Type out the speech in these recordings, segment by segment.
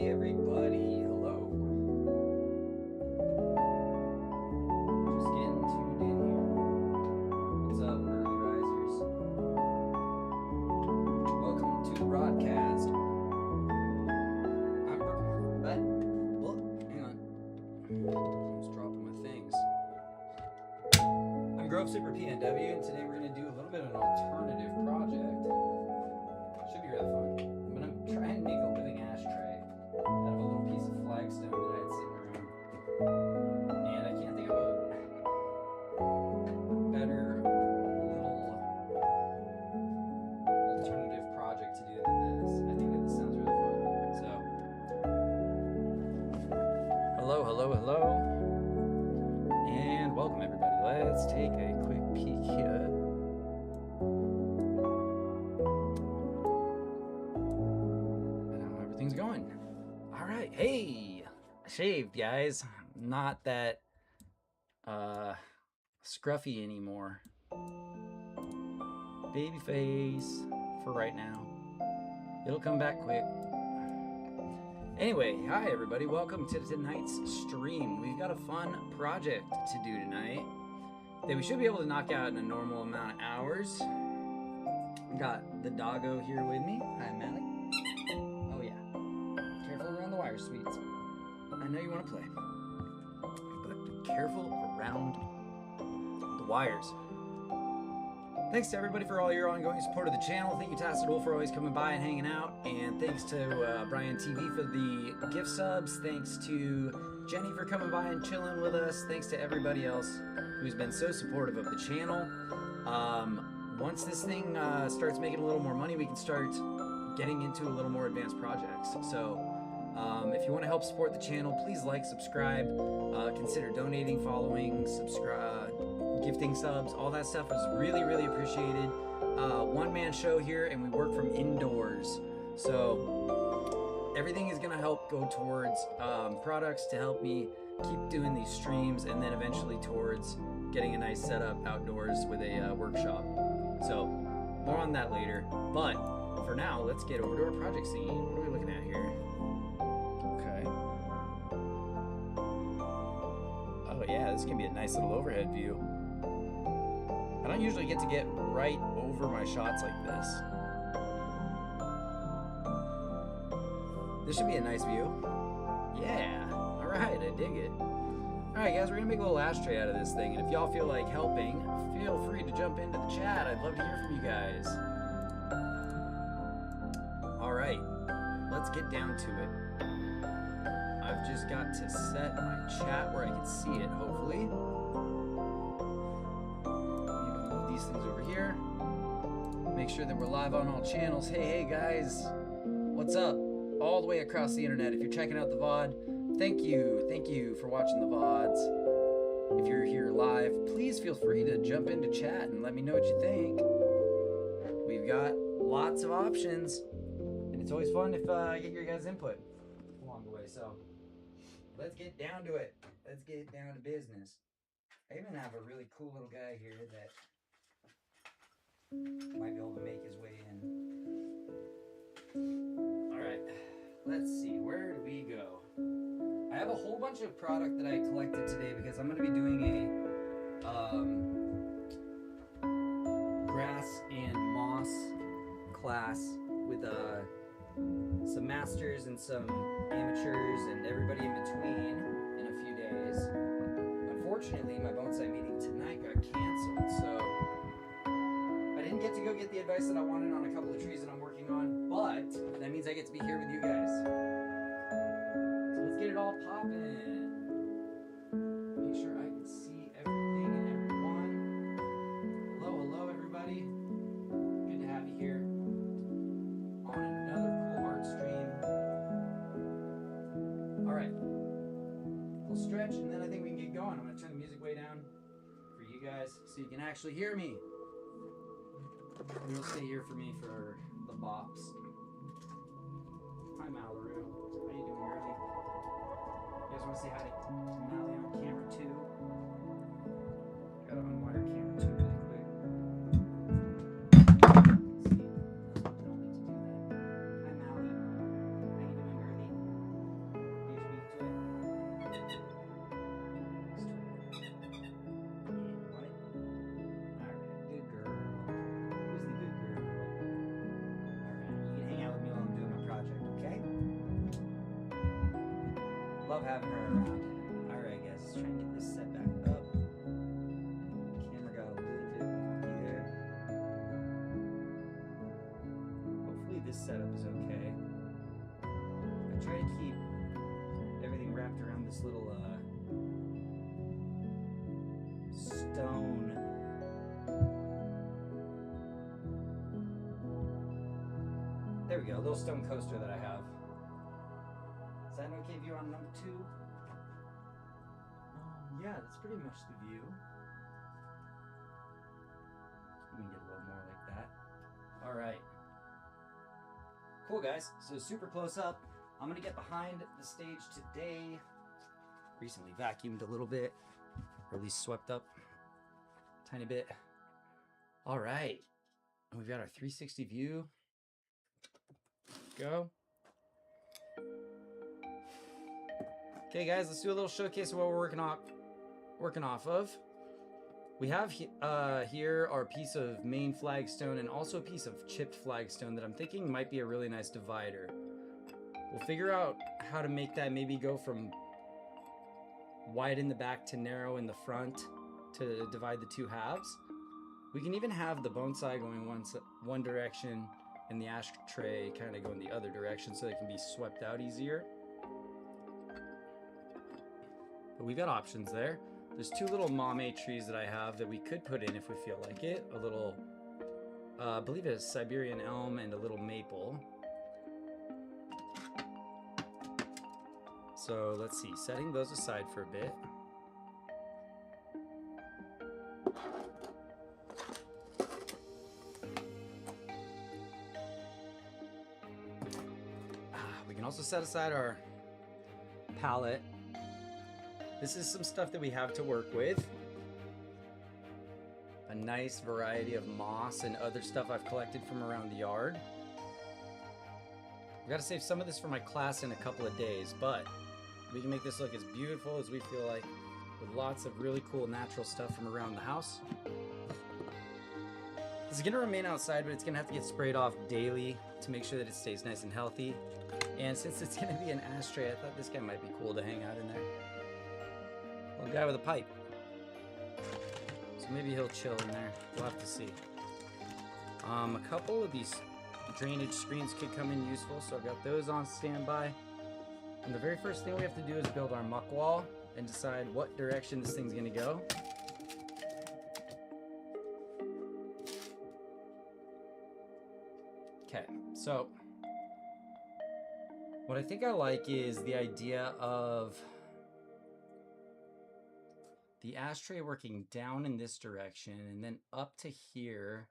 Everybody, hello. Just getting tuned in here. What's up, early risers? Welcome to the broadcast. Hang on. I was dropping my things. I'm Grove Super PNW, and today we're going to do a little bit of an alternative project. Should be really fun. I'm going to try and make a living ashtray out of a little piece of flagstone that I had sitting around. And I can't think of a better little alternative project to do than this. I think that this sounds really fun. So, hello. And welcome everybody. Let's take a quick peek here. And how everything's going. All right, hey, I shaved, guys. Not that scruffy anymore. Baby face for right now. It'll come back quick. Anyway, hi everybody. Welcome to tonight's stream. We've got a fun project to do tonight that we should be able to knock out in a normal amount of hours. Got the doggo here with me. Hi, Malik. Oh yeah. Careful around the wires, sweets. I know you want to play, but careful around the wires. Thanks to everybody for all your ongoing support of the channel. Thank you, Tassadol, for always coming by and hanging out. And thanks to Brian TV for the gift subs. Thanks to Jenny for coming by and chilling with us. Thanks to everybody else who's been so supportive of the channel. Once this thing starts making a little more money, we can start getting into a little more advanced projects. So if you want to help support the channel, please like, subscribe, consider donating, following, subscribe, gifting subs. All that stuff is really, really appreciated. One-man show here, and we work from indoors. So everything is going to help go towards products to help me keep doing these streams, and then eventually towards getting a nice setup outdoors with a workshop. So more on that later. But for now, let's get over to our project scene. What are we looking at here? Okay. Oh yeah, this is gonna be a nice little overhead view. I don't usually get to get right over my shots like this. This should be a nice view. Yeah, all right, I dig it. All right, guys, we're gonna make a little ashtray out of this thing, and if y'all feel like helping, feel free to jump into the chat. I'd love to hear from you guys. All right, let's get down to it. I've just got to set my chat where I can see it, hopefully. Move these things over here. Make sure that we're live on all channels. Hey guys, what's up? All the way across the internet. If you're checking out the VOD, thank you for watching the VODs. If you're here live, please feel free to jump into chat and let me know what you think. We've got lots of options, and it's always fun if I get your guys' input along the way. So let's get down to it. Let's get down to business. I even have a really cool little guy here that might be able to make his way in. All right, let's see. Where a whole bunch of product that I collected today because I'm going to be doing a grass and moss class with some masters and some amateurs and everybody in between in a few days. Unfortunately, my bonsai meeting tonight got canceled, so I didn't get to go get the advice that I wanted on a couple of trees that I'm working on, but that means I get to be here with you guys. So let's get it all popping. Make sure I can see everything and everyone. Hello, everybody. Good to have you here on another cool art stream. All right, we'll stretch and then I think we can get going. I'm gonna turn the music way down for you guys so you can actually hear me. You'll stay here for me for the bops. Hi, Mallory. How you doing, girlie? You guys want to say hi to Mally on camera too? Gotta unwire camera too really quick. See, I don't need to do that. Hi, Mally. How you doing, girlie? You speak to it. Want it? Alright, good girl. Who's the good girl? Alright, you can hang out with me while I'm doing my project, okay? Love having her around. Alright guys, let's try and get this set back up. Camera got a little bit wonky there. Hopefully this setup is okay. I try to keep everything wrapped around this little stone. There we go, a little stone coaster that I have. Is that an okay view on number 2? Yeah, that's pretty much the view. We can get a little more like that. All right. Cool, guys. So super close up. I'm gonna get behind the stage today. Recently vacuumed a little bit, or at least swept up a tiny bit. All right. And we've got our 360 view. Go. Okay, guys, let's do a little showcase of what we're working off of. We have here our piece of main flagstone and also a piece of chipped flagstone that I'm thinking might be a really nice divider. We'll figure out how to make that maybe go from wide in the back to narrow in the front to divide the two halves. We can even have the bonsai going one direction and the ashtray kind of going the other direction so they can be swept out easier. But we've got options there. There's 2 little mame trees that I have that we could put in if we feel like it. A little, I believe it's Siberian elm and a little maple. So let's see, setting those aside for a bit. We can also set aside our palette. This is some stuff that we have to work with. A nice variety of moss and other stuff I've collected from around the yard. I've got to save some of this for my class in a couple of days, but we can make this look as beautiful as we feel like with lots of really cool natural stuff from around the house. This is going to remain outside, but it's going to have to get sprayed off daily to make sure that it stays nice and healthy. And since it's going to be an ashtray, I thought this guy might be cool to hang out in there. Little guy with a pipe. So maybe he'll chill in there. We'll have to see. A couple of these drainage screens could come in useful, so I've got those on standby. And the very first thing we have to do is build our muck wall and decide what direction this thing's gonna go. Okay, so what I think I like is the idea of the ashtray working down in this direction and then up to here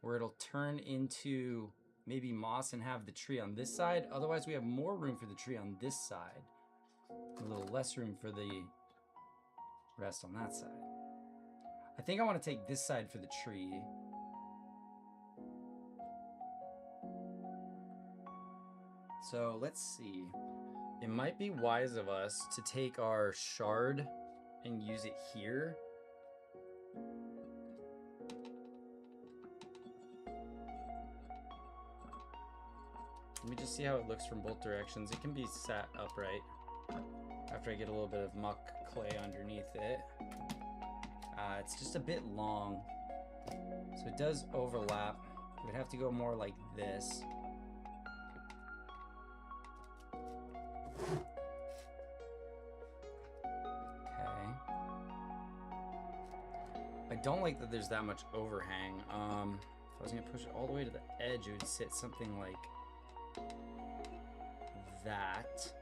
where it'll turn into maybe moss and have the tree on this side. Otherwise we have more room for the tree on this side, a little less room for the rest on that side. I think I want to take this side for the tree. So let's see. It might be wise of us to take our shard and use it here. Let me just see how it looks from both directions. It can be sat upright after I get a little bit of muck clay underneath it. It's just a bit long, so it does overlap. It would have to go more like this. Okay. I don't like that there's that much overhang. If I was gonna push it all the way to the edge, it would sit something like that.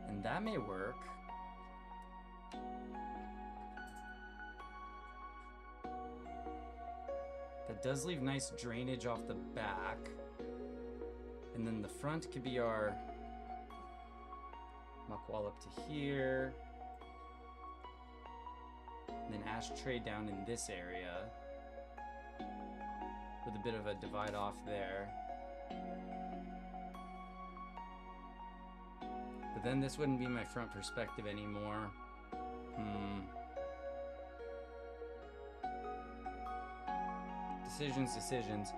And that may work. That does leave nice drainage off the back. And then the front could be our muck wall up to here. And then ashtray down in this area, with a bit of a divide off there. But then this wouldn't be my front perspective anymore. Decisions.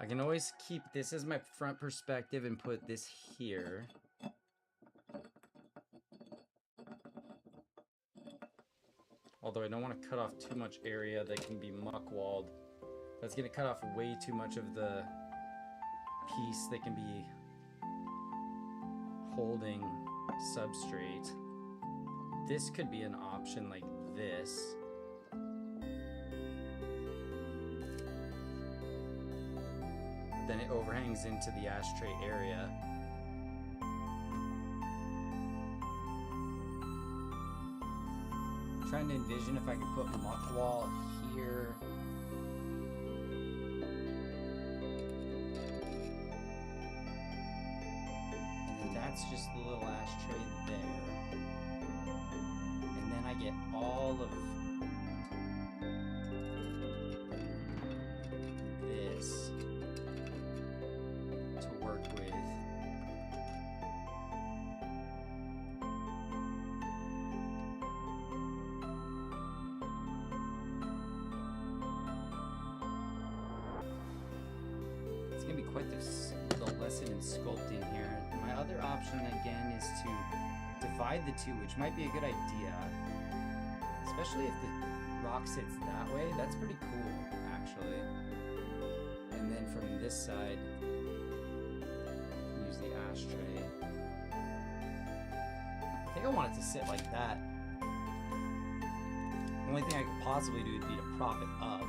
I can always keep this as my front perspective and put this here. Although I don't want to cut off too much area that can be muck walled. That's going to cut off way too much of the piece that can be holding substrate. This could be an option like this. Then it overhangs into the ashtray area. I'm trying to envision if I could put muck wall here. And that's just the little ashtray there. And then I get all of this to work with. It's gonna be quite the lesson in sculpting here. My other option again is to divide the two, which might be a good idea, especially if the rock sits that way. That's pretty cool, actually. And then from this side, use the ashtray. I think I want it to sit like that. The only thing I could possibly do would be to prop it up,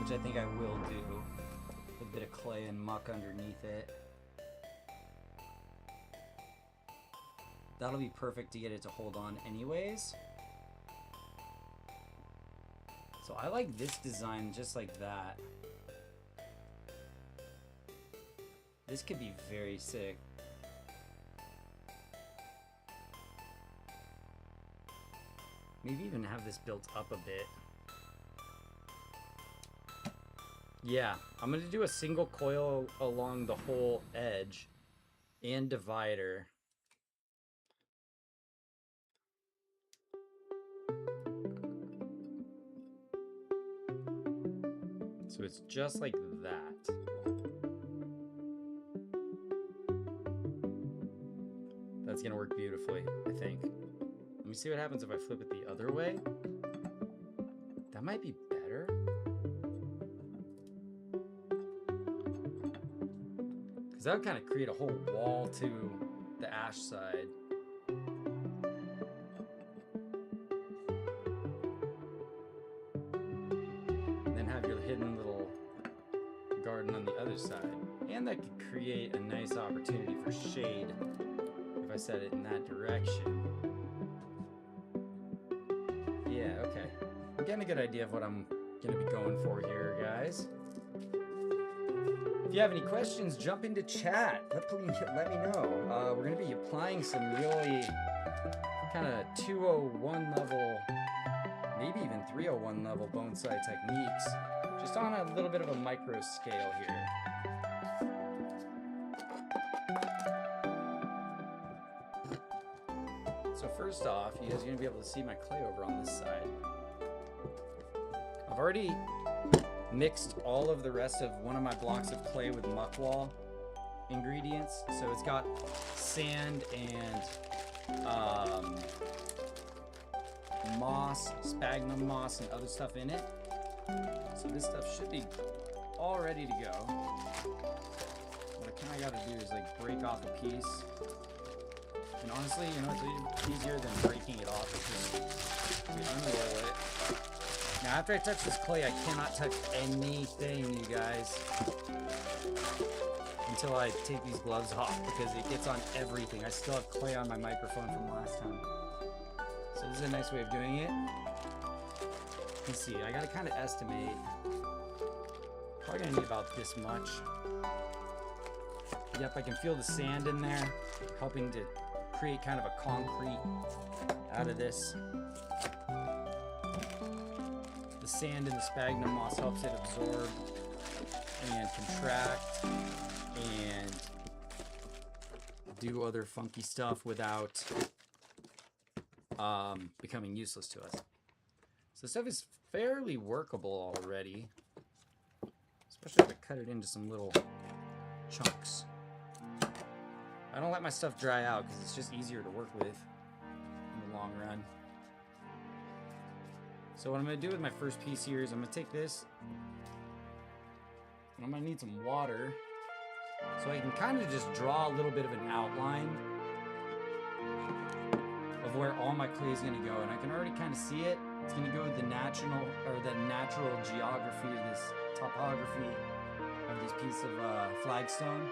which I think I will do, with a bit of clay and muck underneath it. That'll be perfect to get it to hold on anyways. So I like this design just like that. This could be very sick. Maybe even have this built up a bit. Yeah, I'm gonna do a single coil along the whole edge and divider. So it's just like that. That's gonna work beautifully, I think. Let me see what happens if I flip it the other way. That might be better. Because that would kind of create a whole wall to the ash side. And then have your hidden little garden on the other side. And that could create a nice opportunity for shade if I set it in that direction. Yeah, okay. I'm getting a good idea of what I'm going to be going for here, guys. If you have any questions, jump into chat. Let me know. We're going to be applying some really kind of 201 level maybe even 301 level bonsai techniques, just on a little bit of a micro scale here. So first off, you guys are gonna be able to see my clay over on this side. I've already mixed all of the rest of one of my blocks of clay with muckwall ingredients. So it's got sand and moss, sphagnum moss, and other stuff in it. So this stuff should be all ready to go. What I kind of got to do is like break off a piece. And honestly, you know, it's easier than breaking it off. It's just we unroll it. Now after I touch this clay, I cannot touch anything, you guys, until I take these gloves off because it gets on everything. I still have clay on my microphone from last time. So this is a nice way of doing it. Let's see, I gotta kind of estimate. Probably gonna need about this much. Yep, I can feel the sand in there, helping to create kind of a concrete out of this. The sand and the sphagnum moss helps it absorb and contract and do other funky stuff without becoming useless to us. So stuff is fairly workable already, especially if I cut it into some little chunks. I don't let my stuff dry out because it's just easier to work with in the long run. So what I'm going to do with my first piece here is I'm going to take this and I'm going to need some water so I can kind of just draw a little bit of an outline of where all my clay is going to go, and I can already kind of see it. It's going to go with the natural geography of this topography of this piece of flagstone.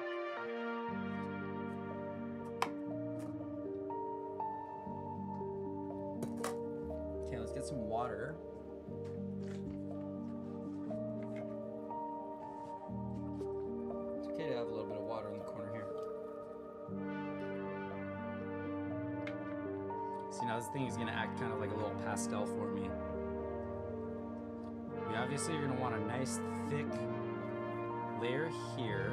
Okay, let's get some water. It's okay to have a little bit of water in the corner here. See, now this thing is going to act kind of like a little pastel for me. Obviously, you're going to want a nice thick layer here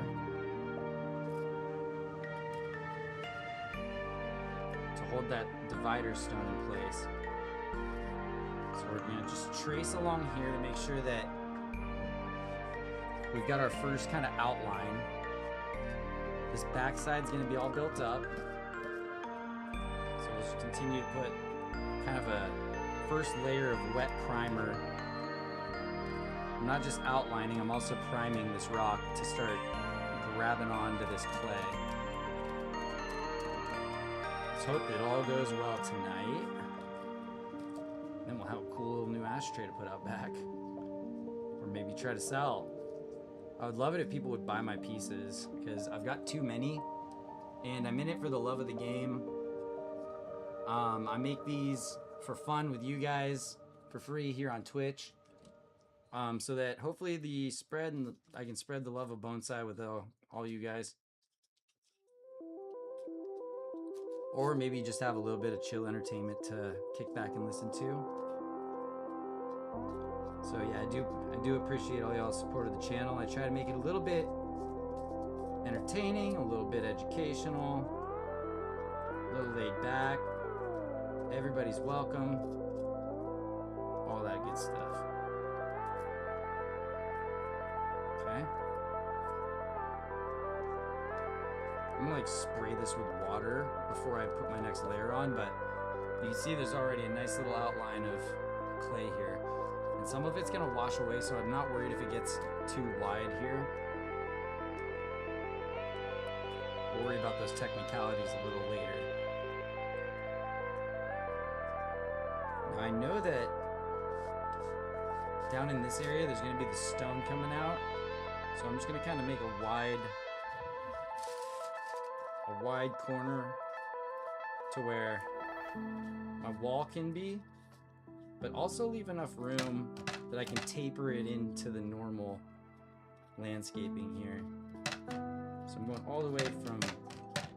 to hold that divider stone in place. So we're going to just trace along here to make sure that we've got our first kind of outline. This back side's going to be all built up. So we'll just continue to put kind of a first layer of wet primer. I'm not just outlining, I'm also priming this rock to start grabbing onto this clay. Let's hope it all goes well tonight. Then we'll have a cool little new ashtray to put out back. Or maybe try to sell. I would love it if people would buy my pieces, because I've got too many, and I'm in it for the love of the game. I make these for fun with you guys for free here on Twitch. So that hopefully I can spread the love of bonsai with all you guys. Or maybe just have a little bit of chill entertainment to kick back and listen to. So yeah, I do appreciate all y'all's support of the channel. I try to make it a little bit entertaining, a little bit educational, a little laid back. Everybody's welcome. All that good stuff. Okay. I'm gonna like spray this with water before I put my next layer on, but you can see there's already a nice little outline of clay here. And some of it's gonna wash away, so I'm not worried if it gets too wide here. We'll worry about those technicalities a little later. Now I know that down in this area there's gonna be the stone coming out. So I'm just gonna kind of make a wide corner to where my wall can be, but also leave enough room that I can taper it into the normal landscaping here. So I'm going all the way from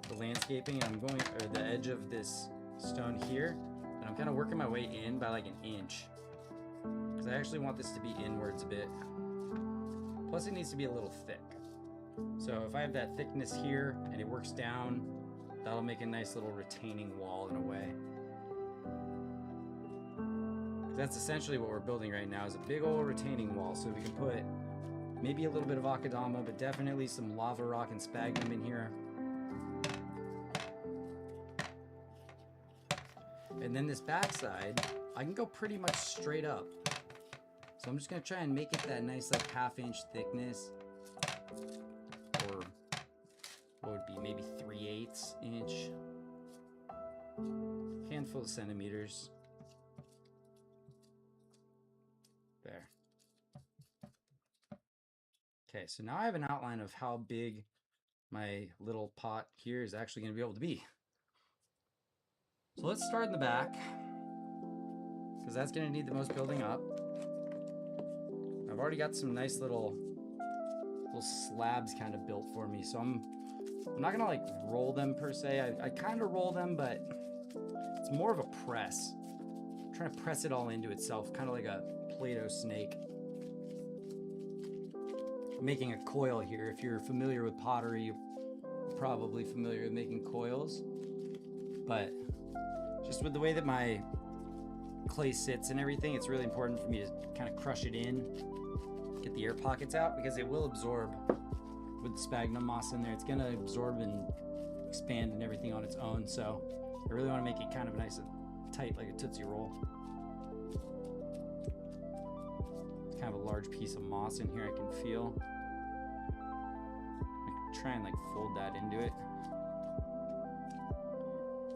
the landscaping, and I'm going, or the edge of this stone here, and I'm kind of working my way in by like an inch. I actually want this to be inwards a bit. Plus it needs to be a little thick. So if I have that thickness here and it works down, that'll make a nice little retaining wall in a way. That's essentially what we're building right now, is a big old retaining wall. So we can put maybe a little bit of Kokedama, but definitely some lava rock and sphagnum in here. And then this backside, I can go pretty much straight up. So I'm just gonna try and make it that nice like 1/2 inch thickness, or what would be maybe 3/8 inch, handful of centimeters. There. Okay, so now I have an outline of how big my little pot here is actually gonna be able to be. So let's start in the back, because that's gonna need the most building up. I've already got some nice little slabs kind of built for me, so I'm not gonna like roll them per se. I kind of roll them, but it's more of a press. I'm trying to press it all into itself, kind of like a Play-Doh snake. I'm making a coil here. If you're familiar with pottery, you're probably familiar with making coils, but just with the way that my clay sits and everything, it's really important for me to kind of crush it in, get the air pockets out, because it will absorb with the sphagnum moss in there. It's gonna absorb and expand and everything on its own. So I really want to make it kind of nice and tight, like a Tootsie Roll. It's kind of a large piece of moss in here I can feel. I can try and like fold that into it.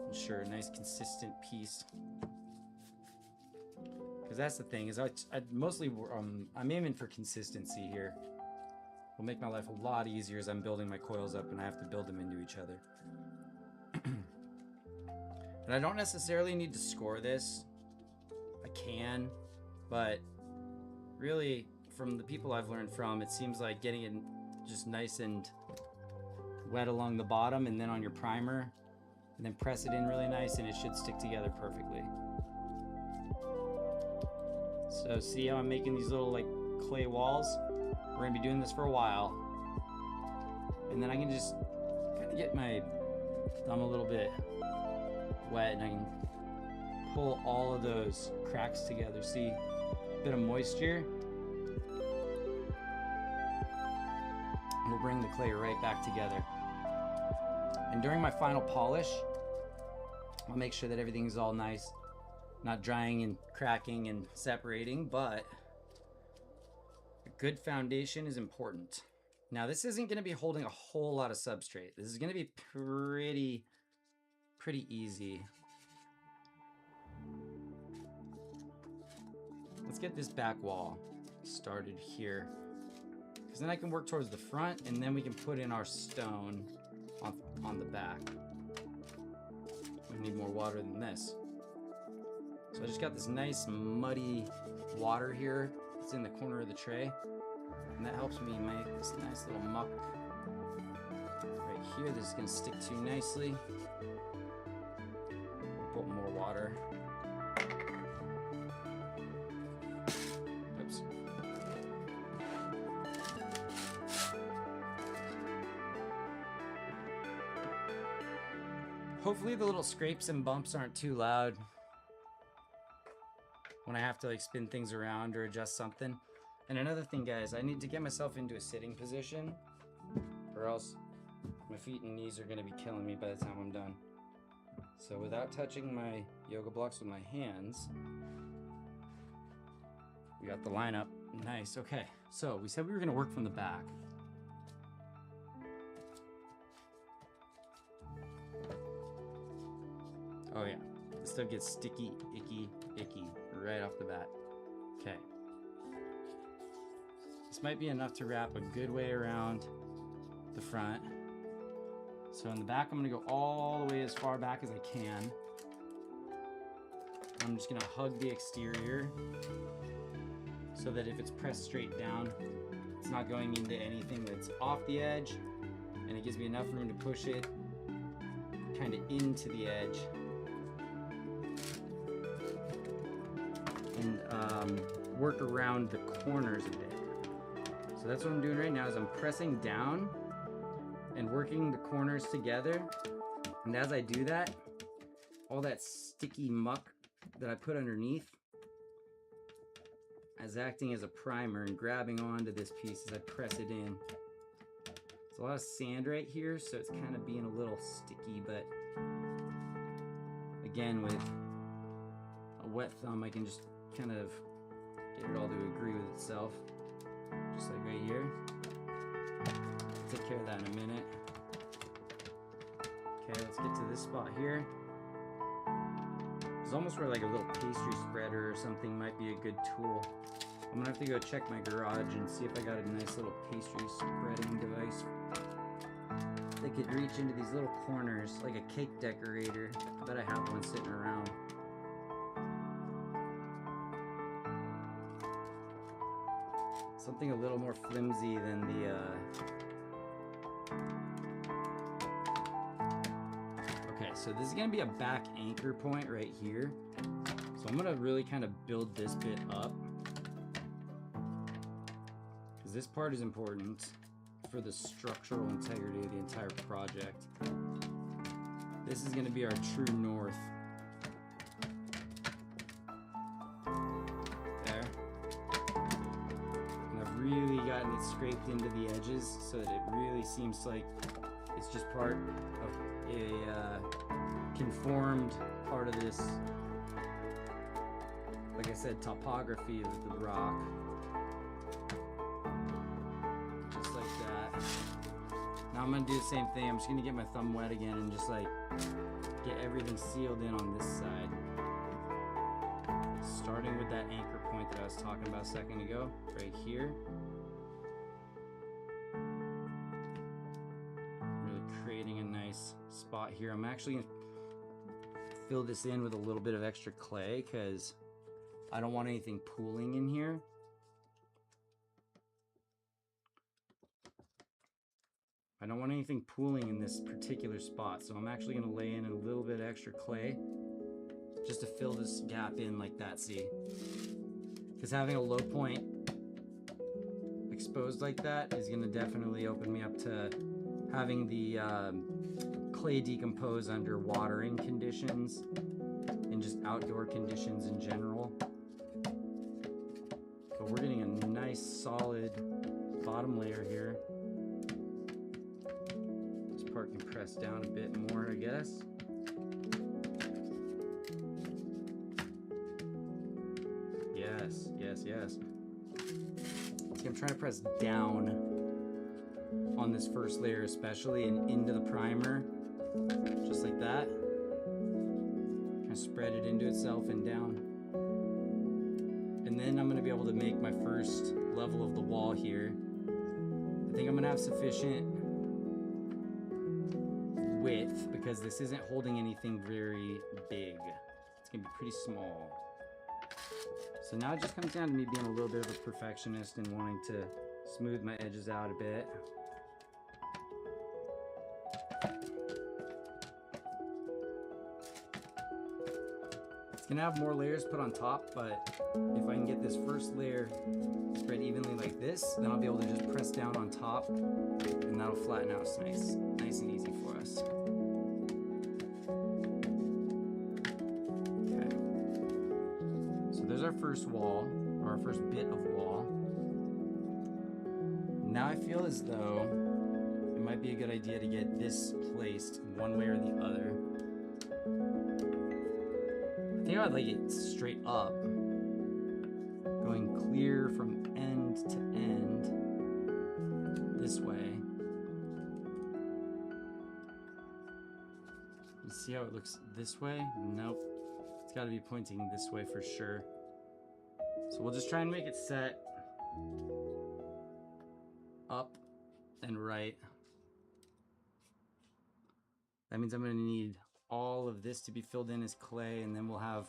Ensure a nice consistent piece. Because that's the thing, is I mostly, I'm aiming for consistency here. It'll make my life a lot easier as I'm building my coils up and I have to build them into each other. And I don't necessarily need to score this. I can, but really, from the people I've learned from, it seems like getting it just nice and wet along the bottom and then on your primer, and then press it in really nice, and it should stick together perfectly. So see how I'm making these little like clay walls? We're gonna be doing this for a while. And then I can just kind of get my thumb a little bit wet and I can pull all of those cracks together. See, a bit of moisture. We'll bring the clay right back together. And during my final polish, I'll make sure that everything's all nice, not drying and cracking and separating, but a good foundation is important. Now this isn't going to be holding a whole lot of substrate. This is going to be pretty easy. Let's get this back wall started here, because then I can work towards the front and then we can put in our stone on the back. We need more water than this. So I just got this nice muddy water here. It's in the corner of the tray, and that helps me make this nice little muck right here. This is gonna stick to nicely. Put more water. Oops. Hopefully the little scrapes and bumps aren't too loud when I have to like spin things around or adjust something. And another thing, guys, I need to get myself into a sitting position, or else my feet and knees are gonna be killing me by the time I'm done. So without touching my yoga blocks with my hands, we got the lineup. Nice, okay. So we said we were gonna work from the back. Oh yeah, this stuff gets sticky, icky right off the bat. Okay. This might be enough to wrap a good way around the front. So in the back, I'm gonna go all the way as far back as I can. I'm just gonna hug the exterior so that if it's pressed straight down, it's not going into anything that's off the edge, and it gives me enough room to push it kind of into the edge. And work around the corners a bit. So that's what I'm doing right now, is I'm pressing down and working the corners together. And as I do that, all that sticky muck that I put underneath is acting as a primer and grabbing onto this piece as I press it in. There's a lot of sand right here, so it's kind of being a little sticky, but again, with a wet thumb, I can just kind of get it all to agree with itself, just like right here. I'll take care of that in a minute. Okay, let's get to this spot here. It's almost where like a little pastry spreader or something might be a good tool. I'm gonna have to go check my garage and see if I got a nice little pastry spreading device that could reach into these little corners like a cake decorator. I bet I have one sitting around. Something a little more flimsy than the Okay, so this is gonna be a back anchor point right here. So I'm gonna really kind of build this bit up, because this part is important for the structural integrity of the entire project. This is gonna be our true north. There. And I've really gotten it scraped into the edges so that it really seems like it's just part of a conformed part of this, like I said, topography of the rock. Just like that. Now I'm gonna do the same thing. I'm just gonna get my thumb wet again and just like get everything sealed in on this side. Starting with that anchor point that I was talking about a second ago, right here. Creating a nice spot here. I'm actually gonna fill this in with a little bit of extra clay because I don't want anything pooling in here. I don't want anything pooling in this particular spot, so I'm actually gonna lay in a little bit of extra clay just to fill this gap in like that, see? Because having a low point exposed like that is gonna definitely open me up to having the clay decompose under watering conditions and just outdoor conditions in general. But we're getting a nice solid bottom layer here. This part can press down a bit more, I guess. Yes, yes, yes. See, I'm trying to press down on this first layer especially and into the primer, just like that. Kind of spread it into itself and down. And then I'm going to be able to make my first level of the wall here. I think I'm going to have sufficient width because this isn't holding anything very big. It's going to be pretty small. So now it just comes down to me being a little bit of a perfectionist and wanting to smooth my edges out a bit. It's gonna have more layers put on top, but if I can get this first layer spread evenly like this, then I'll be able to just press down on top and that'll flatten out nice and easy for us. Okay. So there's our first wall, or our first bit of wall. Now I feel as though it might be a good idea to get this placed one way or the other. I think I'd like it straight up, going clear from end to end this way. You see how it looks this way? Nope. It's got to be pointing this way for sure. So we'll just try and make it set up and right. That means I'm going to need all of this to be filled in as clay, and then we'll have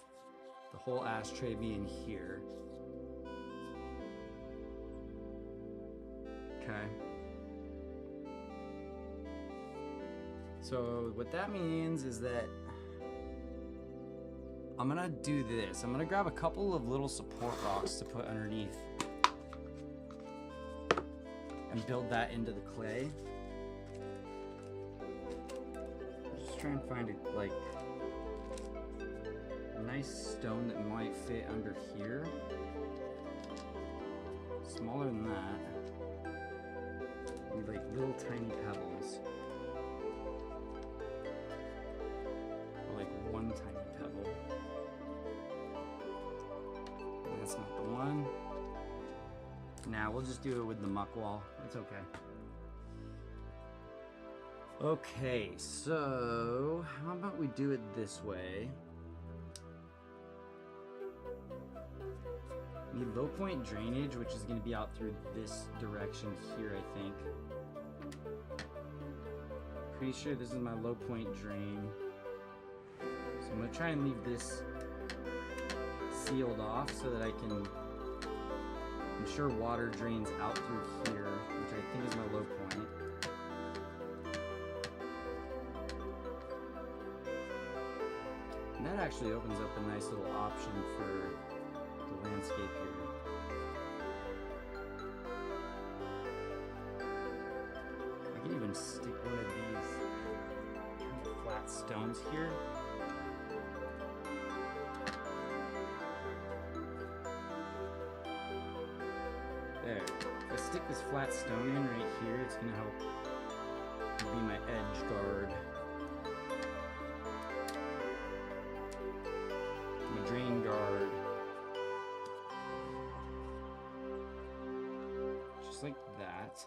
the whole ashtray be in here. Okay. So what that means is that I'm I'm gonna do this. I'm gonna grab a couple of little support rocks to put underneath and build that into the clay. Just try and find it like a nice stone that might fit under here. Smaller than that. Like little tiny pebbles. Or like one tiny pebble. That's not the one. Nah, we'll just do it with the muck wall. It's okay. Okay, so how about we do it this way? Need low point drainage, which is going to be out through this direction here, I think. Pretty sure this is my low point drain. So I'm going to try and leave this sealed off so that I can ensure water drains out through here, which I think is my low point. And that actually opens up a nice little option for the landscape here. I can even stick one of these kind of flat stones here. There. If I stick this flat stone in right here, it's going to help be my edge guard. My drain guard. Just like that.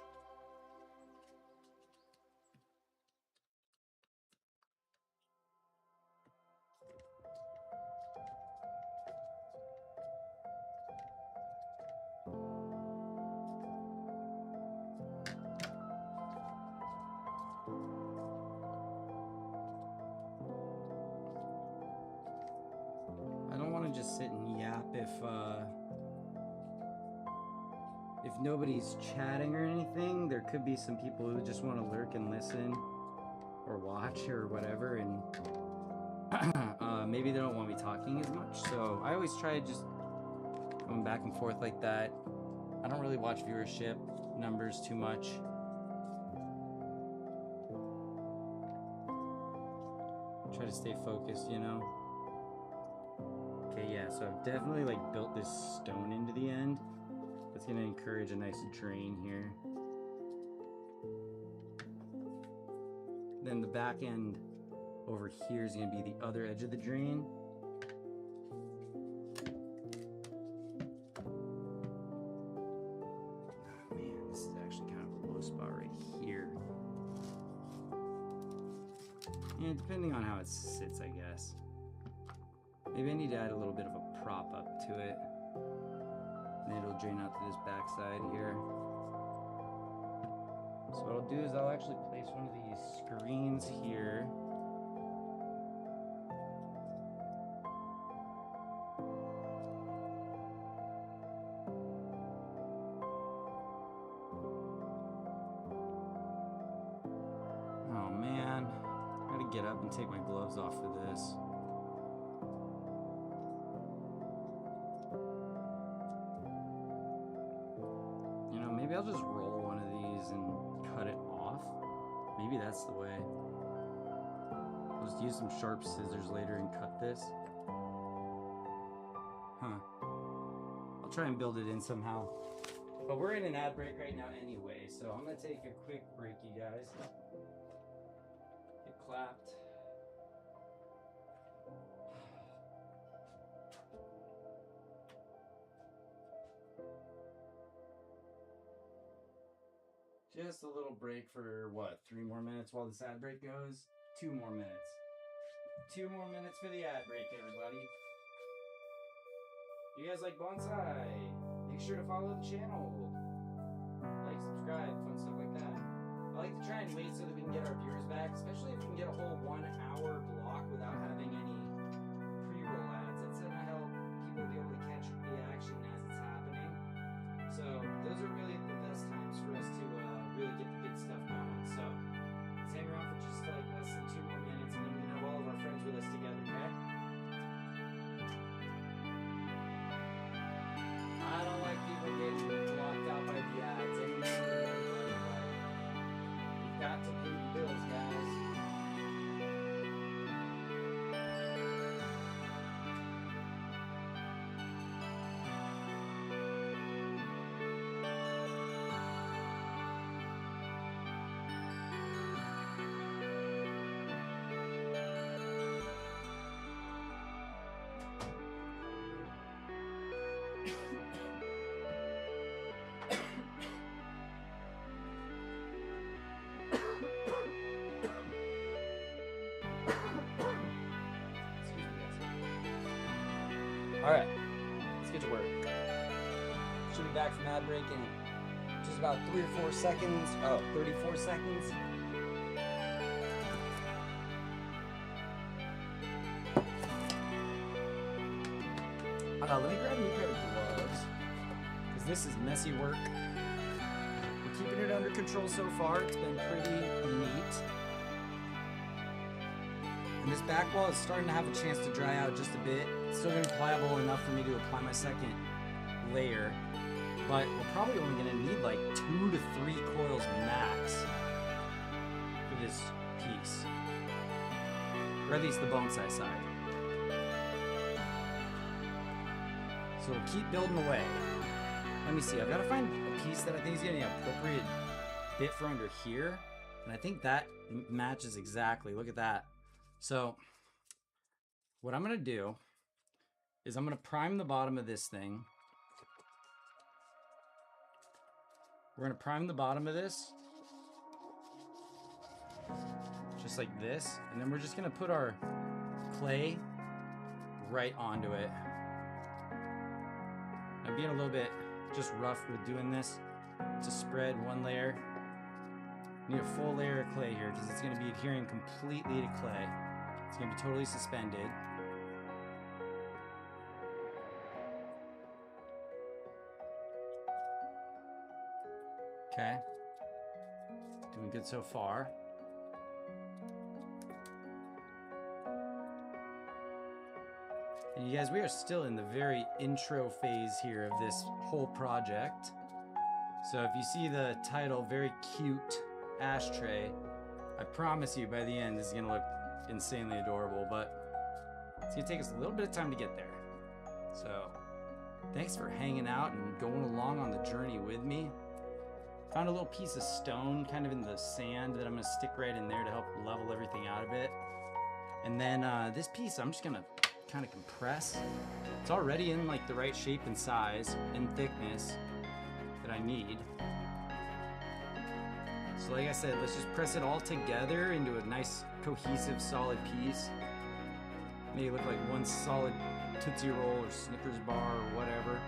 I don't want to just sit and yap if nobody's chatting or anything. There could be some people who just want to lurk and listen or watch or whatever, and maybe they don't want me talking as much. So I always try just going back and forth like that. I don't really watch viewership numbers too much. Try to stay focused, you know. Okay, yeah, so I've definitely like built this stone into the end. That's gonna encourage a nice drain here. Then the back end over here is gonna be the other edge of the drain. Oh man, this is actually kind of a low spot right here. Yeah, depending on how it sits, I guess. Maybe I need to add a little bit of a prop up to it. And it'll drain out to this backside here. So what I'll do is I'll actually place one of these screens here. Oh man, I gotta get up and take my gloves off for this. Maybe I'll just roll one of these and cut it off. Maybe that's the way. I'll just use some sharp scissors later and cut this. Huh. I'll try and build it in somehow. But we're in an ad break right now anyway, so I'm gonna take a quick break, you guys. Get clapped. Just a little break for what, 3 more minutes while this ad break goes? 2 more minutes. 2 more minutes for the ad break, everybody. You guys like bonsai? Make sure to follow the channel. Like, subscribe, fun stuff like that. I like to try and wait so that we can get our viewers back, especially if we can get a whole 1 hour block without having any pre-roll ads. That's gonna help people be able to catch the action as it's happening. So those are really the best times for us to really get the good stuff going. So let's hang around for just like less than 2 more minutes, and then we can have all of our friends with us together, okay? package work. Should be back from ad break in just about 3 or 4 seconds. Oh, 34 seconds. Let me grab a new pair of gloves, because this is messy work. We're keeping it under control so far. It's been pretty neat. And this back wall is starting to have a chance to dry out just a bit. It's still going to be pliable enough for me to apply my second layer, but we're probably only going to need like 2 to 3 coils max for this piece, or at least the bonsai side. So we'll keep building away. Let me see, I've got to find a piece that I think is getting an appropriate bit for under here, and I think that matches exactly. Look at that. So what I'm going to do is I'm going to prime the bottom of this thing. We're going to prime the bottom of this just like this, and then we're just going to put our clay right onto it. I'm being a little bit just rough with doing this to spread one layer. I need a full layer of clay here because it's going to be adhering completely to clay. It's going to be totally suspended. Okay. Doing good so far. And you guys, we are still in the very intro phase here of this whole project. So if you see the title, very cute ashtray, I promise you by the end this is gonna look insanely adorable, but it's gonna take us a little bit of time to get there. So thanks for hanging out and going along on the journey with me. Found a little piece of stone kind of in the sand that I'm gonna stick right in there to help level everything out a bit. And then this piece I'm just gonna kind of compress. It's already in like the right shape and size and thickness that I need. So like I said, let's just press it all together into a nice cohesive solid piece. Make it look like one solid Tootsie Roll or Snickers bar or whatever.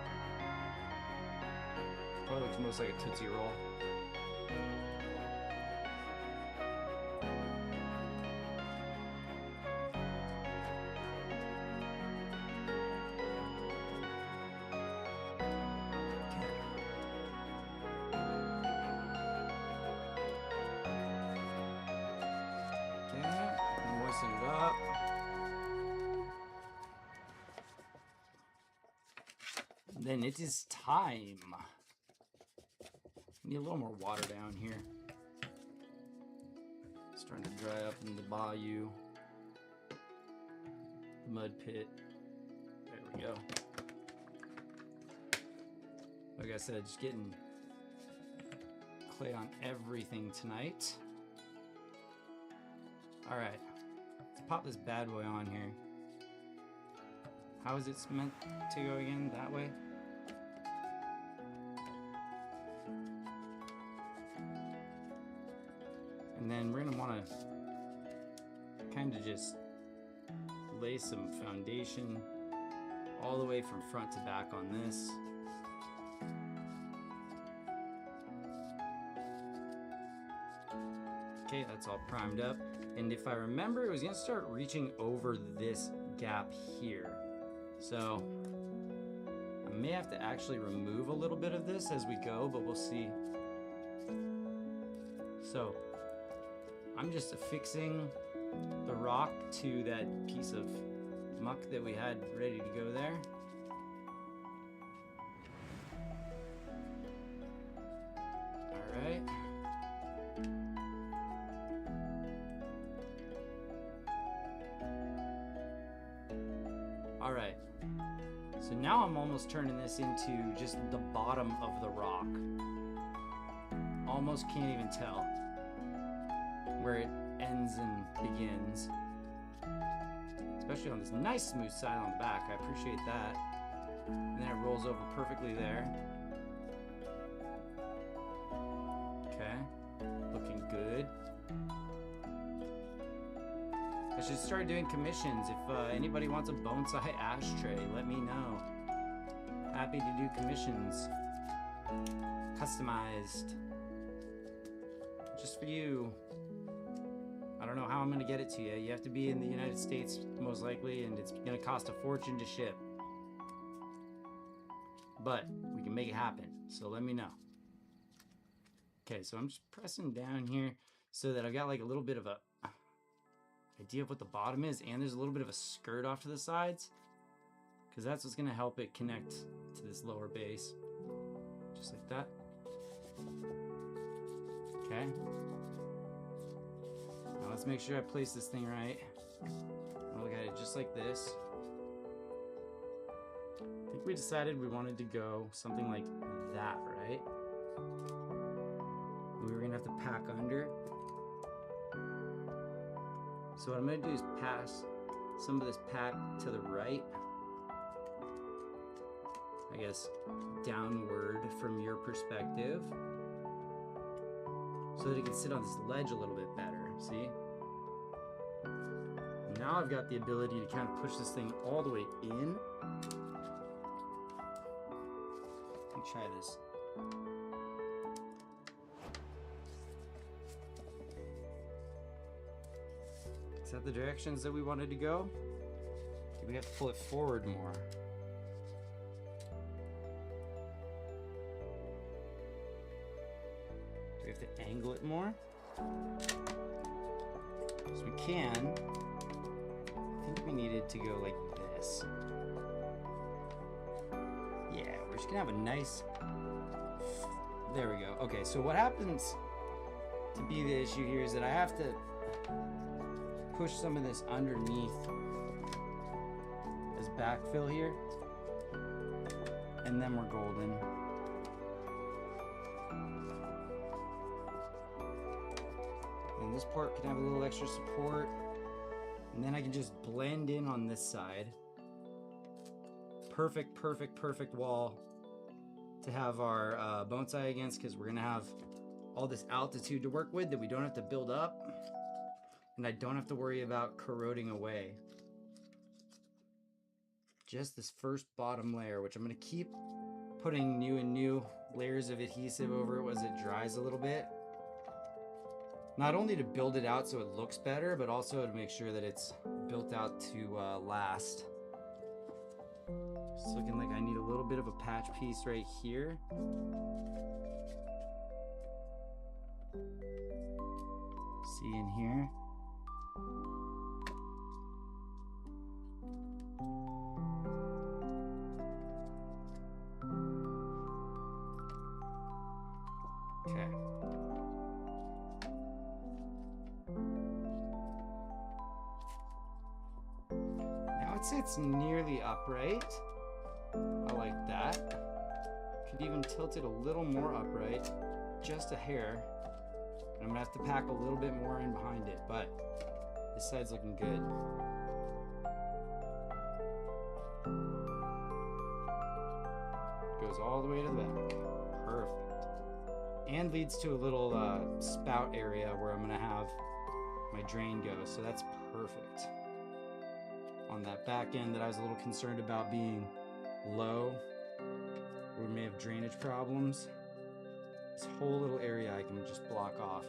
Probably looks most like a Tootsie Roll. It up. Then it is time. Need a little more water down here. It's starting to dry up in the bayou, the mud pit. There we go. Like I said, just getting clay on everything tonight. All right. Pop this bad boy on here. How is it meant to go again? That way? And then we're gonna wanna kind of just lay some foundation all the way from front to back on this. Okay, that's all primed up. And if I remember, it was gonna start reaching over this gap here. So I may have to actually remove a little bit of this as we go, but we'll see. So I'm just affixing the rock to that piece of muck that we had ready to go there. All right. All right, so now I'm almost turning this into just the bottom of the rock. Almost can't even tell where it ends and begins. Especially on this nice smooth side on the back, I appreciate that. And then it rolls over perfectly there. Okay, looking good. I should start doing commissions. If anybody wants a bonsai ashtray, let me know. happy to do commissions, customized, just for you. I don't know how I'm gonna get it to you. You have to be in the United States most likely, and it's gonna cost a fortune to ship. But we can make it happen, so let me know. Okay, so I'm just pressing down here so that I've got like a little bit of a idea of what the bottom is, and there's a little bit of a skirt off to the sides, because that's what's gonna help it connect to this lower base, just like that. Okay. Now let's make sure I place this thing right. I'll look at it just like this. I think we decided we wanted to go something like that, right? We were gonna have to pack under. So what I'm gonna do is pass some of this pack to the right. I guess downward from your perspective, so that it can sit on this ledge a little bit better, see? Now I've got the ability to kind of push this thing all the way in. Let me try this. Is that the directions that we wanted to go? Do we have to pull it forward more? Do we have to angle it more? So we can. I think we needed to go like this. Yeah, we're just gonna have a nice... There we go. Okay, so what happens to be the issue here is that I have to push some of this underneath as backfill here, and then we're golden. And this part can have a little extra support, and then I can just blend in on this side. Perfect, perfect, perfect wall to have our bonsai against, because we're gonna have all this altitude to work with that we don't have to build up, and I don't have to worry about corroding away. Just this first bottom layer, which I'm gonna keep putting new and new layers of adhesive over it as it dries a little bit. Not only to build it out so it looks better, but also to make sure that it's built out to last. It's looking like I need a little bit of a patch piece right here. See in here? Okay. Now it sits nearly upright. I like that. Could even tilt it a little more upright, just a hair. And I'm gonna have to pack a little bit more in behind it, but this side's looking good. Goes all the way to the back. Perfect. And leads to a little spout area where I'm gonna have my drain go, so that's perfect. On that back end that I was a little concerned about being low, where we may have drainage problems, this whole little area I can just block off.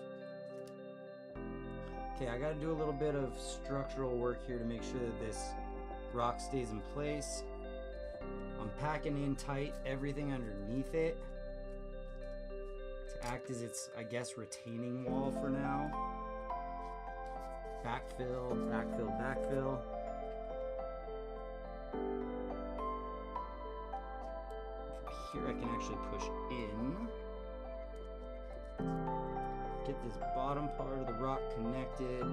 Okay, I gotta do a little bit of structural work here to make sure that this rock stays in place. I'm packing in tight everything underneath it to act as its, I guess, retaining wall for now. Backfill, backfill, backfill. From here I can actually push in. Get this bottom part of the rock connected.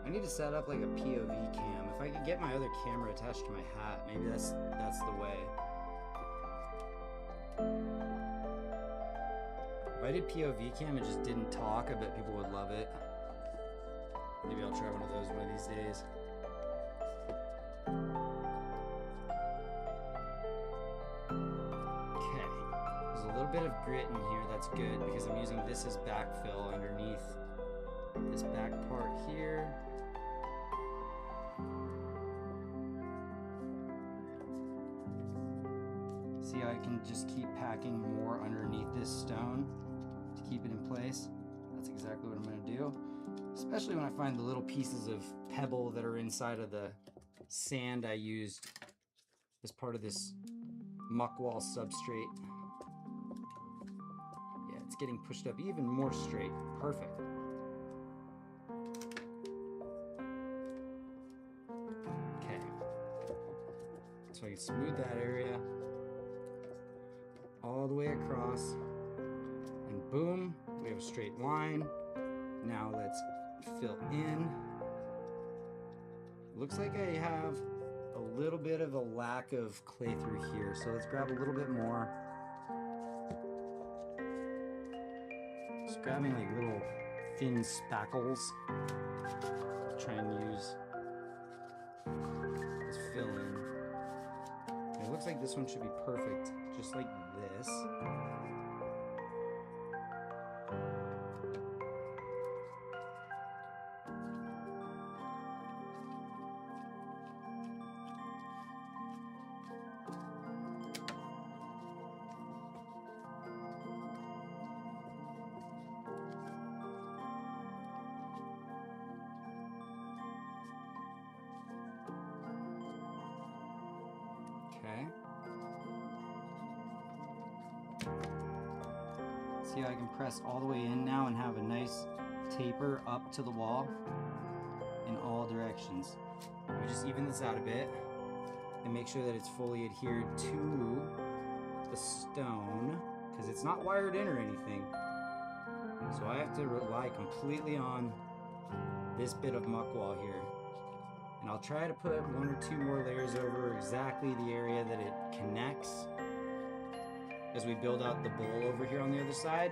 I need to set up like a POV cam. If I could get my other camera attached to my hat, maybe that's the way. If I did POV cam and just didn't talk, I bet people would love it. Maybe I'll try one of those one of these days. Okay, there's a little bit of grit in here, that's good, because I'm using this as backfill underneath this back part here. See how I can just keep packing more underneath this stone to keep it in place? That's exactly what I'm going to do. Especially when I find the little pieces of pebble that are inside of the sand I used as part of this muck wall substrate. Yeah, it's getting pushed up even more straight. Perfect. Okay. So I can smooth that area all the way across. And boom, we have a straight line. Now let's fill in. Looks like I have a little bit of a lack of clay through here, so let's grab a little bit more. Just grabbing like little thin spackles. Try and use. Let's fill in. And it looks like this one should be perfect, just like this. Okay. See how I can press all the way in now and have a nice taper up to the wall in all directions. Let me just even this out a bit and make sure that it's fully adhered to the stone, because it's not wired in or anything. So I have to rely completely on this bit of muck wall here. And I'll try to put 1 or 2 more layers over exactly the area that it connects as we build out the bowl over here on the other side.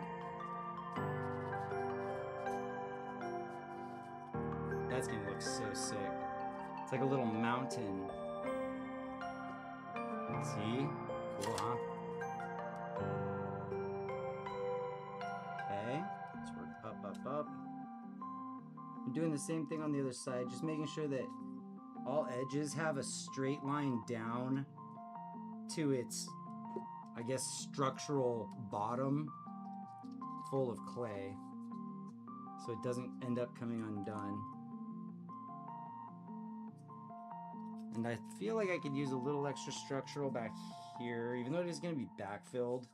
That's gonna look so sick. It's like a little mountain. See? Cool, huh? Okay, let's work up, up, up. I'm doing the same thing on the other side, just making sure that all edges have a straight line down to its, I guess, structural bottom full of clay, so it doesn't end up coming undone. And I feel like I could use a little extra structural back here, even though it is going to be backfilled.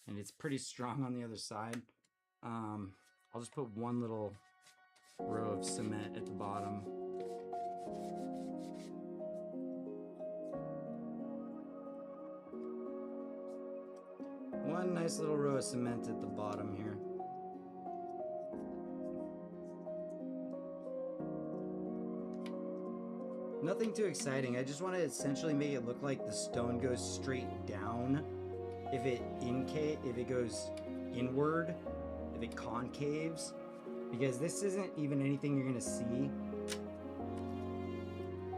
And it's pretty strong on the other side. I'll just put 1 little row of cement at the bottom. One nice little row of cement at the bottom here. Nothing too exciting. I just want to essentially make it look like the stone goes straight down. If it goes inward, if it concaves, because this isn't even anything you're gonna see.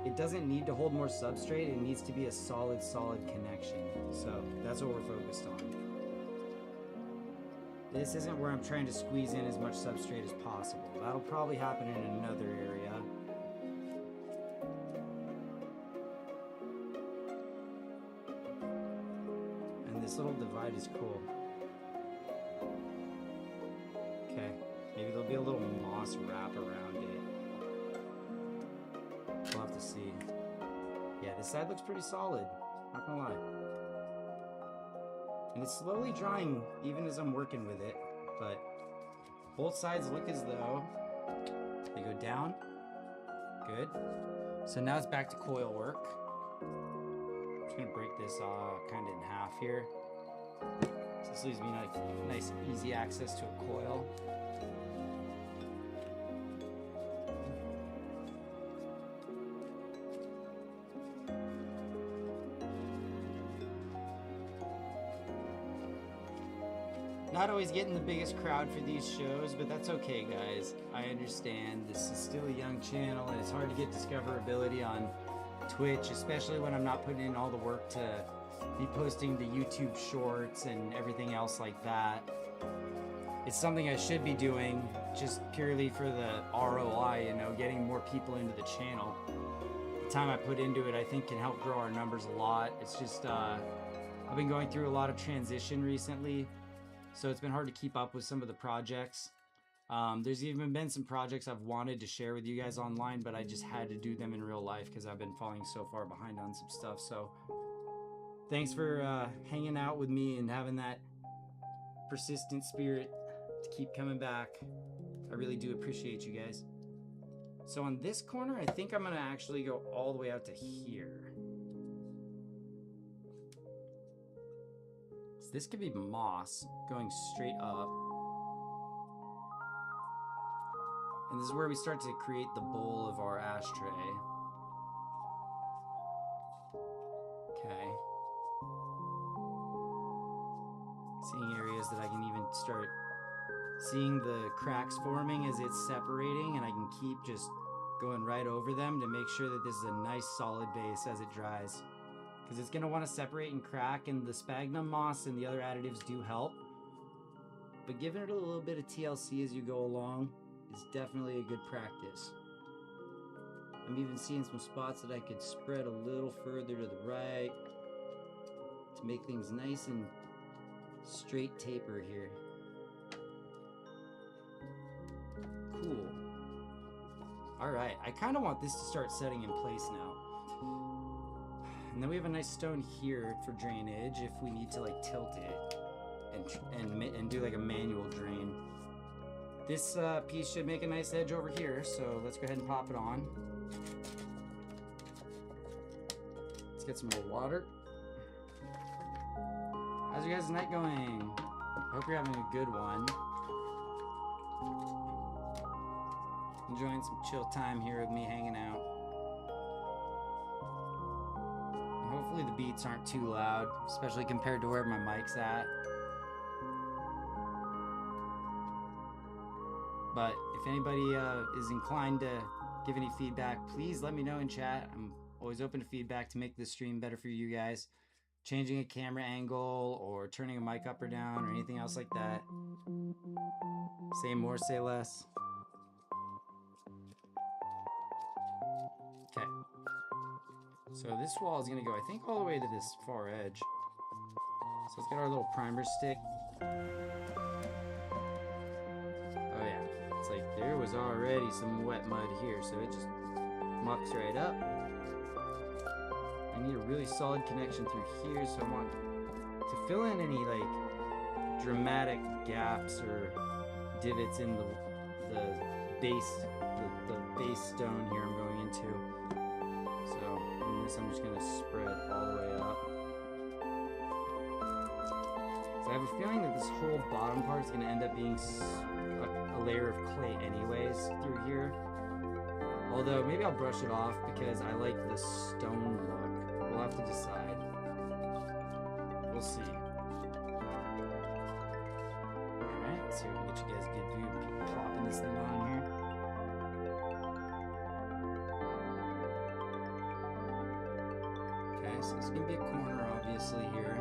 It doesn't need to hold more substrate. It needs to be a solid connection. So that's what we're focused on. This isn't where I'm trying to squeeze in as much substrate as possible. That'll probably happen in another area. And this little divide is cool. Okay, maybe there'll be a little moss wrap around it. We'll have to see. Yeah, this side looks pretty solid, not gonna lie. And it's slowly drying even as I'm working with it, but both sides look as though they go down. Good. So now it's back to coil work. I'm just gonna break this kind of in half here. So this leaves me like nice easy access to a coil. Not always getting the biggest crowd for these shows, but that's okay, guys. I understand this is still a young channel and it's hard to get discoverability on Twitch, especially when I'm not putting in all the work to be posting the YouTube shorts and everything else like that. It's something I should be doing just purely for the ROI, you know, getting more people into the channel. the time I put into it, I think can help grow our numbers a lot. It's just, I've been going through a lot of transition recently, so it's been hard to keep up with some of the projects. There's even been some projects I've wanted to share with you guys online, but I just had to do them in real life because I've been falling so far behind on some stuff. So thanks for hanging out with me and having that persistent spirit to keep coming back. I really do appreciate you guys. So on this corner, I think I'm gonna actually go all the way out to here. So this could be moss going straight up. And this is where we start to create the bowl of our ashtray. Okay. Seeing areas that I can even start seeing the cracks forming as it's separating, and I can keep just going right over them to make sure that this is a nice solid base as it dries. Because it's going to want to separate and crack, and the sphagnum moss and the other additives do help. But giving it a little bit of TLC as you go along is definitely a good practice. I'm even seeing some spots that I could spread a little further to the right to make things nice and straight taper here. Cool. Alright, I kind of want this to start setting in place now. And then we have a nice stone here for drainage if we need to like tilt it and do like a manual drain. This piece should make a nice edge over here, so let's go ahead and pop it on. Let's get some more water. How's your guys' night going? I hope you're having a good one. Enjoying some chill time here with me hanging out. And hopefully the beats aren't too loud, especially compared to where my mic's at. But if anybody is inclined to give any feedback, please let me know in chat. I'm always open to feedback to make this stream better for you guys. Changing a camera angle or turning a mic up or down or anything else like that. Say more, say less. Okay. So this wall is gonna go, I think, all the way to this far edge. So let's get our little primer stick. Oh yeah, it's like there was already some wet mud here, so it just mucks right up. I need a really solid connection through here, so I want to fill in any like dramatic gaps or divots in the base, the base stone here I'm going into. So in this I'm just gonna spread all the way up. So I have a feeling that this whole bottom part is gonna end up being a layer of clay anyways through here. Although maybe I'll brush it off because I like the stone look. We'll have to decide. We'll see. Alright, let's see if we can get you guys a good view of me plopping this thing on here. Okay, so it's gonna be a corner obviously here.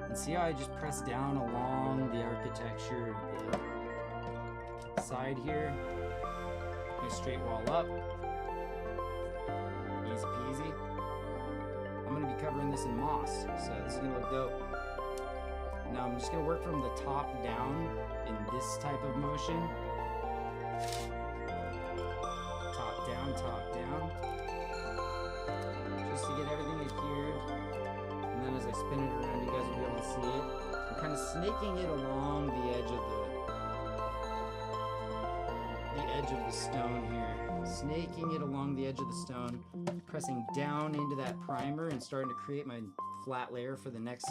And see how I just press down along the architecture of the side here? A straight wall up. Easy peasy. I'm going to be covering this in moss, so this is going to look dope. Now I'm just going to work from the top down in this type of motion. Top down. Just to get everything adhered. And then as I spin it around, you guys will be able to see it. I'm kind of snaking it along the edge of the stone here. Snaking it along the edge of the stone, pressing down into that primer and starting to create my flat layer for the next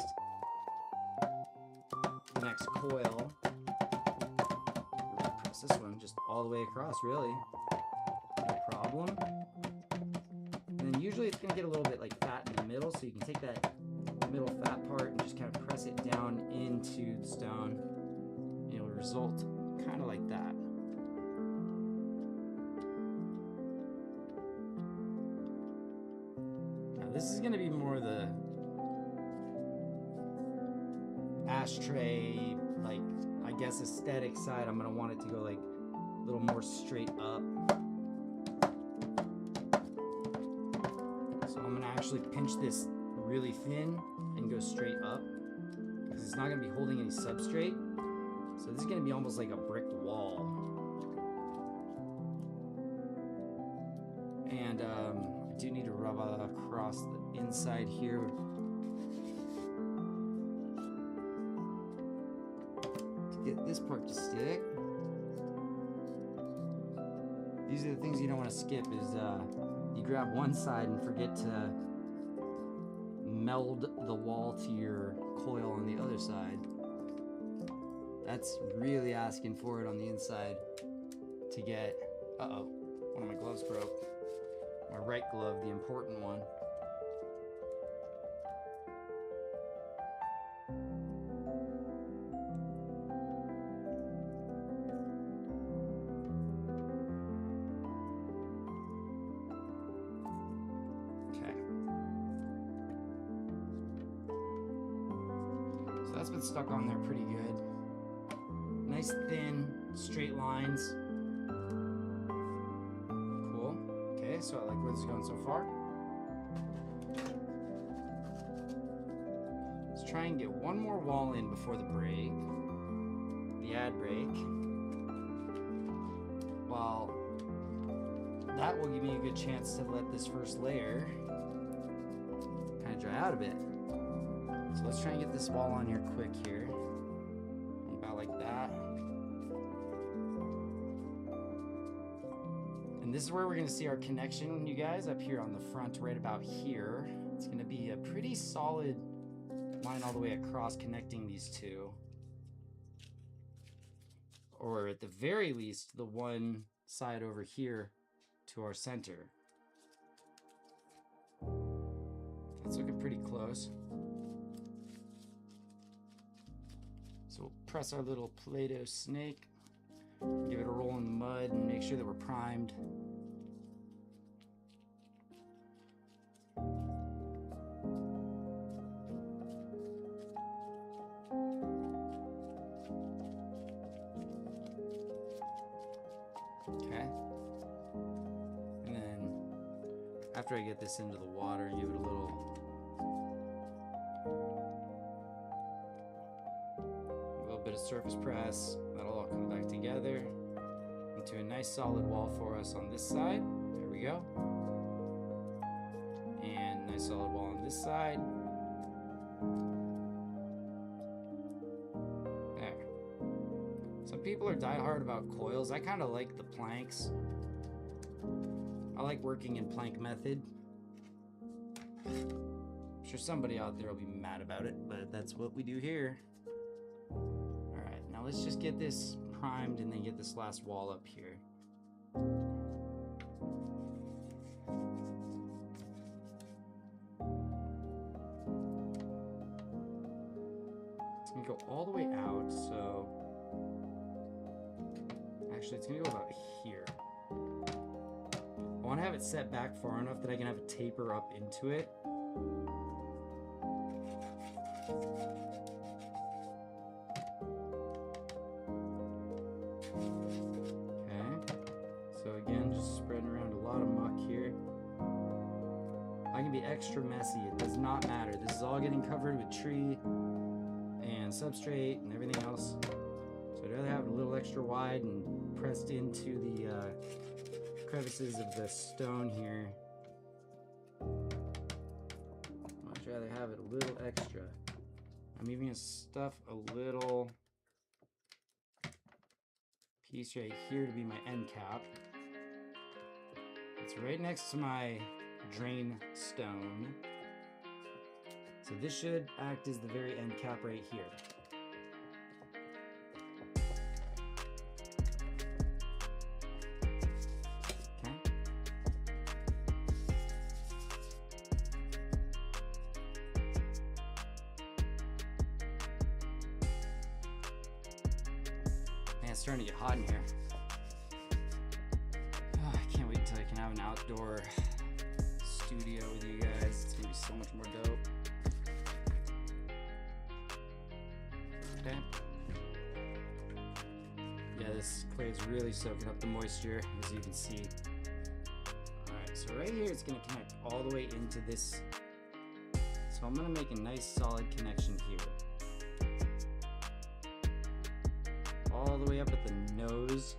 coil. Press this one just all the way across, really. No problem. And then usually it's going to get a little bit like fat in the middle, so you can take that middle fat part and just kind of press it down into the stone. And it'll result kind of like that. This is going to be more the ashtray, like, I guess aesthetic side. I'm going to want it to go like a little more straight up. So I'm gonna actually pinch this really thin and go straight up because it's not gonna be holding any substrate. So this is gonna be almost like a brick wall. And I do need to rub across the inside here. To get this part to stick. These are the things you don't want to skip is you grab one side and forget to meld the wall to your coil on the other side. That's really asking for it on the inside to get, uh-oh, one of my gloves broke. My right glove, the important one. Okay. So that's been stuck on there pretty good. Nice thin, straight lines. Cool. Okay, so I like where this is going so far. Let's try and get one more wall in before the break. The ad break. Well, that will give me a good chance to let this first layer kind of dry out a bit. So let's try and get this wall on here quick here. About like that. And this is where we're going to see our connection, you guys, up here on the front, right about here. It's going to be a pretty solid line all the way across connecting these two. Or at the very least, the one side over here to our center. That's looking pretty close. So we'll press our little Play-Doh snake, give it a roll in the mud, and make sure that we're primed. Okay. And then after I get this into the water, give it a little bit of surface press. That'll all come back together into a nice solid wall for us on this side. There we go. And nice solid wall on this side. There. Some people are diehard about coils. I kind of like the planks. I like working in plank method. I'm sure somebody out there will be mad about it, but that's what we do here. Now let's just get this primed and then get this last wall up here. It's gonna go all the way out, so actually it's gonna go about here. I want to have it set back far enough that I can have a taper up into it. Extra messy. It does not matter. This is all getting covered with tree and substrate and everything else. So I'd rather have it a little extra wide and pressed into the crevices of the stone here. I'd rather have it a little extra. I'm even going to stuff a little piece right here to be my end cap. It's right next to my drain stone. So this should act as the very end cap right here. Okay. Man, it's starting to get hot in here. Oh, I can't wait until I can have an outdoor studio with you guys. It's gonna be so much more dope. Okay. Yeah, this clay is really soaking up the moisture, as you can see. Alright, so So right here, it's gonna connect all the way into this. So I'm gonna make a nice solid connection here. All the way up at the nose.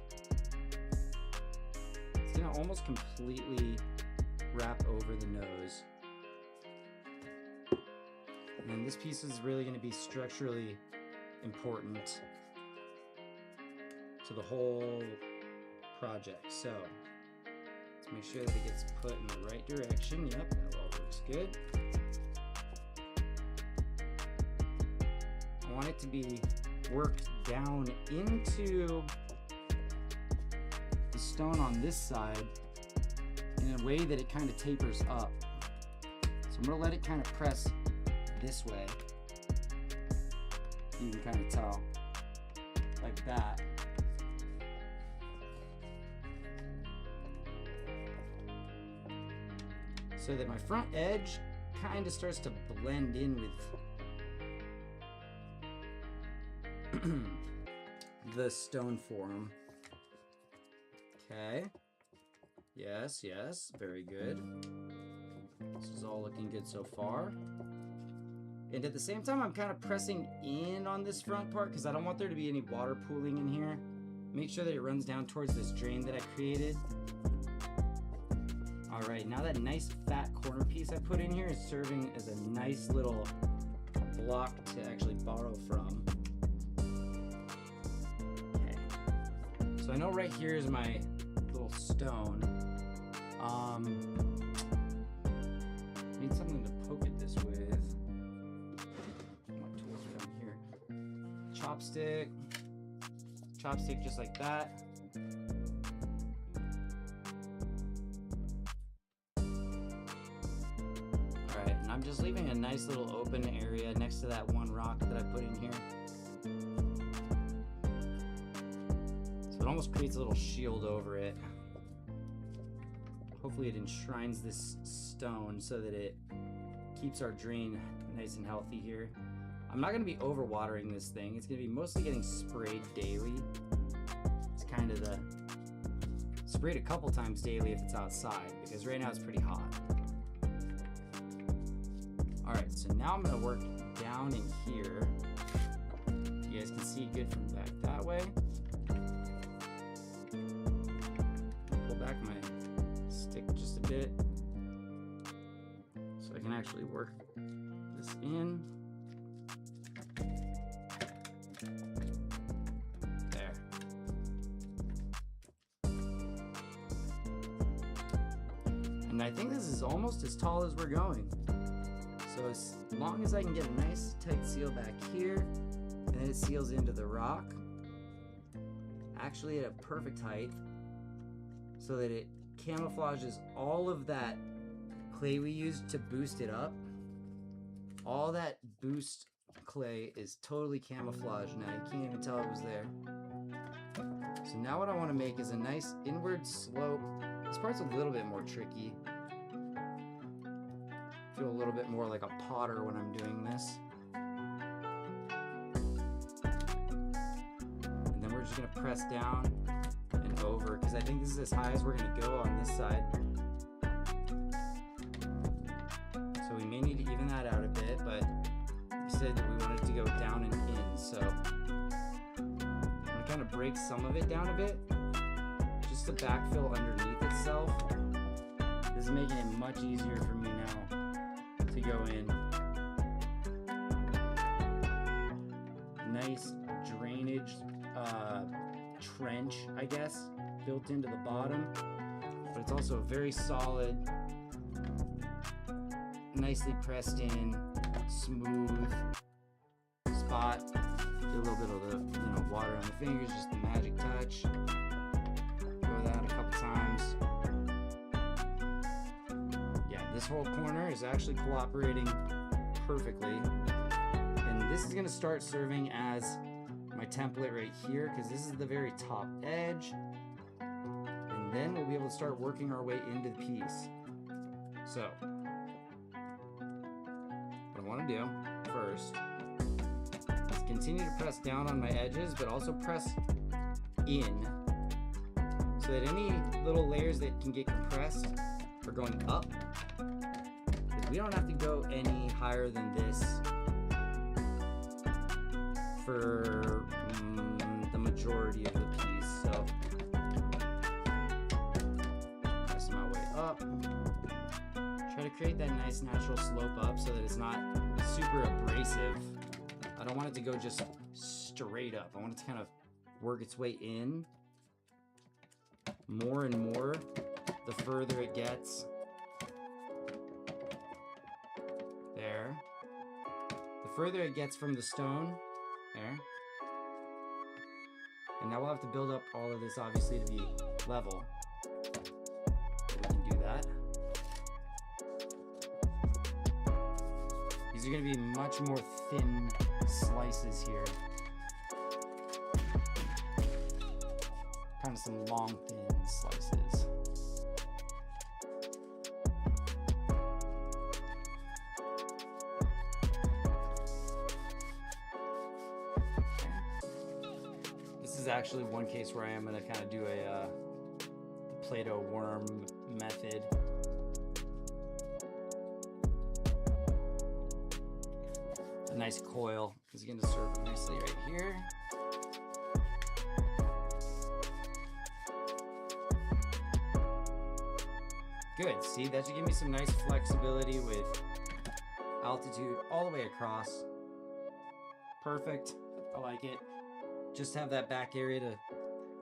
It's gonna almost completely wrap over the nose. And then this piece is really gonna be structurally important to the whole project. So let's make sure that it gets put in the right direction. Yep, that all looks good. I want it to be worked down into the stone on this side in a way that it kind of tapers up. So I'm gonna let it kind of press this way. You can kind of tell, like that. So that my front edge kind of starts to blend in with the stone form. Okay. Yes, yes, very good. This is all looking good so far. And at the same time, I'm kind of pressing in on this front part because I don't want there to be any water pooling in here. Make sure that it runs down towards this drain that I created. All right, now that nice fat corner piece I put in here is serving as a nice little block to actually borrow from. Okay, so I know right here is my little stone. Need something to poke it this with. My tools are down here. Chopstick just like that. Alright, and I'm just leaving a nice little open area next to that one rock that I put in here. So it almost creates a little shield over it. Hopefully it enshrines this stone so that it keeps our drain nice and healthy here. I'm not going to be overwatering this thing. It's going to be mostly getting sprayed daily. It's kind of the sprayed a couple times daily if it's outside, because right now it's pretty hot. Alright, so now I'm going to work down in here. You guys can see good from back that way. Pull back my stick just a bit so I can actually work this in. There. And I think this is almost as tall as we're going. So as long as I can get a nice tight seal back here, and then it seals into the rock, actually at a perfect height, so that it camouflages all of that clay we used to boost it up. All that boost clay is totally camouflaged now. You can't even tell it was there. So now what I want to make is a nice inward slope. This part's a little bit more tricky. I feel a little bit more like a potter when I'm doing this. And then we're just going to press down and over, because I think this is as high as we're going to go on this side. So we may need to even that out a bit, but we said that we wanted to go down and in, so I'm going to kind of break some of it down a bit just to backfill underneath itself. This is making it much easier for me now to go in. Nice drainage trench, I guess, built into the bottom, but it's also a very solid, nicely pressed in, smooth spot. Get a little bit of the water on the fingers, just the magic touch. Go that a couple times. Yeah, this whole corner is actually cooperating perfectly, and this is going to start serving as my template right here, because this is the very top edge, and then we'll be able to start working our way into the piece. So what I want to do first is continue to press down on my edges, but also press in so that any little layers that can get compressed or going up. We don't have to go any higher than this for the majority of the piece. So press my way up. Try to create that nice natural slope up so that it's not super abrasive. I don't want it to go just straight up. I want it to kind of work its way in more and more the further it gets. There. The further it gets from the stone. There. And now we'll have to build up all of this obviously to be level. We can do that. These are going to be much more thin slices here. Kind of some long, thin slices. This is actually one case where I am going to kind of do a Play-Doh worm method. A nice coil is going to serve nicely right here. Good, see, that should give me some nice flexibility with altitude all the way across. Perfect, I like it. Just have that back area to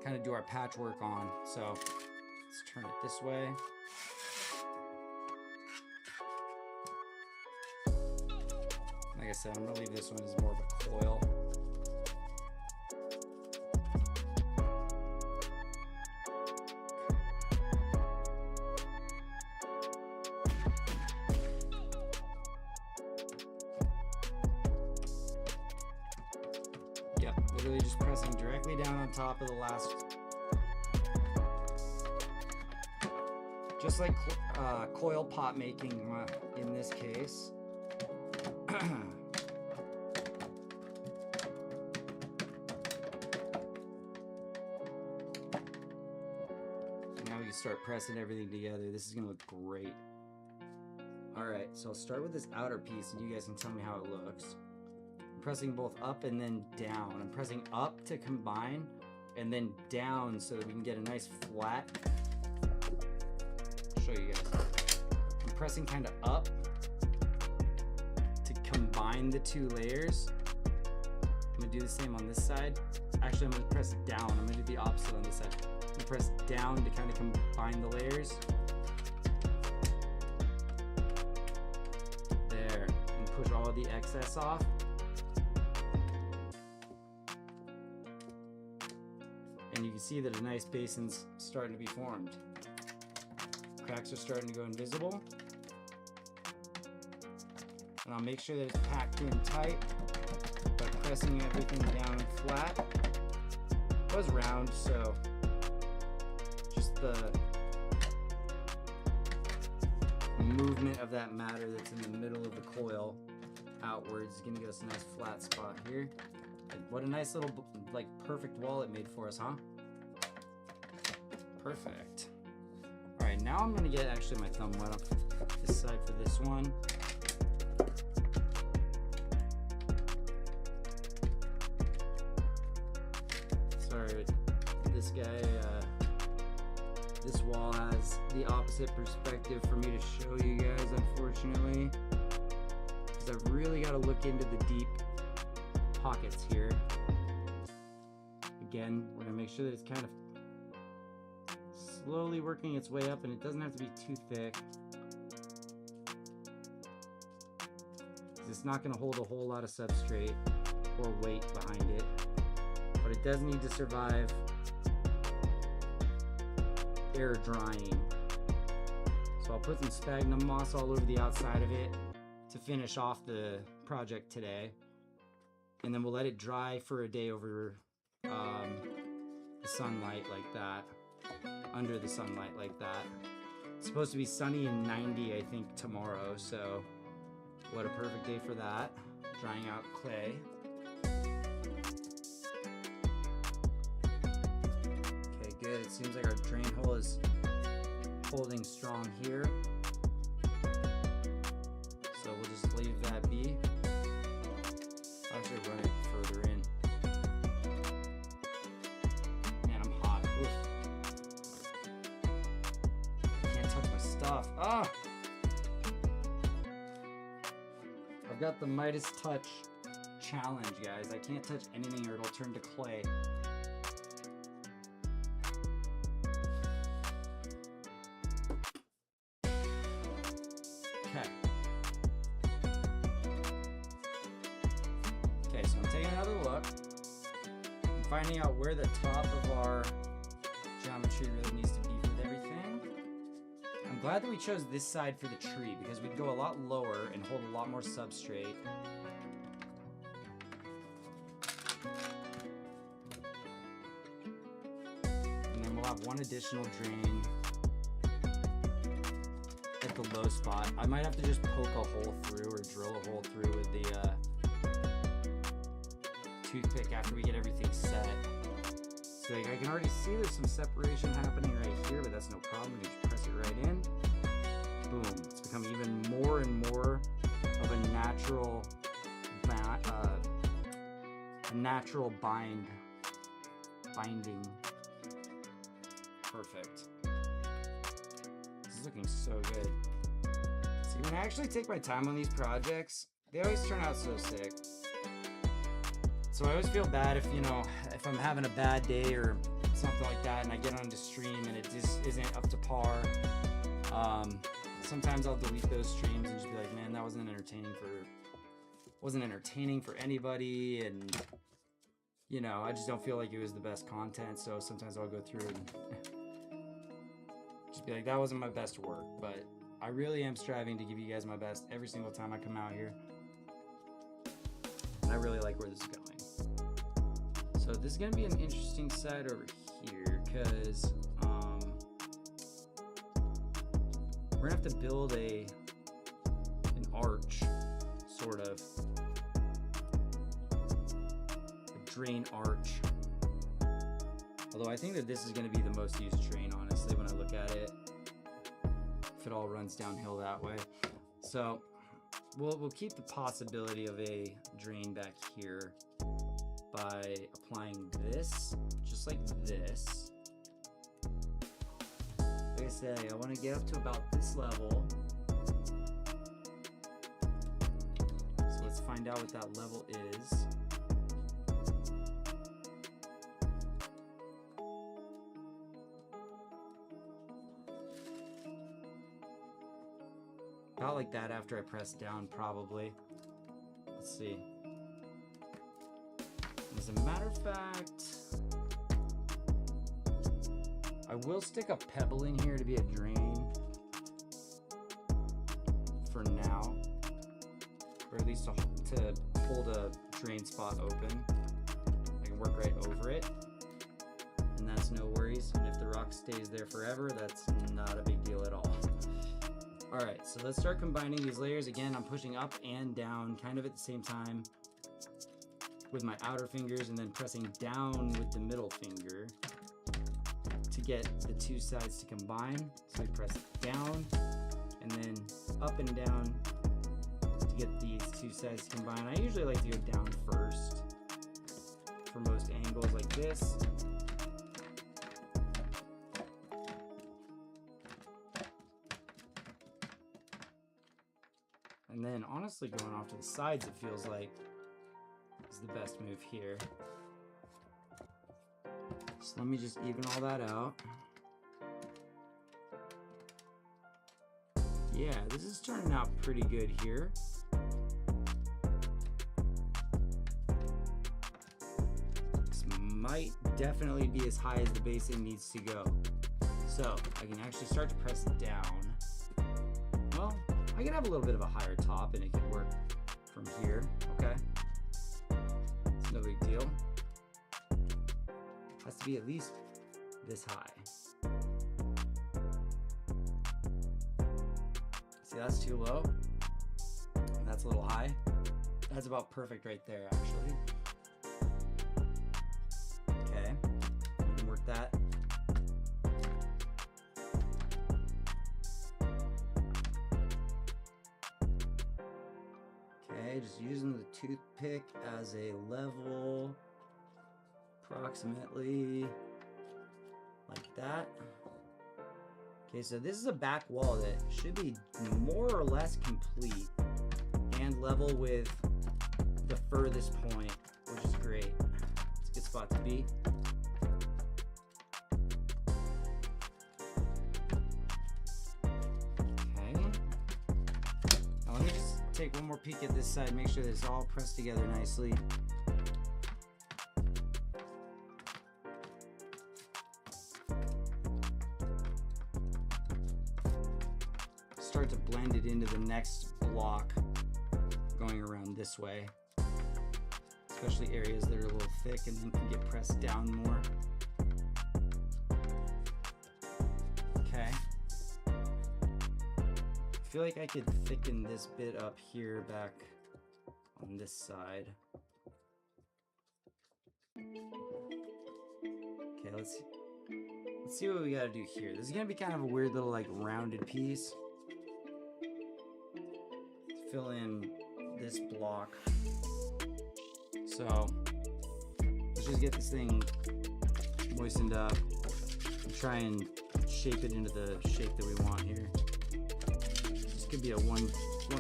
kind of do our patchwork on. So let's turn it this way. Like I said, I'm gonna leave this one as more of a coil. Yep, literally just pressing directly down on top of the last. Just like coil pot making in this case. Now we can start pressing everything together. This is gonna look great. All right, so I'll start with this outer piece and you guys can tell me how it looks. I'm pressing both up and then down. I'm pressing up to combine and then down so that we can get a nice flat. I'll show you guys. I'm pressing kind of up to combine the two layers. I'm gonna do the same on this side. Actually, I'm gonna press down. I'm gonna do the opposite on this side. I'm gonna press down to kind of combine the layers. There, and push all the excess off. And you can see that a nice basin's starting to be formed. Cracks are starting to go invisible. And I'll make sure that it's packed in tight by pressing everything down flat. It was round, so just the movement of that matter that's in the middle of the coil outwards is gonna give us a nice flat spot here. And what a nice little, like, perfect wall it made for us, huh? Perfect. All right, now I'm gonna get actually my thumb wet on this side for this one. Sorry, this guy, this wall has the opposite perspective for me to show you guys, unfortunately. Because I've really got to look into the deep pockets here. Again, we're gonna make sure that it's kind of slowly working its way up, and it doesn't have to be too thick. It's not gonna hold a whole lot of substrate or weight behind it, but it does need to survive air drying. So I'll put some sphagnum moss all over the outside of it to finish off the project today. And then we'll let it dry for a day over the sunlight like that, under the sunlight like that. It's supposed to be sunny and 90, I think, tomorrow, so what a perfect day for that. Drying out clay. Okay, good. It seems like our drain hole is holding strong here. So we'll just leave that be. I'll actually run it further in. Man, I'm hot. Oof. I can't touch my stuff. Ah! I've got the Midas touch challenge, guys. I can't touch anything or it'll turn to clay. Okay, so I'm taking another look. I'm finding out where the top of our geometry really needs to be with everything. I'm glad that we chose this side for the tree because we'd go a lot lower and hold a lot more substrate. And then we'll have one additional drain at the low spot. I might have to just poke a hole through or drill a hole through with the toothpick after we get everything set. So like, I can already see there's some separation happening right here, but that's no problem. You just press it right in. Boom. It's become even more and more of a natural binding. Perfect. This is looking so good. See, when I actually take my time on these projects, they always turn out so sick. So I always feel bad if, you know, if I'm having a bad day or something like that and I get onto stream and it just isn't up to par. Sometimes I'll delete those streams and just be like, man, that wasn't entertaining for anybody, and you know, I just don't feel like it was the best content. So sometimes I'll go through and just be like, that wasn't my best work, but I really am striving to give you guys my best every single time I come out here. And I really like where this is going. So this is going to be an interesting side over here because we're going to have to build an arch, sort of. A drain arch. Although I think that this is going to be the most used drain, honestly, when I look at it. If it all runs downhill that way. So we'll keep the possibility of a drain back here by applying this, just like this. Like I say, I want to get up to about this level. So let's find out what that level is. About like that after I press down, probably. Let's see. As a matter of fact, I will stick a pebble in here to be a drain for now, or at least to hold a drain spot open. I can work right over it, and that's no worries. And if the rock stays there forever, that's not a big deal at all. All right, so let's start combining these layers. Again, I'm pushing up and down kind of at the same time with my outer fingers, and then pressing down with the middle finger to get the two sides to combine. So we press down and then up and down to get these two sides to combine. I usually like to go down first for most angles like this. And then honestly going off to the sides, it feels like is the best move here. So let me just even all that out. Yeah, this is turning out pretty good here. This might definitely be as high as the basin needs to go. So I can actually start to press it down. Well, I can have a little bit of a higher top and it can work from here, okay? It's no big deal. Has to be at least this high. See, that's too low. That's a little high. That's about perfect right there, actually. Okay, we can work that. Okay, just using the toothpick as a level, approximately like that. Okay, so this is a back wall that should be more or less complete and level with the furthest point, which is great. It's a good spot to be. Okay. Now let me just take one more peek at this side, make sure that it's all pressed together nicely. Start to blend it into the next block going around this way, especially areas that are a little thick and then can get pressed down more. Okay, I feel like I could thicken this bit up here back on this side. Okay, let's see what we got to do here. This is gonna be kind of a weird little like rounded piece. Fill in this block. So let's just get this thing moistened up and try and shape it into the shape that we want here. This could be a one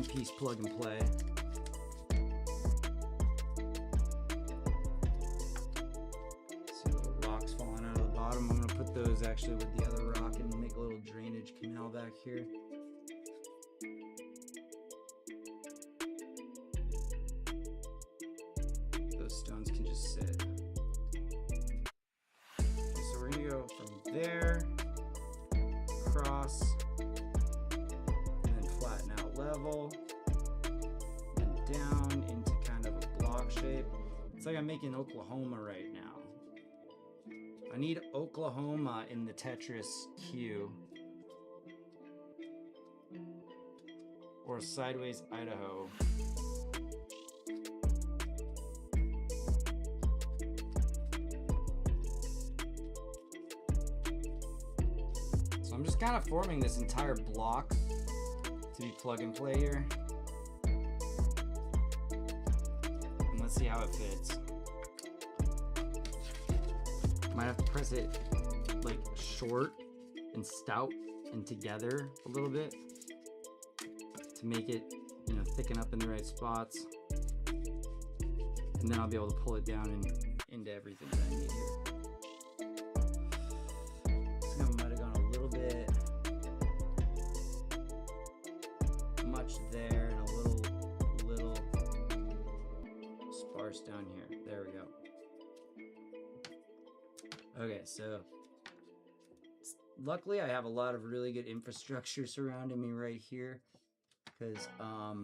piece plug and play. See little rocks falling out of the bottom. I'm gonna put those actually with the other rock and make a little drainage canal back here. Stones can just sit. Okay, so we're gonna go from there, across, and then flatten out level, and down into kind of a block shape. It's like I'm making Oklahoma right now. I need Oklahoma in the Tetris queue. Or Sideways Idaho. I'm just kind of forming this entire block to be plug and play here. And let's see how it fits. Might have to press it like short and stout and together a little bit to make it, you know, thicken up in the right spots. And then I'll be able to pull it down and into everything that I need here. Much there and a little sparse down here. There we go. Okay, so luckily I have a lot of really good infrastructure surrounding me right here because I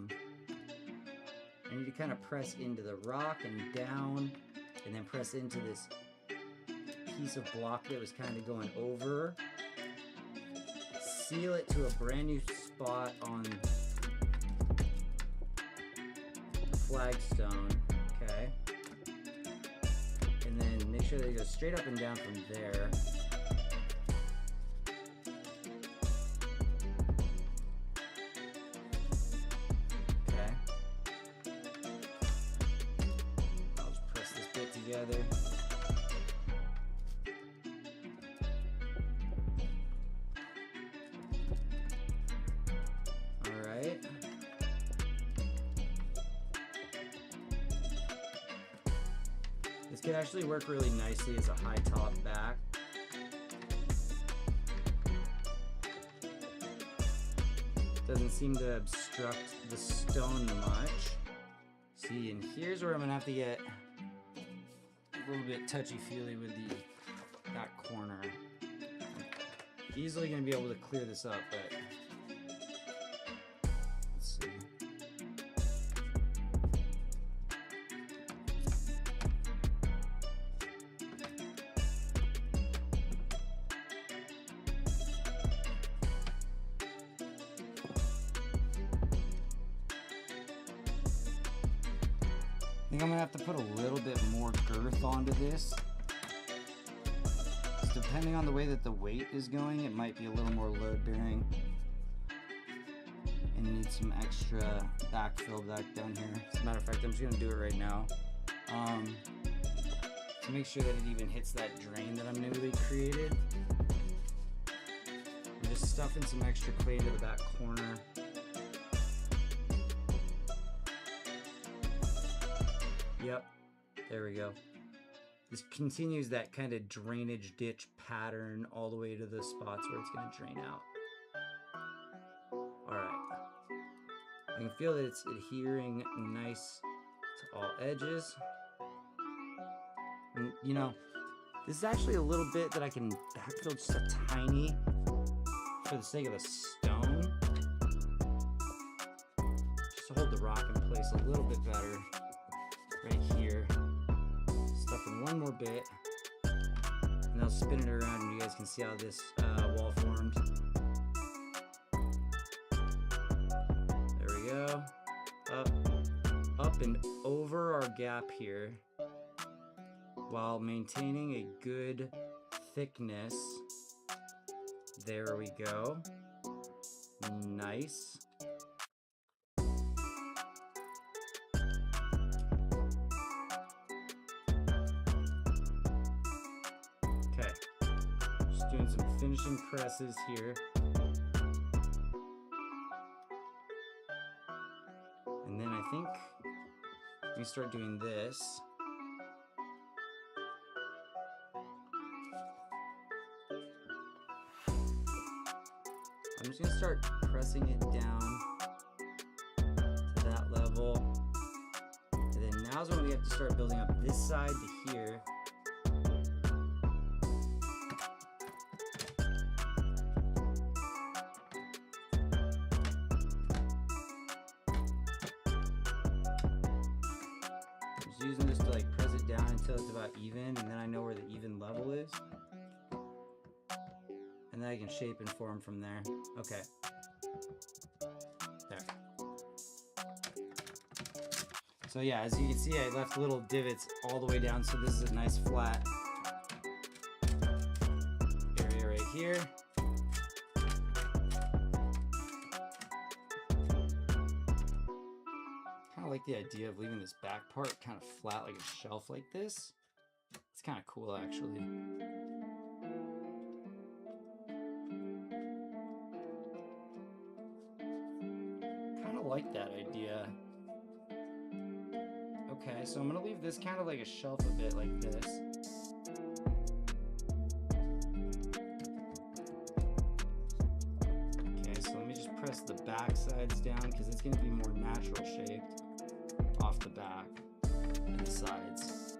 need to kind of press into the rock and down and then press into this piece of block that was kind of going over. Seal it to a brand new spot on flagstone, okay, and then make sure they go straight up and down from there. Okay, I'll just press this bit together. All right. This could actually work really nicely as a high top back. Doesn't seem to obstruct the stone much. See, and here's where I'm gonna have to get a little bit touchy-feely with that corner. Easily gonna be able to clear this up, but let's see. I think I'm gonna have to put a little bit more girth onto this. Depending on the way that the weight is going, it might be a little more load bearing. And need some extra backfill back down here. As a matter of fact, I'm just gonna do it right now. To make sure that it even hits that drain that I'm newly created. I'm just stuffing some extra clay into the back corner. Yep, there we go. This continues that kind of drainage ditch pattern all the way to the spots where it's gonna drain out. All right, I can feel that it's adhering nice to all edges. And you know, this is actually a little bit that I can backfill just a tiny for the sake of the stone. Just to hold the rock in place a little bit better right here. Stuffing one more bit, and I'll spin it around and you guys can see how this wall formed. There we go. Up and over our gap here, while maintaining a good thickness. There we go. Nice. Okay, just doing some finishing presses here. And then I think we start doing this. I'm just gonna start pressing it down to that level. And then now's when we have to start building up this side to here. Just using this to like press it down until it's about even, and then I know where the even level is. And then I can shape and form from there. Okay. There. So yeah, as you can see, I left little divots all the way down, so this is a nice flat area right here. Kind of like the idea of leaving this back part kind of flat like a shelf like this. It's kind of cool actually. Like that idea. Okay, so I'm gonna leave this kind of like a shelf a bit like this. Okay, so let me just press the back sides down because it's gonna be more natural shaped off the back and the sides.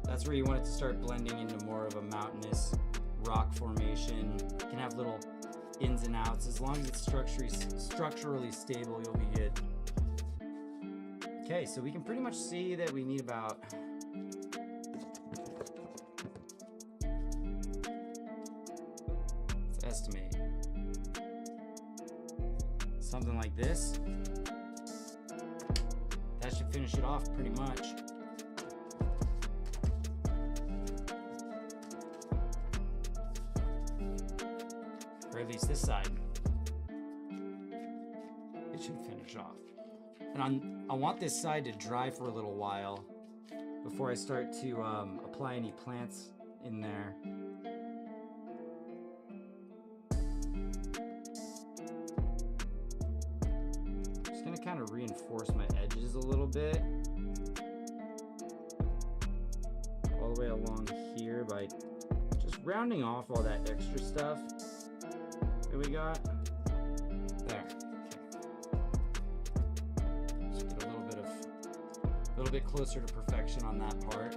That's where you want it to start blending into more of a mountainous rock formation. You can have little ins and outs. As long as it's structurally stable, you'll be good. Okay, so we can pretty much see that we need about let's estimate something like this. That should finish it off pretty much. Or at least this side. It should finish off. And I want this side to dry for a little while before I start to apply any plants in there. Just gonna kind of reinforce my edges a little bit. All the way along here by just rounding off all that extra stuff that we got. There. Okay. Just get a little bit closer to perfection on that part.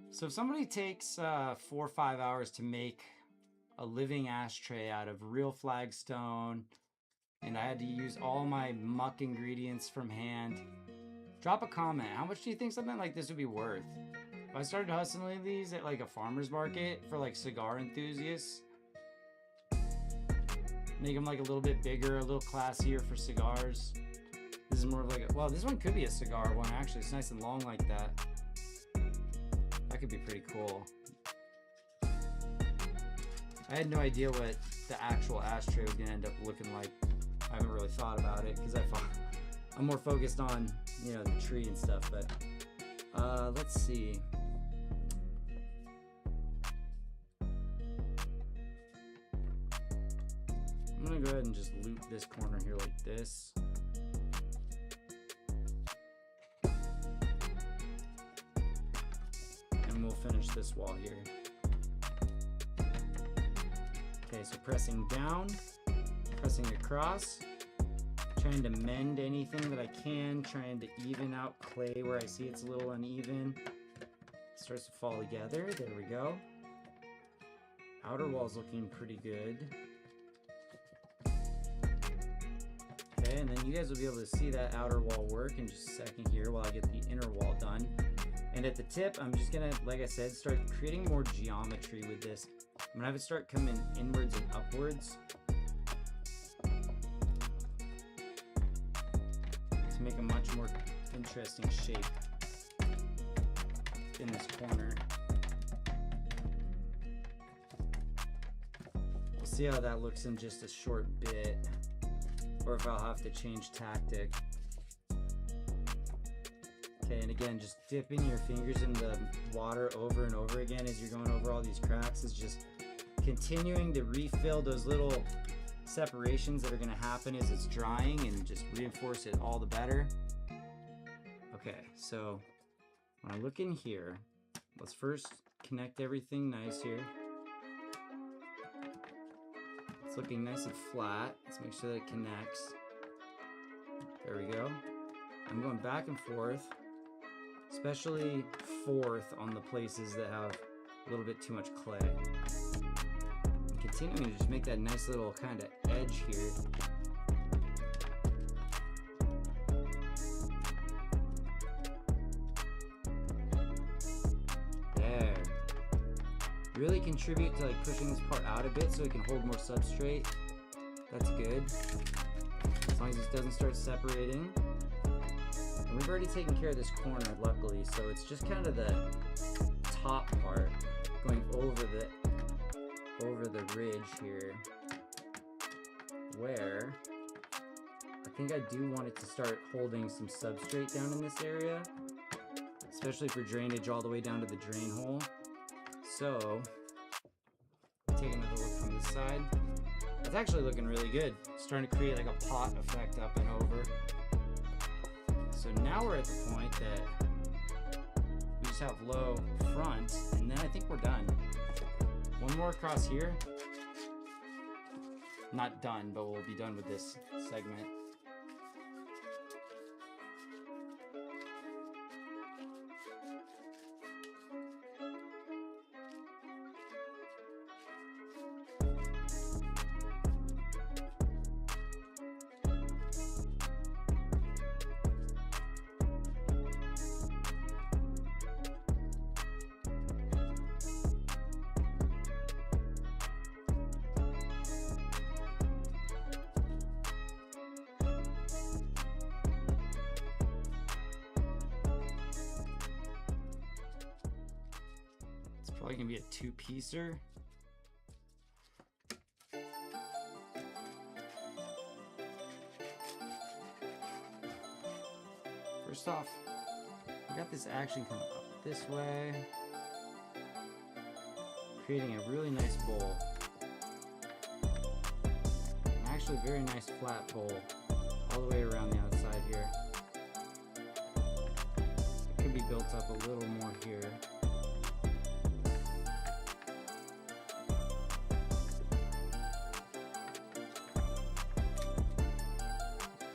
So if somebody takes 4 or 5 hours to make a living ashtray out of real flagstone, and I had to use all my muck ingredients from hand, drop a comment. How much do you think something like this would be worth? If I started hustling these at like a farmer's market for like cigar enthusiasts, make them like a little bit bigger, a little classier for cigars. This is more of like a, well, this one could be a cigar one actually. It's nice and long like that. could be pretty cool. I had no idea what the actual ashtray was gonna end up looking like. I haven't really thought about it because I'm more focused on, you know, the tree and stuff. But let's see. I'm gonna go ahead and just loop this corner here like this. And we'll finish this wall here. Okay, so pressing down, pressing across, trying to mend anything that I can, trying to even out clay where I see it's a little uneven. Starts to fall together, there we go. Outer wall's looking pretty good. Okay, and then you guys will be able to see that outer wall work in just a second here while I get the inner wall done. And at the tip, I'm just gonna, like I said, start creating more geometry with this. I'm gonna have it start coming inwards and upwards to make a much more interesting shape in this corner. We'll see how that looks in just a short bit, or if I'll have to change tactic. Okay, and again, just dipping your fingers in the water over and over again as you're going over all these cracks is just continuing to refill those little separations that are going to happen as it's drying and just reinforce it all the better. Okay, so when I look in here, let's first connect everything nice here. It's looking nice and flat. Let's make sure that it connects. There we go. I'm going back and forth, especially fourth on the places that have a little bit too much clay. I'm continuing to just make that nice little kind of edge here. There. Really contribute to like pushing this part out a bit so it can hold more substrate. That's good. As long as it doesn't start separating. And we've already taken care of this corner, luckily, so it's just kind of the top part going over the ridge here, where I think I do want it to start holding some substrate down in this area, especially for drainage all the way down to the drain hole. So, take another look from this side. It's actually looking really good. It's starting to create like a pot effect up and over. So now we're at the point that we just have low front, and then I think we're done. One more across here. Not done, but we'll be done with this segment. Probably gonna be a two-piecer. First off, we got this action coming up this way, creating a really nice bowl. Actually, a very nice flat bowl all the way around the outside here. It could be built up a little more here.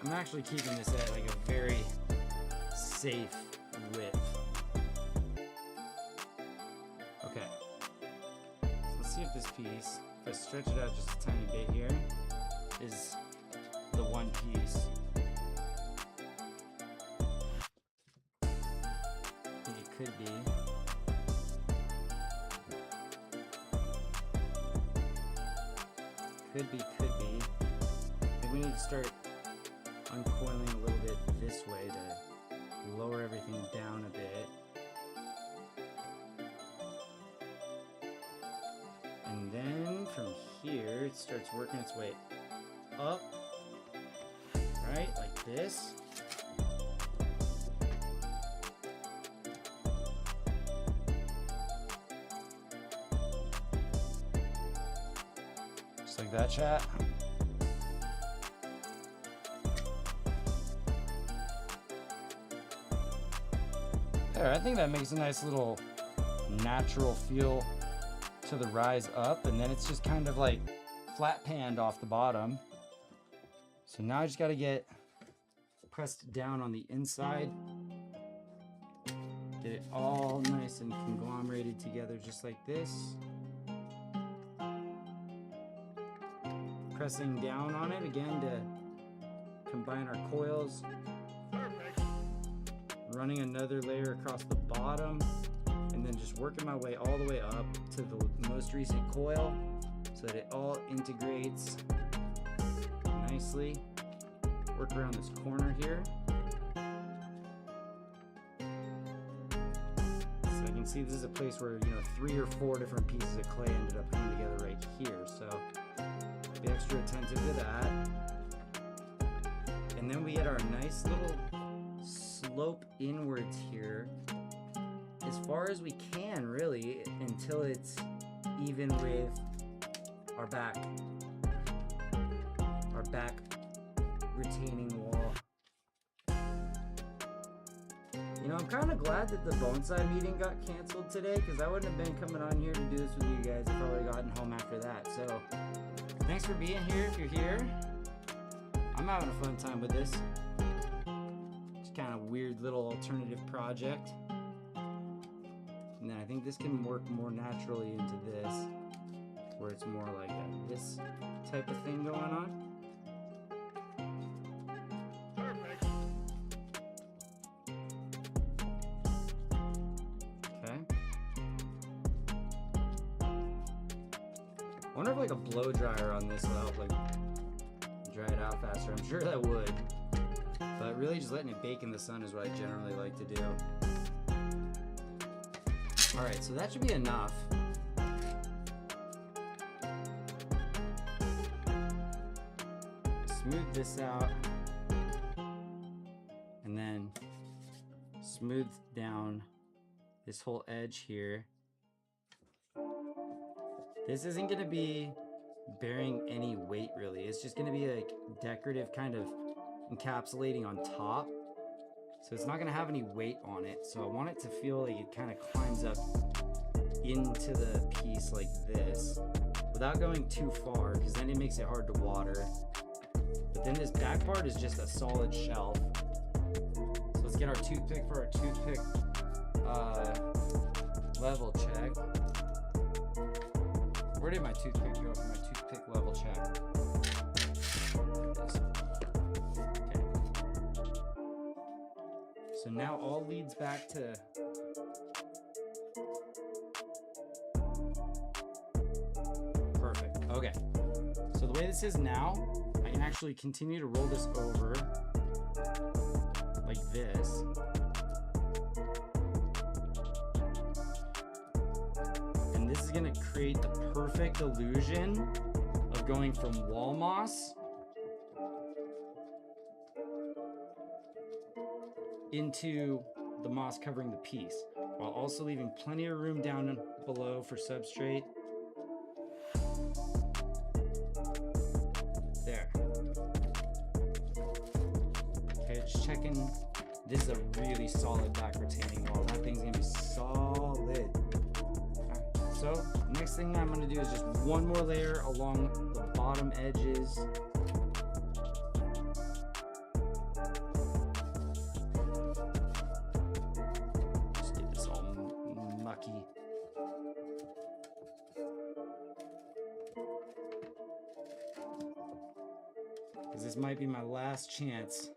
I'm actually keeping this at like a very safe width. Okay, so let's see if this piece, if I stretch it out just a tiny bit here, is the one piece. I think it could be. Could be. I think we need to start uncoiling a little bit this way to lower everything down a bit. then from here, it starts working its way up, right, like this. Just like that, chat. There, I think that makes a nice little natural feel to the rise up, and then it's just kind of like flat panned off the bottom. So now I just got to get pressed down on the inside, get it all nice and conglomerated together just like this. Pressing down on it again to combine our coils. Running another layer across the bottom, and then just working my way all the way up to the most recent coil so that it all integrates nicely. Work around this corner here. So I can see this is a place where, you know, 3 or 4 different pieces of clay ended up coming together right here. So be extra attentive to that. And then we get our nice little slope inwards here as far as we can, really, until it's even with our back retaining wall. You know, I'm kind of glad that the bonsai meeting got canceled today, because I wouldn't have been coming on here to do this with you guys if I would have gotten home after that. So thanks for being here if you're here. I'm having a fun time with this. Kind of weird little alternative project, and then I think this can work more naturally into this, where it's more like this type of thing going on. Okay. I wonder if like a blow dryer on this will help like dry it out faster. I'm sure that would. But really just letting it bake in the sun is what I generally like to do. Alright, so that should be enough. Smooth this out. And then smooth down this whole edge here. This isn't going to be bearing any weight really. It's just going to be like decorative kind of encapsulating on top, so it's not going to have any weight on it. So I want it to feel like it kind of climbs up into the piece like this without going too far, because then it makes it hard to water. But then this back part is just a solid shelf. So let's get our toothpick for our toothpick level check. Where did my toothpick go for my toothpick level check? So now all leads back to perfect. Okay. So the way this is now, I can actually continue to roll this over like this. And this is going to create the perfect illusion of going from wall moss into the moss covering the piece, while also leaving plenty of room down below for substrate. There. Okay, just checking. This is a really solid back retaining wall. That thing's gonna be solid. Alright, so next thing I'm gonna do is just one more layer along the bottom edges. This might be my last chance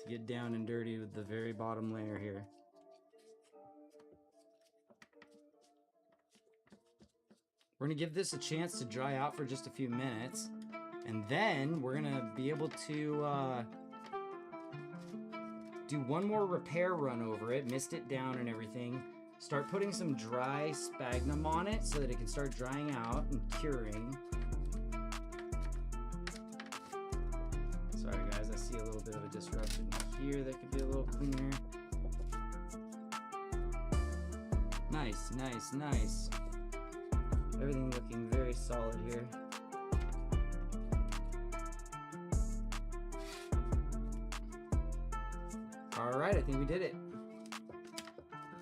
to get down and dirty with the very bottom layer here. We're gonna give this a chance to dry out for just a few minutes, and then we're gonna be able to do one more repair run over it, mist it down and everything, start putting some dry sphagnum on it so that it can start drying out and curing. Sorry guys, I see a little bit of a disruption here that could be a little cleaner. Nice, nice, nice. Everything looking very solid here. All right, I think we did it.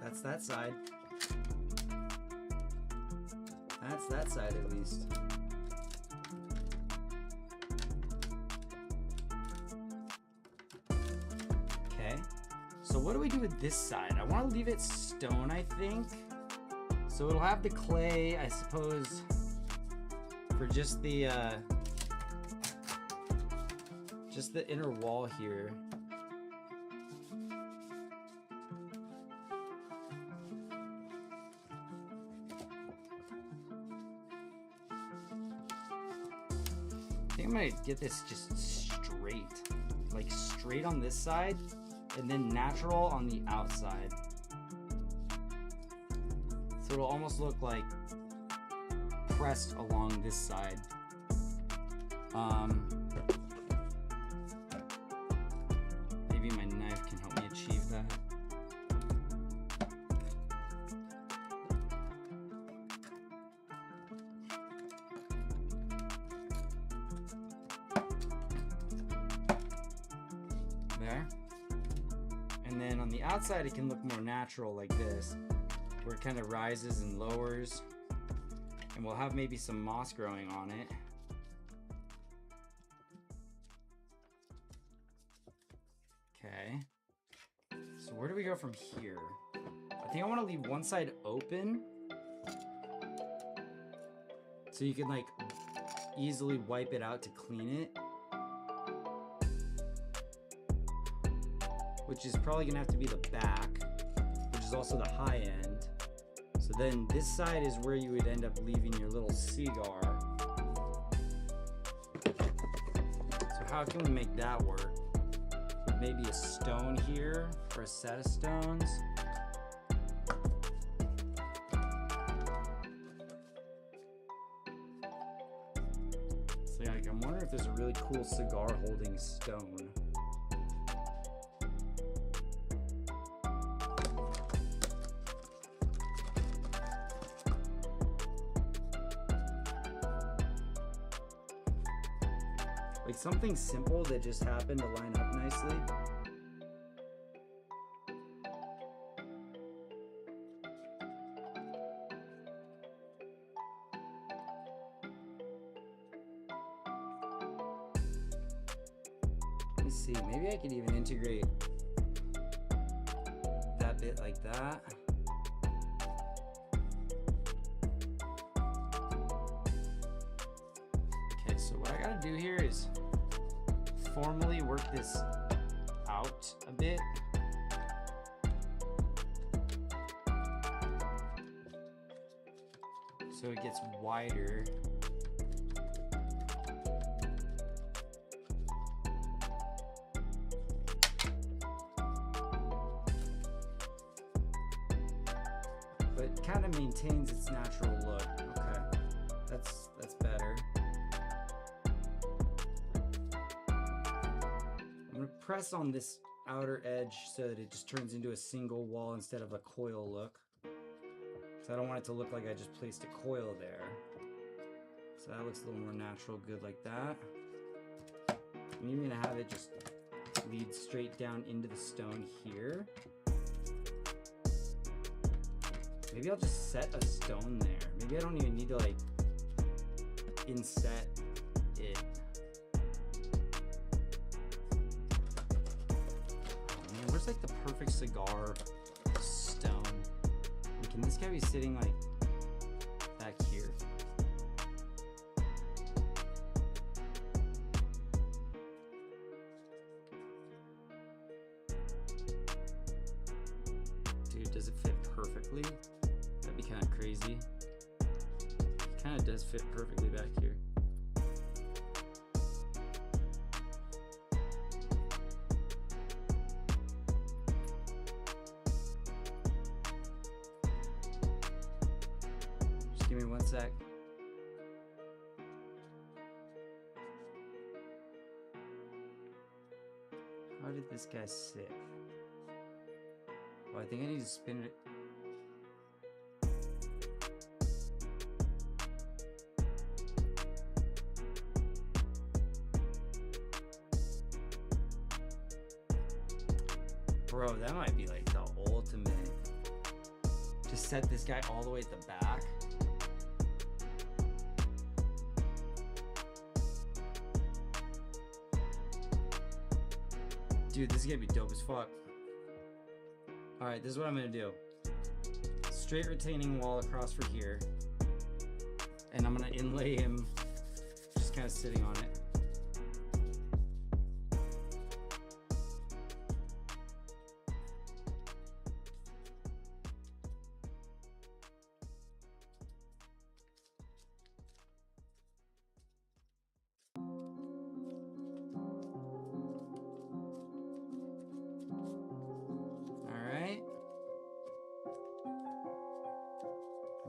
That's that side. That's that side at least. Okay, so what do we do with this side? I want to leave it stone, I think. So it'll have the clay, I suppose, for just the inner wall here. I think I'm gonna get this just straight, like straight on this side, and then natural on the outside. So it'll almost look like pressed along this side. Maybe my knife can help me achieve that. There. And then on the outside it can look more natural like this, where it kind of rises and lowers, and we'll have maybe some moss growing on it. Okay, so where do we go from here? I think I want to leave one side open so you can like easily wipe it out to clean it, which is probably gonna have to be the back, which is also the high end. So then this side is where you would end up leaving your little cigar. So how can we make that work? Maybe a stone here, or a set of stones. So like, I'm wondering if there's a really cool cigar holding stone. Like something simple that just happened to line up nicely. Let me see, maybe I could even integrate that bit like that. Okay, so what I gotta do here is formally work this out a bit. So it gets wider. But it kind of maintains its natural look. Okay, that's better. Press on this outer edge so that it just turns into a single wall instead of a coil look. So I don't want it to look like I just placed a coil there. So that looks a little more natural, good like that. I'm even gonna have it just lead straight down into the stone here. Maybe I'll just set a stone there. Maybe I don't even need to like inset it. Where's like the perfect cigar stone? And can this guy be sitting like back here? Dude, does it fit perfectly? That'd be kind of crazy. It kind of does fit perfectly back here. sec. How did this guy sit? Oh, I think I need to spin it. Bro, that might be like the ultimate. Just set this guy all the way at the back. Dude, this is gonna be dope as fuck. Alright, this is what I'm gonna do. Straight retaining wall across for here. And I'm gonna inlay him just kind of sitting on it.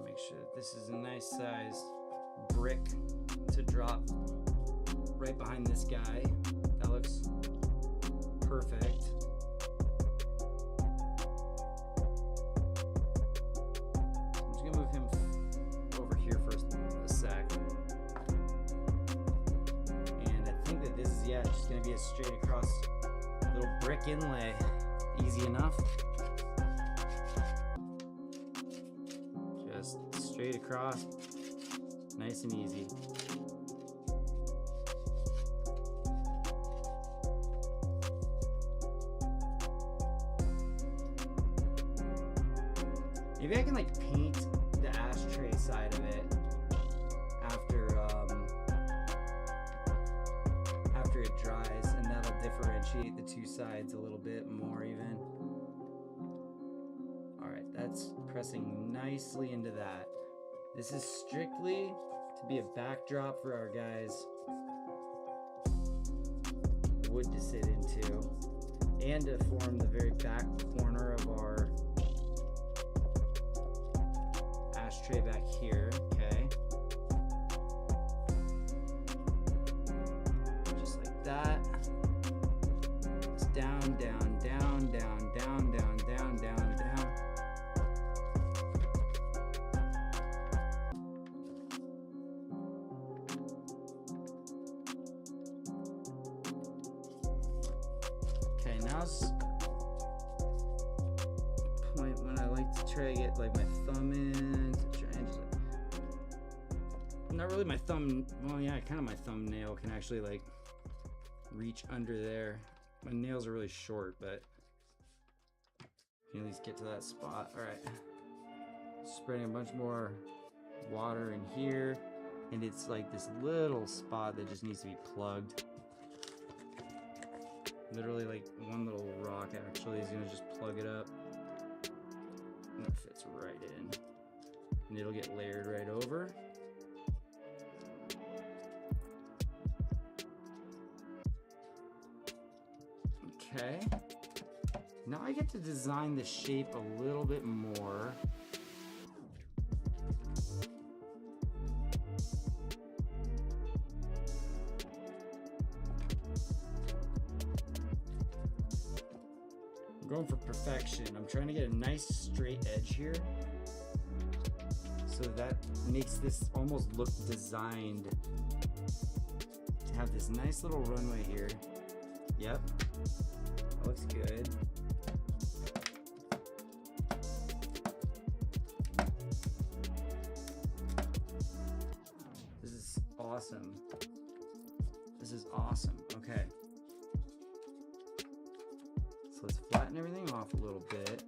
Make sure that this is a nice sized brick to drop right behind this guy. That looks perfect. I'm just gonna move him over here for a sec. And I think that this is, yeah, just gonna be a straight across little brick inlay. Easy enough. Straight across, nice and easy. Maybe I can like paint the ashtray side of it after it dries, and that'll differentiate the two sides a little bit more even. All right, that's pressing nicely into that. This is strictly to be a backdrop for our guys' wood to sit into, and to form the very back corner of our ashtray back here, okay? Just like that. It's down, down, down, down, down, down, down, down, down. Okay, now's the point when I like to try to get like my thumb in to try and just like, not really my thumb, well yeah, kind of my thumbnail can actually like reach under there. My nails are really short, but you can at least get to that spot. All right, spreading a bunch more water in here, and it's like this little spot that just needs to be plugged. Literally like one little rock actually is gonna just plug it up, and it fits right in, and it'll get layered right over. Okay, now I get to design the shape a little bit more. I'm going for perfection. I'm trying to get a nice straight edge here, so that makes this almost look designed to have this nice little runway here. Yep. That looks good. This is awesome. This is awesome. Okay. So let's flatten everything off a little bit.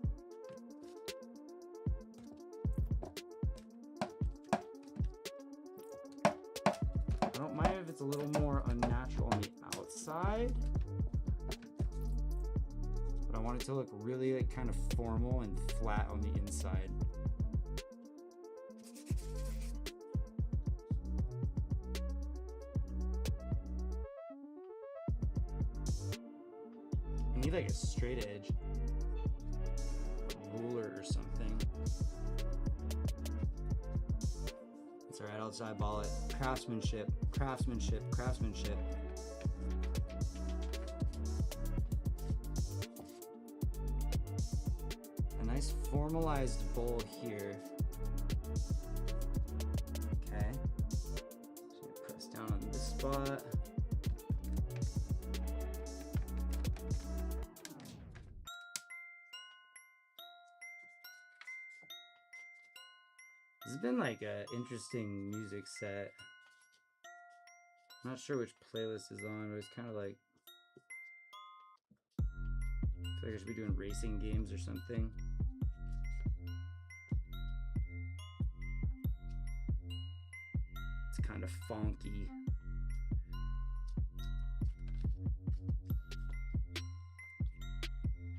I don't mind if it's a little more unnatural on the outside. I want it to look really like kind of formal and flat on the inside. I need like a straight edge, a ruler or something. It's alright, I'll just eyeball it. Craftsmanship, craftsmanship, craftsmanship. A nice formalized bowl here. Okay. Just press down on this spot. This has been like an interesting music set. I'm not sure which playlist is on, but it's kind of like, I feel like I should be doing racing games or something. It's kind of funky.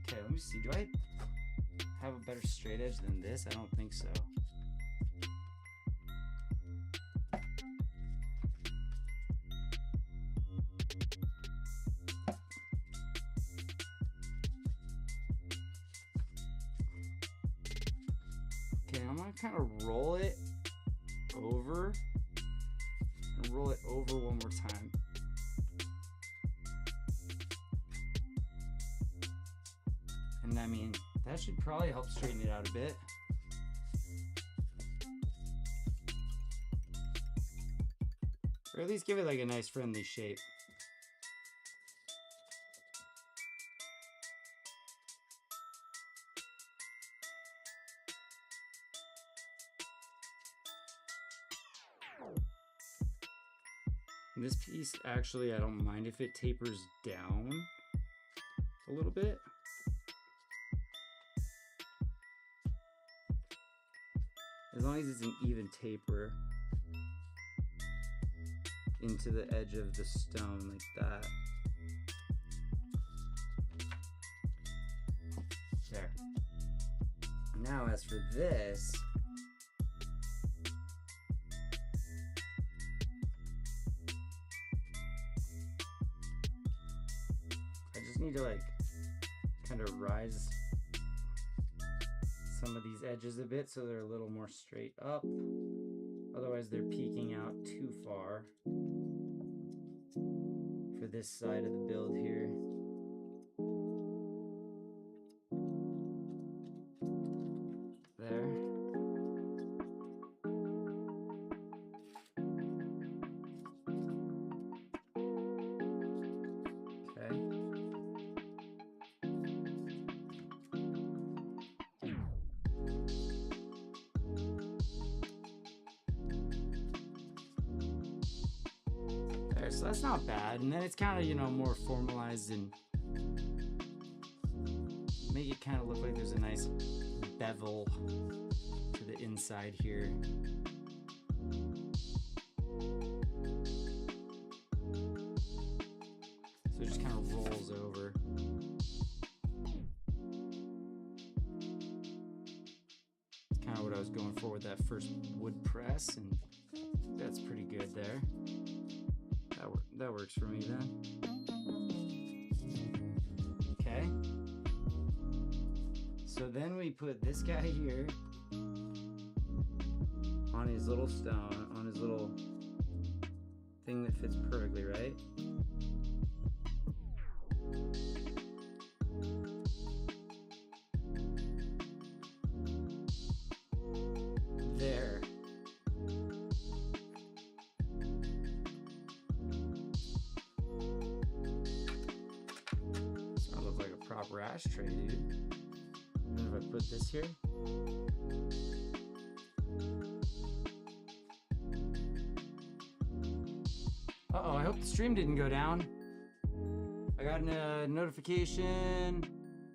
Okay, let me see. Do I have a better straight edge than this? I don't think so. I'm gonna kind of roll it over and roll it over one more time. And I mean, that should probably help straighten it out a bit. Or at least give it like a nice friendly shape. This piece, actually, I don't mind if it tapers down a little bit. As long as it's an even taper into the edge of the stone like that. There. Now as for this, need to like kind of rise some of these edges a bit so they're a little more straight up. Otherwise they're peeking out too far for this side of the build here. There. Okay. So that's not bad, and then it's kind of, you know, more formalized and make it kind of look like there's a nice bevel to the inside here. So it just kind of rolls over. It's kind of what I was going for with that first wood press, and that's pretty good there. That works for me then. Okay. So then we put this guy here on his little stone, on his little thing that fits perfectly, right? There. Proper ashtray, dude. And if I put this here, uh-oh, I hope the stream didn't go down. I got a notification.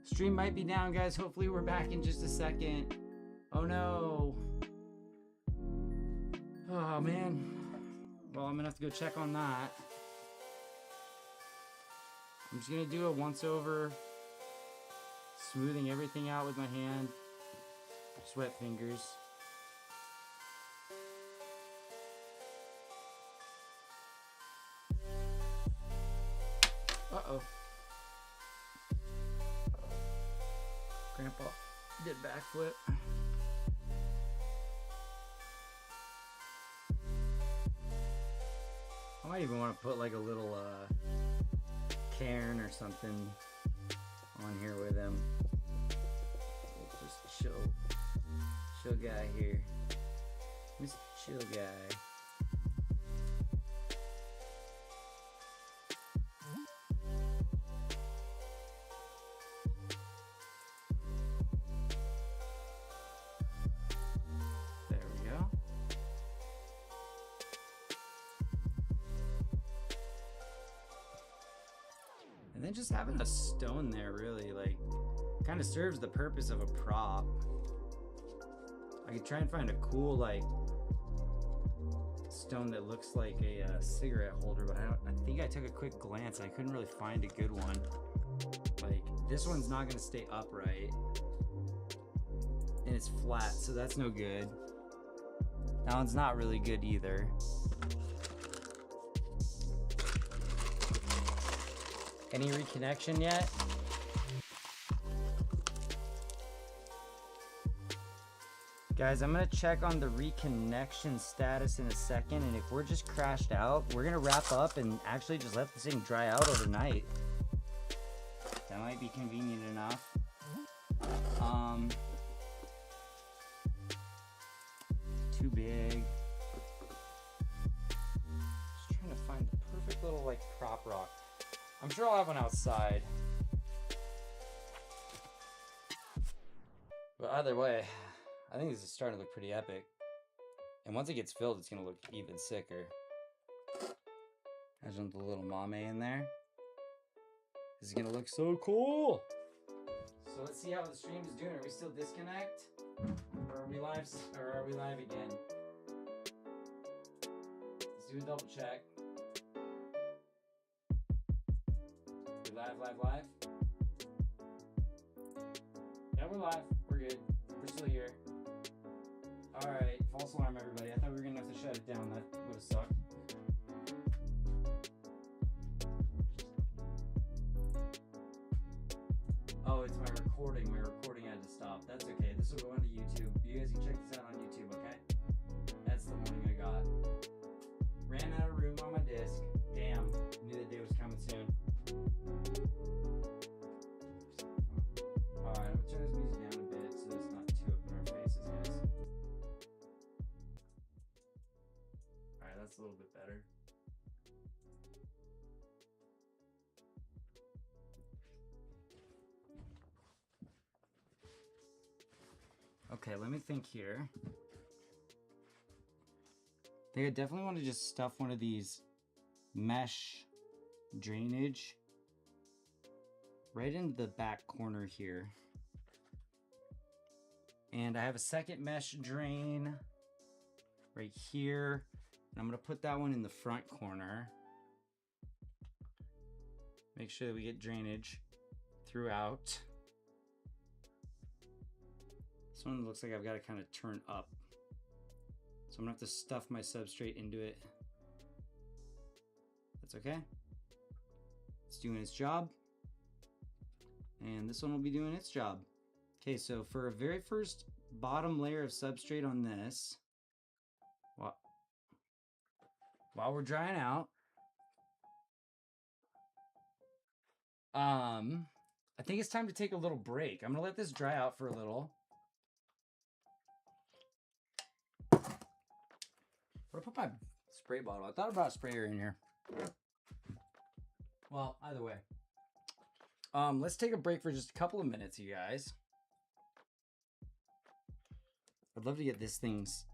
Stream might be down, guys. Hopefully we're back in just a second. Oh no. Oh man. Well, I'm gonna have to go check on that. I'm just gonna do a once over, smoothing everything out with my hand, sweat fingers. Uh-oh. Grandpa did backflip. might even want to put like a little cairn or something on here with him. Just chill guy here. Mr. Chill Guy. There we go. And then just having a stone there really like kind of serves the purpose of a prop. I could try and find a cool like stone that looks like a cigarette holder, but I think I took a quick glance and I couldn't really find a good one. Like this one's not gonna stay upright and it's flat, so that's no good. That one's not really good either. Any reconnection yet? Guys, I'm gonna check on the reconnection status in a second, and if we're just crashed out, we're gonna wrap up and actually just let this thing dry out overnight. That might be convenient enough. Too big. Just trying to find the perfect little like prop rock. I'm sure I'll have one outside. But either way, I think this is starting to look pretty epic. And once it gets filled, it's gonna look even sicker. Imagine the little mame in there. This is gonna look so cool. So let's see how the stream is doing. Are we still disconnect? Or are we live? Or are we live again? Let's do a double check. We live? Yeah, we're live. We're good. We're still here. Alright, false alarm everybody. I thought we were gonna have to shut it down. That would have sucked. Oh, it's my recording. My recording had to stop. That's okay. This will go onto YouTube. You guys can check this out on YouTube, okay? That's the warning I got. Ran out of room on my disc. Damn. Knew the day was coming soon. Alright, I'm gonna turn this music down a bit so it's not too up in our faces, guys. Alright, that's a little bit better. Okay, let me think here. I think I definitely want to just stuff one of these mesh drainage right into the back corner here. And I have a second mesh drain right here. And I'm going to put that one in the front corner. Make sure that we get drainage throughout. This one looks like I've got to kind of turn up. So I'm going to have to stuff my substrate into it. That's okay. It's doing its job. And this one will be doing its job. Okay, so for a very first bottom layer of substrate on this, while we're drying out, I think it's time to take a little break. I'm gonna let this dry out for a little. Where did I put my spray bottle? I thought I brought a sprayer in here. Well, either way. Let's take a break for just a couple of minutes, you guys. I'd love to get this thing's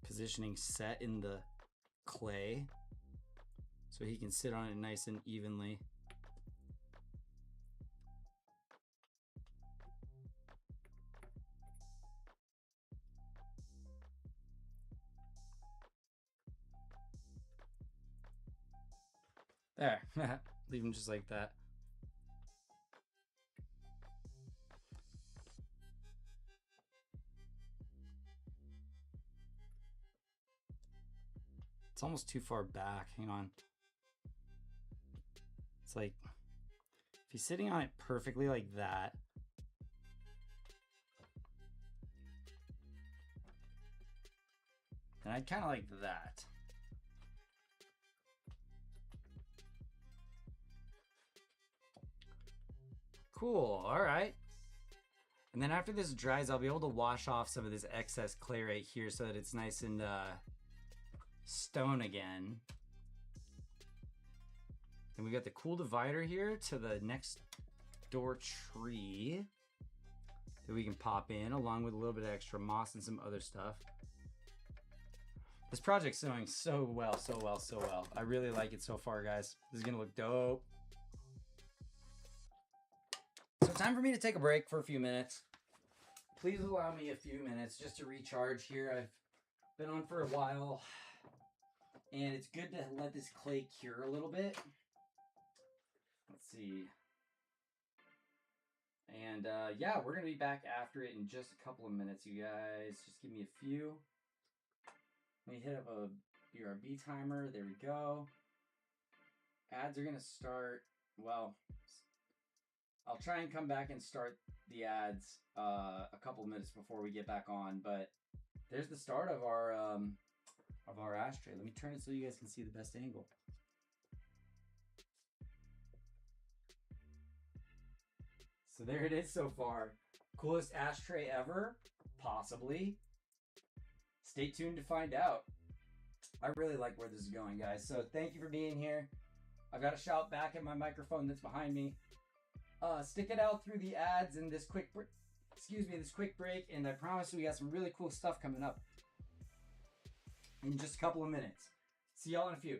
positioning set in the clay so he can sit on it nice and evenly. There, leave him just like that. It's almost too far back. Hang on. It's like, if he's sitting on it perfectly like that, then I'd kind of like that. Cool. All right. And then after this dries, I'll be able to wash off some of this excess clay right here so that it's nice and stone again. And we got the cool divider here to the next door tree that we can pop in, along with a little bit of extra moss and some other stuff. This project's going so well, so well, so well. I really like it so far, guys. This is gonna look dope. So time for me to take a break for a few minutes. Please allow me a few minutes just to recharge here. I've been on for a while, and it's good to let this clay cure a little bit. Let's see. And yeah, we're gonna be back after it in just a couple of minutes, you guys. Just give me a few. Let me hit up a BRB timer. There we go. Ads are gonna start, well, I'll try and come back and start the ads a couple minutes before we get back on, but there's the start of our ashtray. Let me turn it so you guys can see the best angle. So there it is so far. Coolest ashtray ever? Possibly. Stay tuned to find out. I really like where this is going, guys. So thank you for being here. I've got to shout back at my microphone that's behind me. Stick it out through the ads and this quick break, and I promise we got some really cool stuff coming up in just a couple of minutes. See y'all in a few.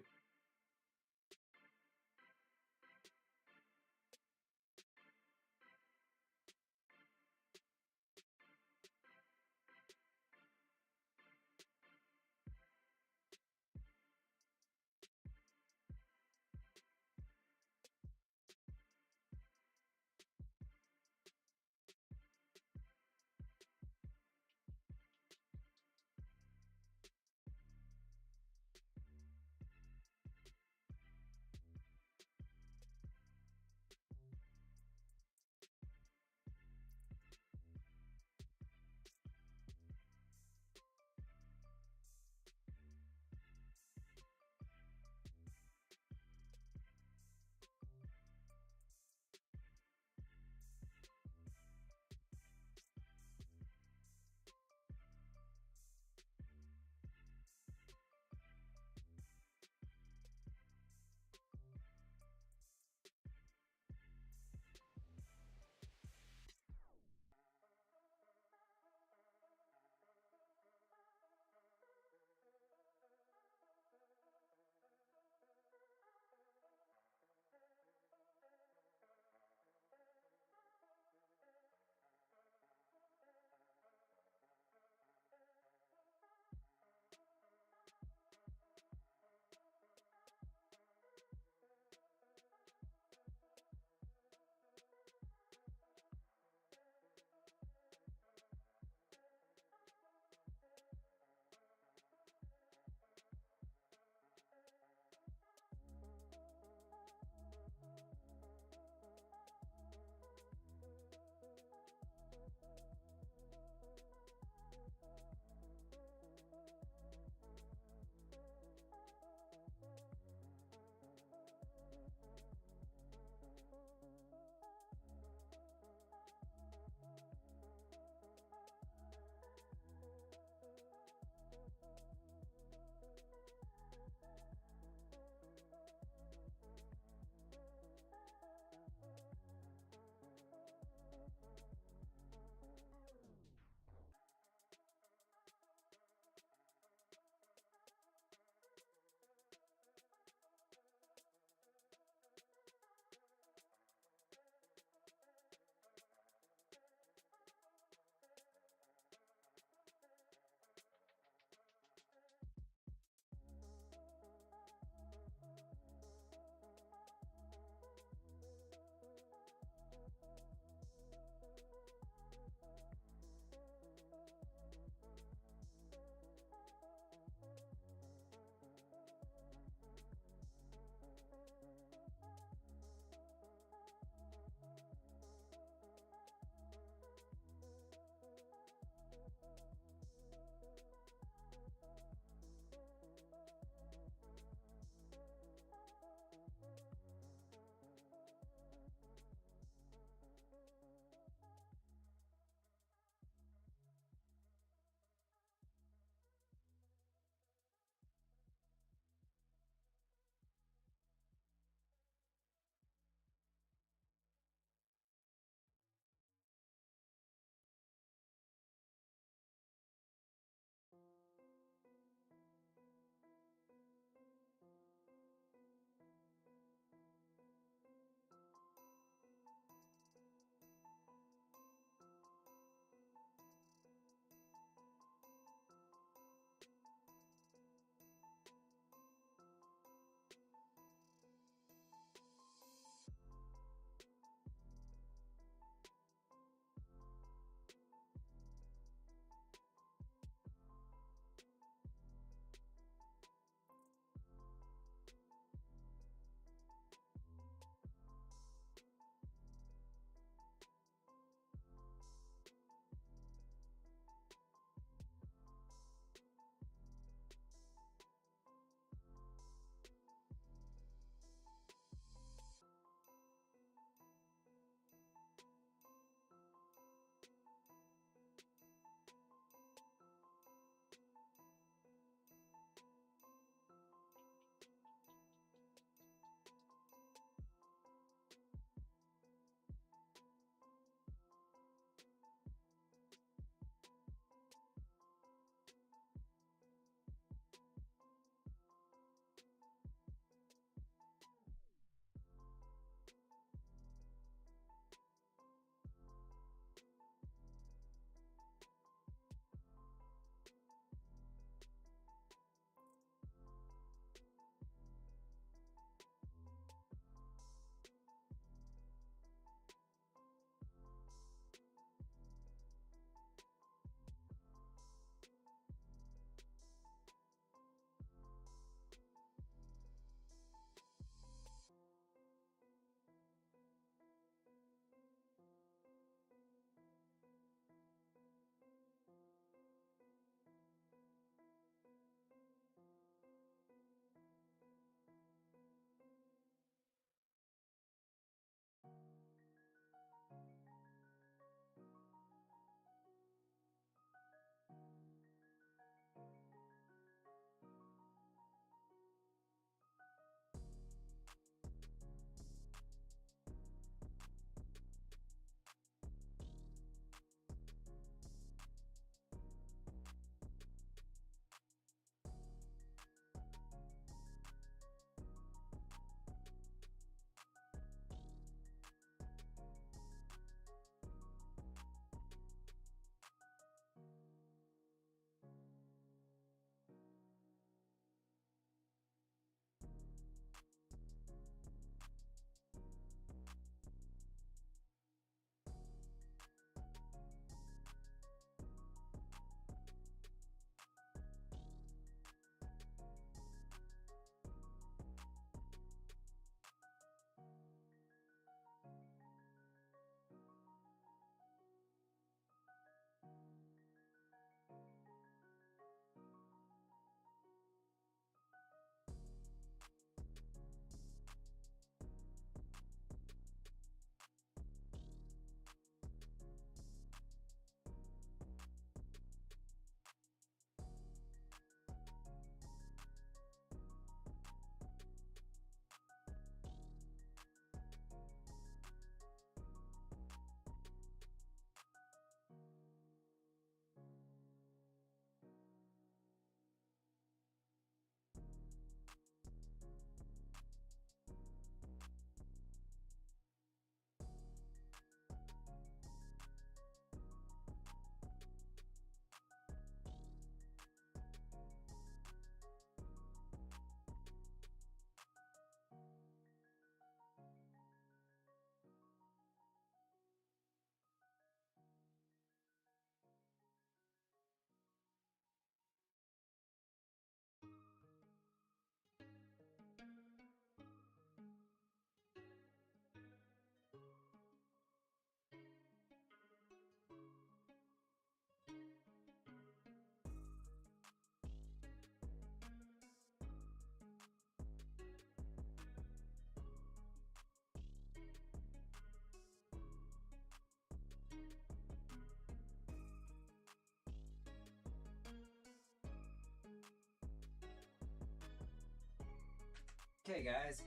Okay, guys,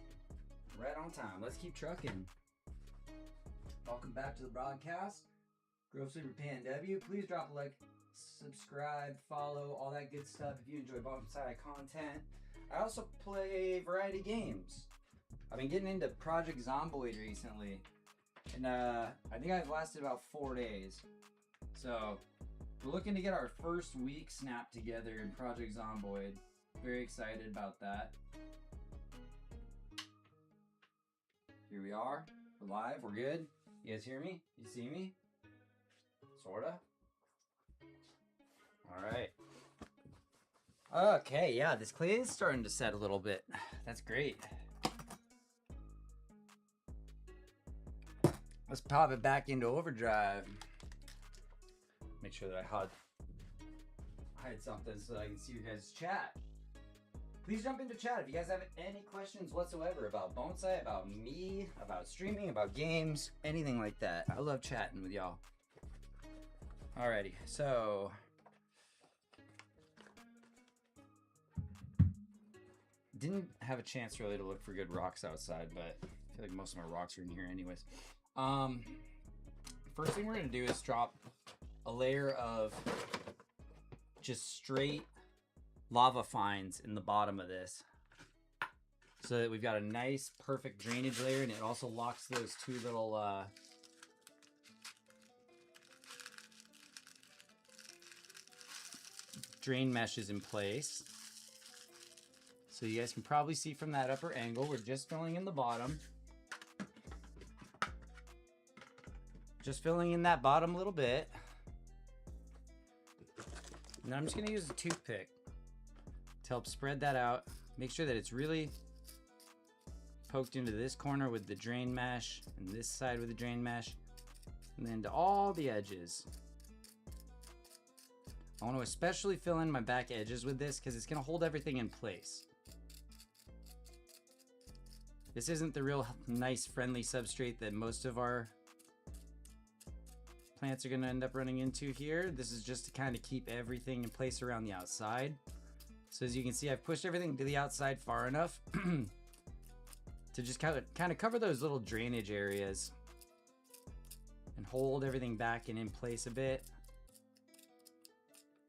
right on time. Let's keep trucking. Welcome back to the broadcast. Grove Sleeper Pan W. Please drop a like, subscribe, follow, all that good stuff if you enjoy Bonsai content. I also play variety games. I've been getting into Project Zomboid recently, and I think I've lasted about 4 days. So we're looking to get our first week snapped together in Project Zomboid. Very excited about that. Here we are. We're live. We're good. You guys hear me? You see me? Sorta. All right. Okay, yeah, this clay is starting to set a little bit. That's great. Let's pop it back into overdrive. Make sure that I hide something so that I can see your guys' chat. Please jump into chat if you guys have any questions whatsoever about Bonsai, about me, about streaming, about games, anything like that. I love chatting with y'all. Alrighty, so didn't have a chance really to look for good rocks outside, but I feel like most of my rocks are in here anyways. First thing we're gonna do is drop a layer of just straight lava fines in the bottom of this, so that we've got a nice perfect drainage layer, and it also locks those two little drain meshes in place. So you guys can probably see from that upper angle, we're just filling in the bottom. Just filling in that bottom little bit. And then I'm just gonna use a toothpick to help spread that out. Make sure that it's really poked into this corner with the drain mesh, and this side with the drain mesh, and then to all the edges. I want to especially fill in my back edges with this because it's going to hold everything in place. This isn't the real nice friendly substrate that most of our plants are going to end up running into here. This is just to kind of keep everything in place around the outside. So as you can see, I've pushed everything to the outside far enough to just kind of cover those little drainage areas and hold everything back and in place a bit,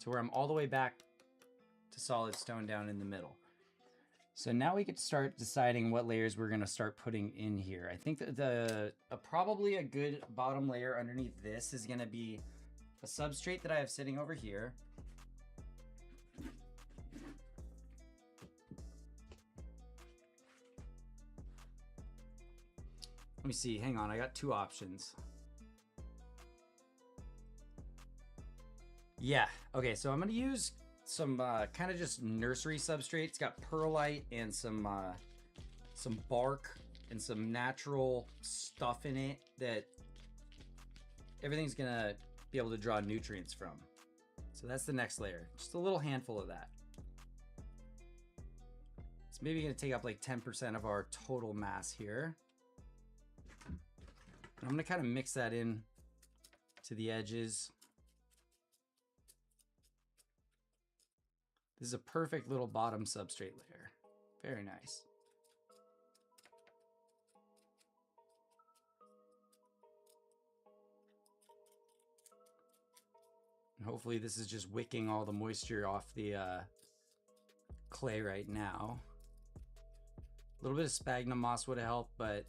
to where I'm all the way back to solid stone down in the middle. So now we can start deciding what layers we're gonna start putting in here. I think that probably a good bottom layer underneath this is gonna be a substrate that I have sitting over here. Let me see, hang on, I got two options. Yeah, okay, so I'm gonna use some kind of just nursery substrate. It's got perlite and some bark and some natural stuff in it that everything's gonna be able to draw nutrients from. So that's the next layer, just a little handful of that. It's maybe gonna take up like 10% of our total mass here. I'm gonna kind of mix that in to the edges. This is a perfect little bottom substrate layer. Very nice. And hopefully this is just wicking all the moisture off the clay right now. A little bit of sphagnum moss would have helped, but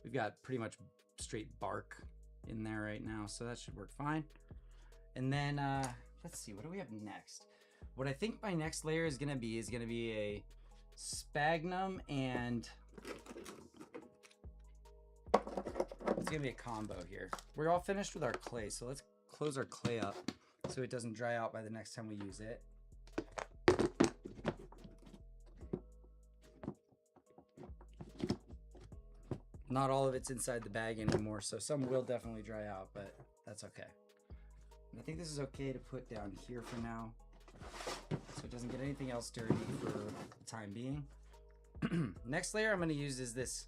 we've got pretty much straight bark in there right now, so that should work fine. And then let's see, what do we have next? What I think my next layer is gonna be a sphagnum, and it's gonna be a combo here. We're all finished with our clay, so let's close our clay up so it doesn't dry out by the next time we use it. Not all of it's inside the bag anymore, so some will definitely dry out, but that's okay. And I think this is okay to put down here for now, so it doesn't get anything else dirty for the time being. Next layer I'm going to use is this,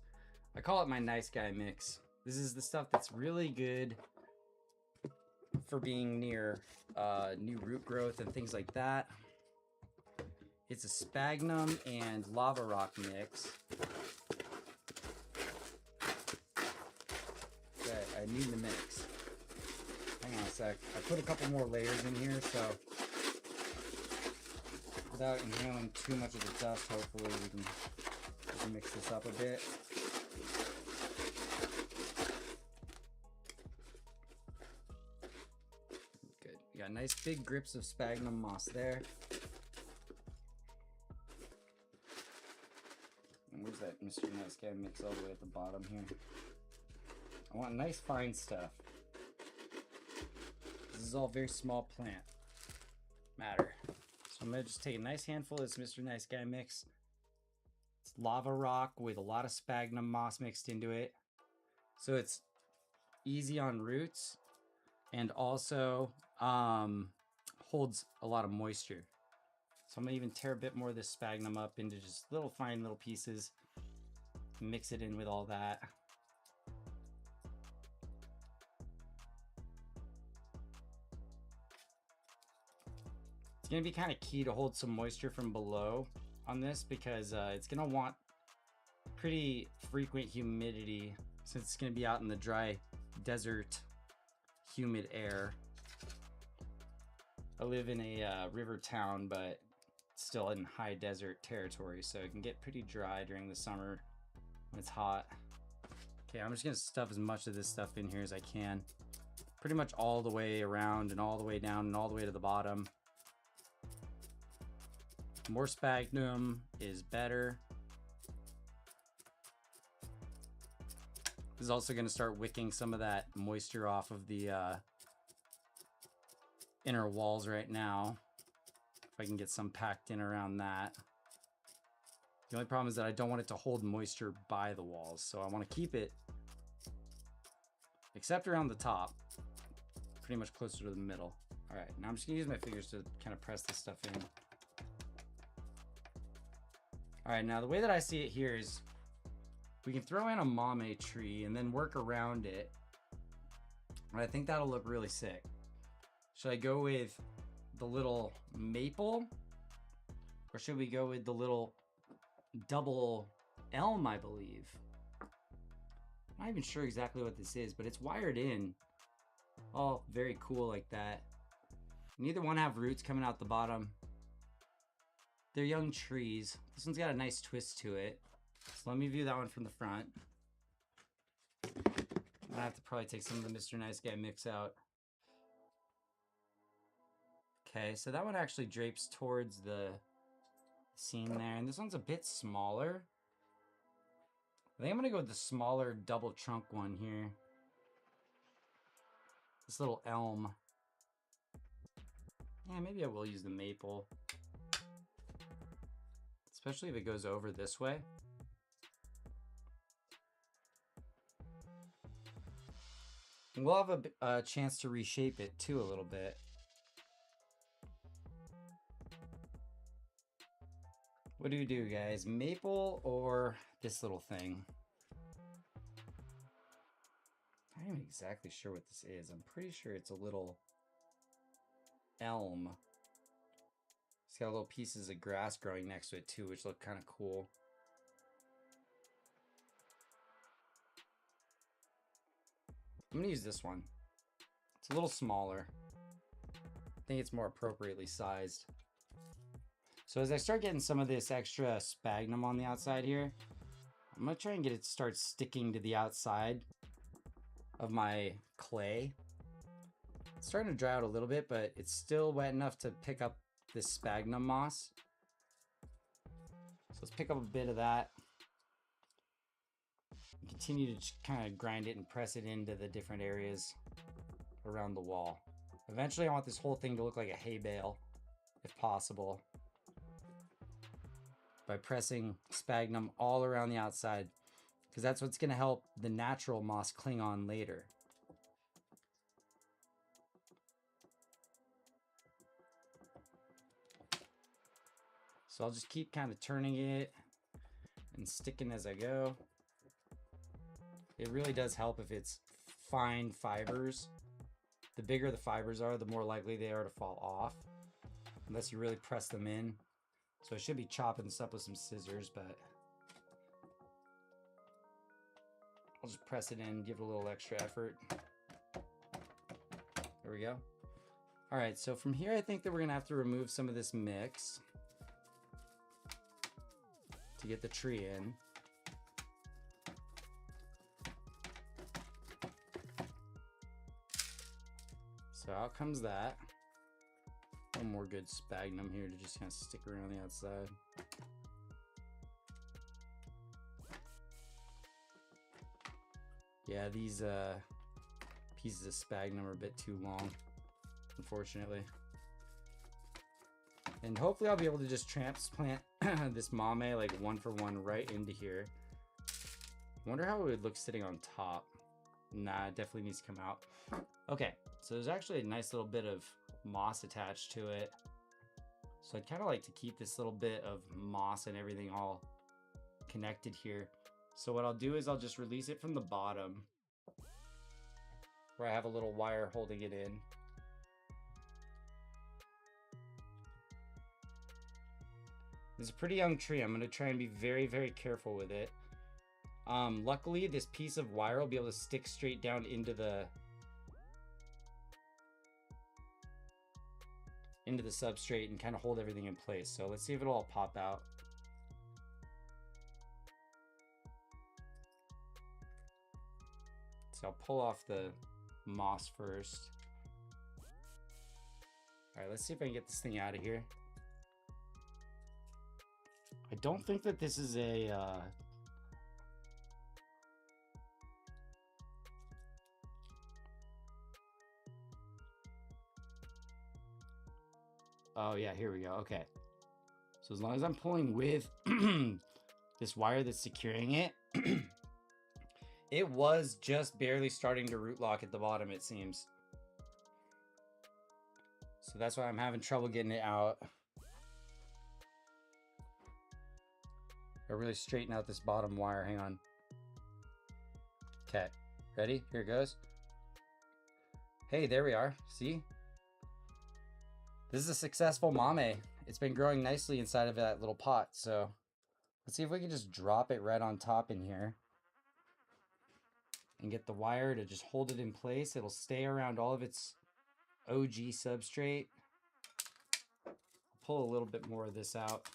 I call it my nice guy mix. This is the stuff that's really good for being near new root growth and things like that. It's a sphagnum and lava rock mix. Okay, I need the mix. Hang on a sec. I put a couple more layers in here, so without inhaling too much of the dust, hopefully we can mix this up a bit. Good. We got nice big grips of sphagnum moss there. And where's that Mr. Nice Guy mix all the way at the bottom here? I want nice fine stuff. This is all very small plant matter. So I'm gonna just take a nice handful of this Mr. Nice Guy mix. It's lava rock with a lot of sphagnum moss mixed into it. So it's easy on roots and also holds a lot of moisture. So I'm gonna even tear a bit more of this sphagnum up into just little fine little pieces. Mix it in with all that. It's gonna be kind of key to hold some moisture from below on this because it's gonna want pretty frequent humidity since it's gonna be out in the dry desert humid air. I live in a river town, but still in high desert territory, so it can get pretty dry during the summer when it's hot. Okay, I'm just gonna stuff as much of this stuff in here as I can. Pretty much all the way around and all the way down and all the way to the bottom. More sphagnum is better. This is also gonna start wicking some of that moisture off of the inner walls right now. If I can get some packed in around that. The only problem is that I don't want it to hold moisture by the walls, so I want to keep it, except around the top, pretty much closer to the middle. All right, now I'm just gonna use my fingers to kind of press this stuff in. All right, now the way that I see it here is we can throw in a mame tree and then work around it. And I think that'll look really sick. Should I go with the little maple, or should we go with the little double elm, I believe? I'm not even sure exactly what this is, but it's wired in. All very cool like that. Neither one have roots coming out the bottom. They're young trees. This one's got a nice twist to it. So let me view that one from the front. I have to probably take some of the Mr. Nice Guy mix out. Okay, so that one actually drapes towards the scene there, and this one's a bit smaller. I think I'm gonna go with the smaller double trunk one here. This little elm. Yeah, maybe I will use the maple. Especially if it goes over this way. And we'll have a chance to reshape it too a little bit. What do you do, guys? Maple or this little thing? I'm not even exactly sure what this is. I'm pretty sure it's a little elm. It's got little pieces of grass growing next to it too, which look kind of cool. I'm gonna use this one. It's a little smaller. I think it's more appropriately sized. So as I start getting some of this extra sphagnum on the outside here, I'm gonna try and get it to start sticking to the outside of my clay. It's starting to dry out a little bit, but it's still wet enough to pick up this sphagnum moss. So let's pick up a bit of that. And continue to kind of grind it and press it into the different areas around the wall. Eventually I want this whole thing to look like a hay bale, if possible, by pressing sphagnum all around the outside, because that's what's going to help the natural moss cling on later. So I'll just keep kind of turning it and sticking as I go. It really does help if it's fine fibers. The bigger the fibers are, the more likely they are to fall off, unless you really press them in. So I should be chopping this up with some scissors, but I'll just press it in, give it a little extra effort. There we go. All right, so from here, I think that we're gonna have to remove some of this mix to get the tree in. So out comes that. One more good sphagnum here to just kind of stick around the outside. Yeah, these pieces of sphagnum are a bit too long, unfortunately. And hopefully I'll be able to just transplant this mame like one for one right into here. I wonder how it would look sitting on top. Nah, it definitely needs to come out. Okay, so there's actually a nice little bit of moss attached to it. So I'd kind of like to keep this little bit of moss and everything all connected here. So what I'll do is I'll just release it from the bottom where I have a little wire holding it in. This is a pretty young tree. I'm going to try and be very, very careful with it. Luckily, this piece of wire will be able to stick straight down into the substrate and kind of hold everything in place. So let's see if it'll all pop out. So I'll pull off the moss first. All right, let's see if I can get this thing out of here. I don't think that this is a oh yeah, here we go. Okay. So as long as I'm pulling with this wire that's securing it, it was just barely starting to root lock at the bottom, it seems. So that's why I'm having trouble getting it out. I really straighten out this bottom wire. Hang on. Okay, ready? Here it goes. Hey, there we are. See? This is a successful mame. It's been growing nicely inside of that little pot. So let's see if we can just drop it right on top in here and get the wire to just hold it in place. It'll stay around all of its OG substrate. I'll pull a little bit more of this out.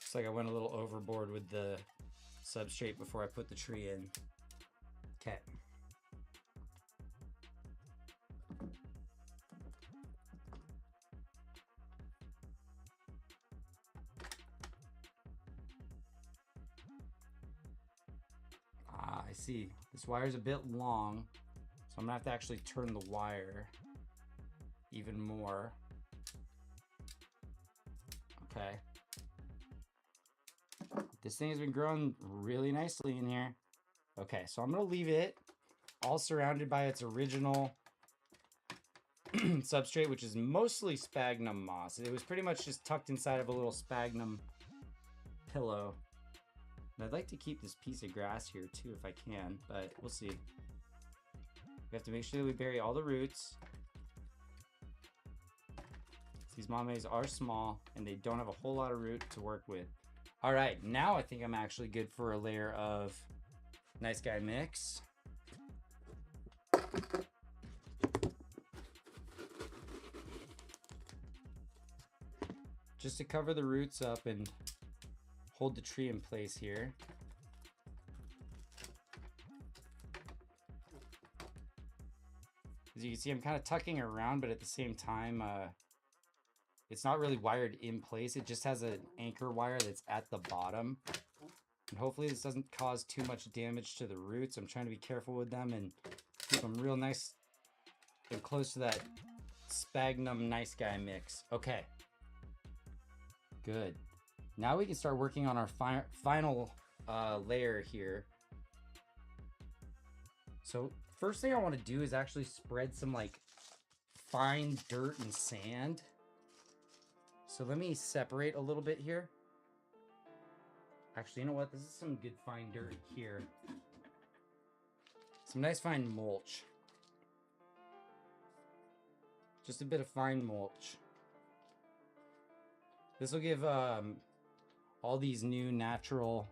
Looks like I went a little overboard with the substrate before I put the tree in. Okay. Ah, I see. This wire is a bit long, so I'm gonna have to actually turn the wire even more. Okay. This thing has been growing really nicely in here. Okay, so I'm gonna leave it all surrounded by its original substrate, which is mostly sphagnum moss. It was pretty much just tucked inside of a little sphagnum pillow. And I'd like to keep this piece of grass here too if I can, but we'll see. We have to make sure that we bury all the roots. These mames are small and they don't have a whole lot of root to work with. All right, now I think I'm actually good for a layer of nice guy mix. Just to cover the roots up and hold the tree in place here. As you can see, I'm kind of tucking around, but at the same time, it's not really wired in place. It just has an anchor wire that's at the bottom. And hopefully this doesn't cause too much damage to the roots. I'm trying to be careful with them and keep them real nice and close to that sphagnum nice guy mix. Okay. Good. Now we can start working on our final layer here. So first thing I want to do is actually spread some like fine dirt and sand. So let me separate a little bit here. Actually, you know what? This is some good fine dirt here. Some nice fine mulch. Just a bit of fine mulch. This will give all these new natural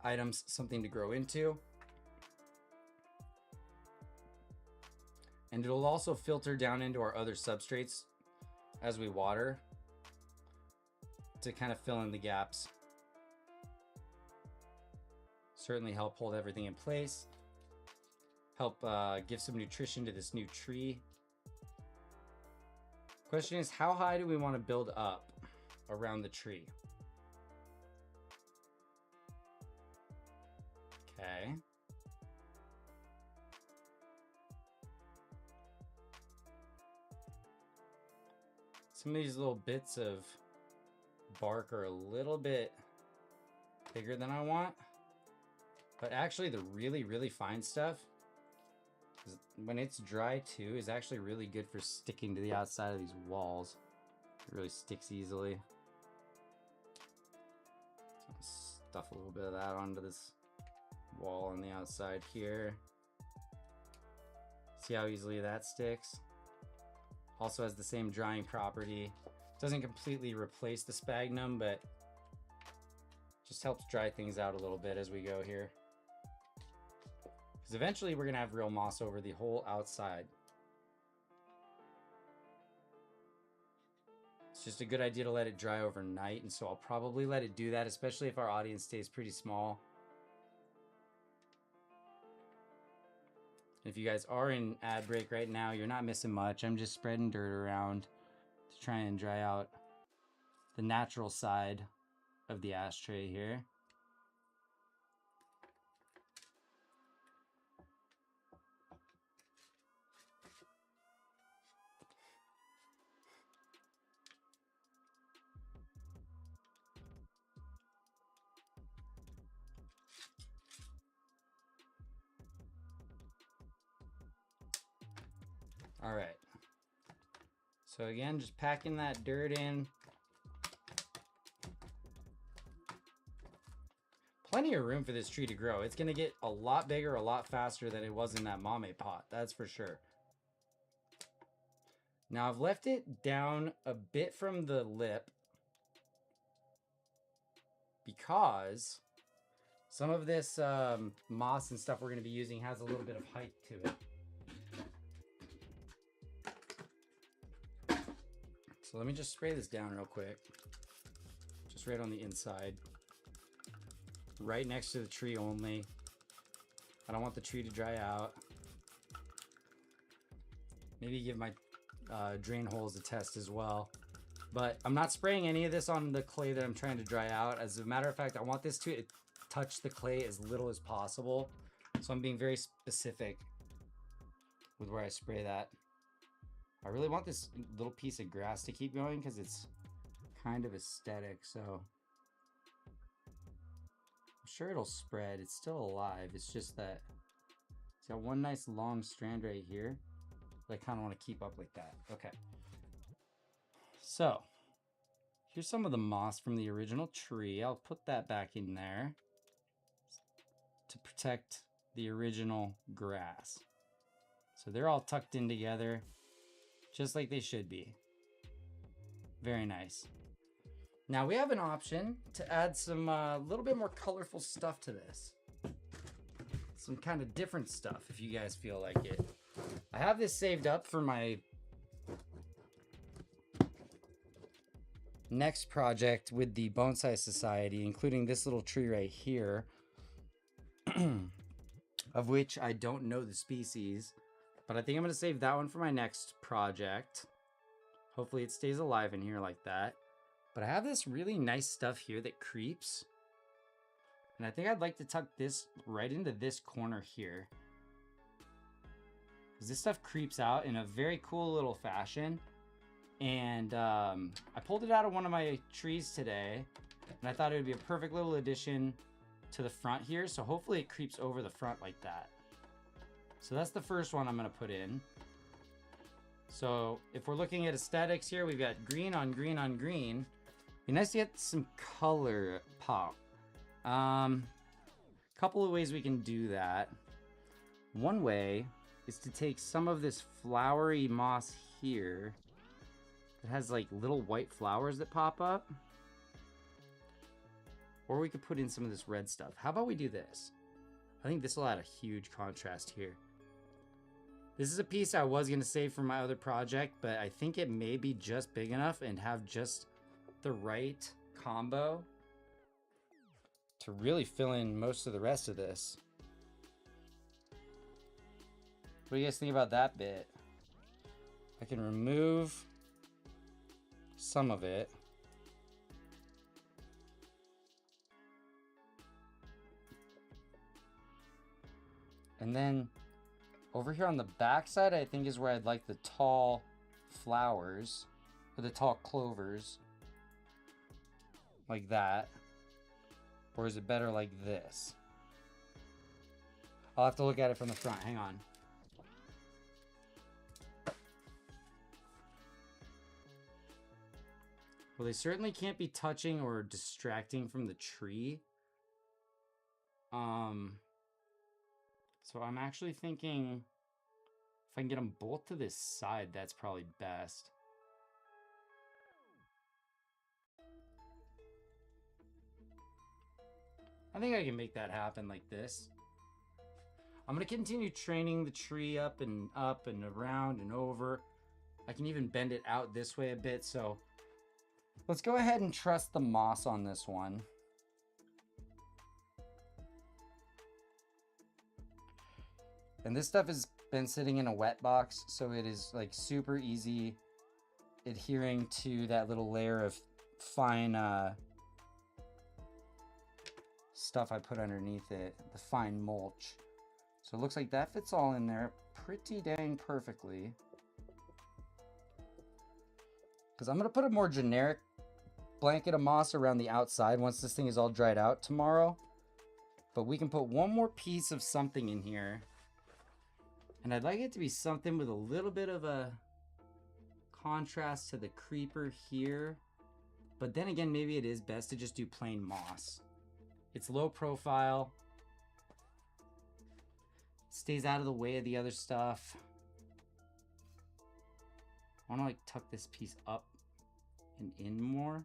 items something to grow into. And it'll also filter down into our other substrates as we water to kind of fill in the gaps. Certainly help hold everything in place. Help give some nutrition to this new tree. Question is, how high do we want to build up around the tree? Okay. Some of these little bits of bark are a little bit bigger than I want. But actually the really, really fine stuff, when it's dry too, is actually really good for sticking to the outside of these walls. It really sticks easily. So stuff a little bit of that onto this wall on the outside here. See how easily that sticks? Also has the same drying property. Doesn't completely replace the sphagnum, but just helps dry things out a little bit as we go here. Because eventually we're gonna have real moss over the whole outside. It's just a good idea to let it dry overnight, and so I'll probably let it do that, especially if our audience stays pretty small. If you guys are in ad break right now, you're not missing much. I'm just spreading dirt around to try and dry out the natural side of the ashtray here. All right. So again, just packing that dirt in. Plenty of room for this tree to grow. It's gonna get a lot bigger, a lot faster than it was in that mame pot, that's for sure. Now I've left it down a bit from the lip because some of this moss and stuff we're gonna be using has a little bit of height to it. So let me just spray this down real quick. Just right on the inside. Right next to the tree only. I don't want the tree to dry out. Maybe give my drain holes a test as well. But I'm not spraying any of this on the clay that I'm trying to dry out. As a matter of fact, I want this to touch the clay as little as possible. So I'm being very specific with where I spray that. I really want this little piece of grass to keep going because it's kind of aesthetic, so I'm sure it'll spread. It's still alive. It's just that it's got one nice long strand right here that I kind of want to keep up like that. Okay. So here's some of the moss from the original tree. I'll put that back in there to protect the original grass. So they're all tucked in together, just like they should be. Very nice. Now we have an option to add some little bit more colorful stuff to this. Some kind of different stuff if you guys feel like it. I have this saved up for my next project with the Bonsai Society, including this little tree right here, of which I don't know the species. But I think I'm going to save that one for my next project. Hopefully it stays alive in here like that. But I have this really nice stuff here that creeps. And I think I'd like to tuck this right into this corner here. Because this stuff creeps out in a very cool little fashion. And I pulled it out of one of my trees today. And I thought it would be a perfect little addition to the front here. So hopefully it creeps over the front like that. So that's the first one I'm going to put in. So if we're looking at aesthetics here, we've got green on green on green. Be nice to get some color pop. Couple of ways we can do that. One way is to take some of this flowery moss here that has like little white flowers that pop up. Or we could put in some of this red stuff. How about we do this? I think this will add a huge contrast here. This is a piece I was going to save for my other project, but I think it may be just big enough and have just the right combo to really fill in most of the rest of this. What do you guys think about that bit? I can remove some of it. And then over here on the back side, I think is where I'd like the tall flowers, or the tall clovers, like that. Or is it better like this? I'll have to look at it from the front. Hang on. Well, they certainly can't be touching or distracting from the tree. So I'm actually thinking if I can get them both to this side, that's probably best. I think I can make that happen like this. I'm going to continue training the tree up and around and over. I can even bend it out this way a bit. So let's go ahead and trust the moss on this one. And this stuff has been sitting in a wet box, so it is like super easy adhering to that little layer of fine stuff I put underneath it, the fine mulch. So it looks like that fits all in there pretty dang perfectly. Because I'm going to put a more generic blanket of moss around the outside once this thing is all dried out tomorrow. But we can put one more piece of something in here. And I'd like it to be something with a little bit of a contrast to the creeper here. But then again, maybe it is best to just do plain moss. It's low profile. Stays out of the way of the other stuff. I want to like tuck this piece up and in more.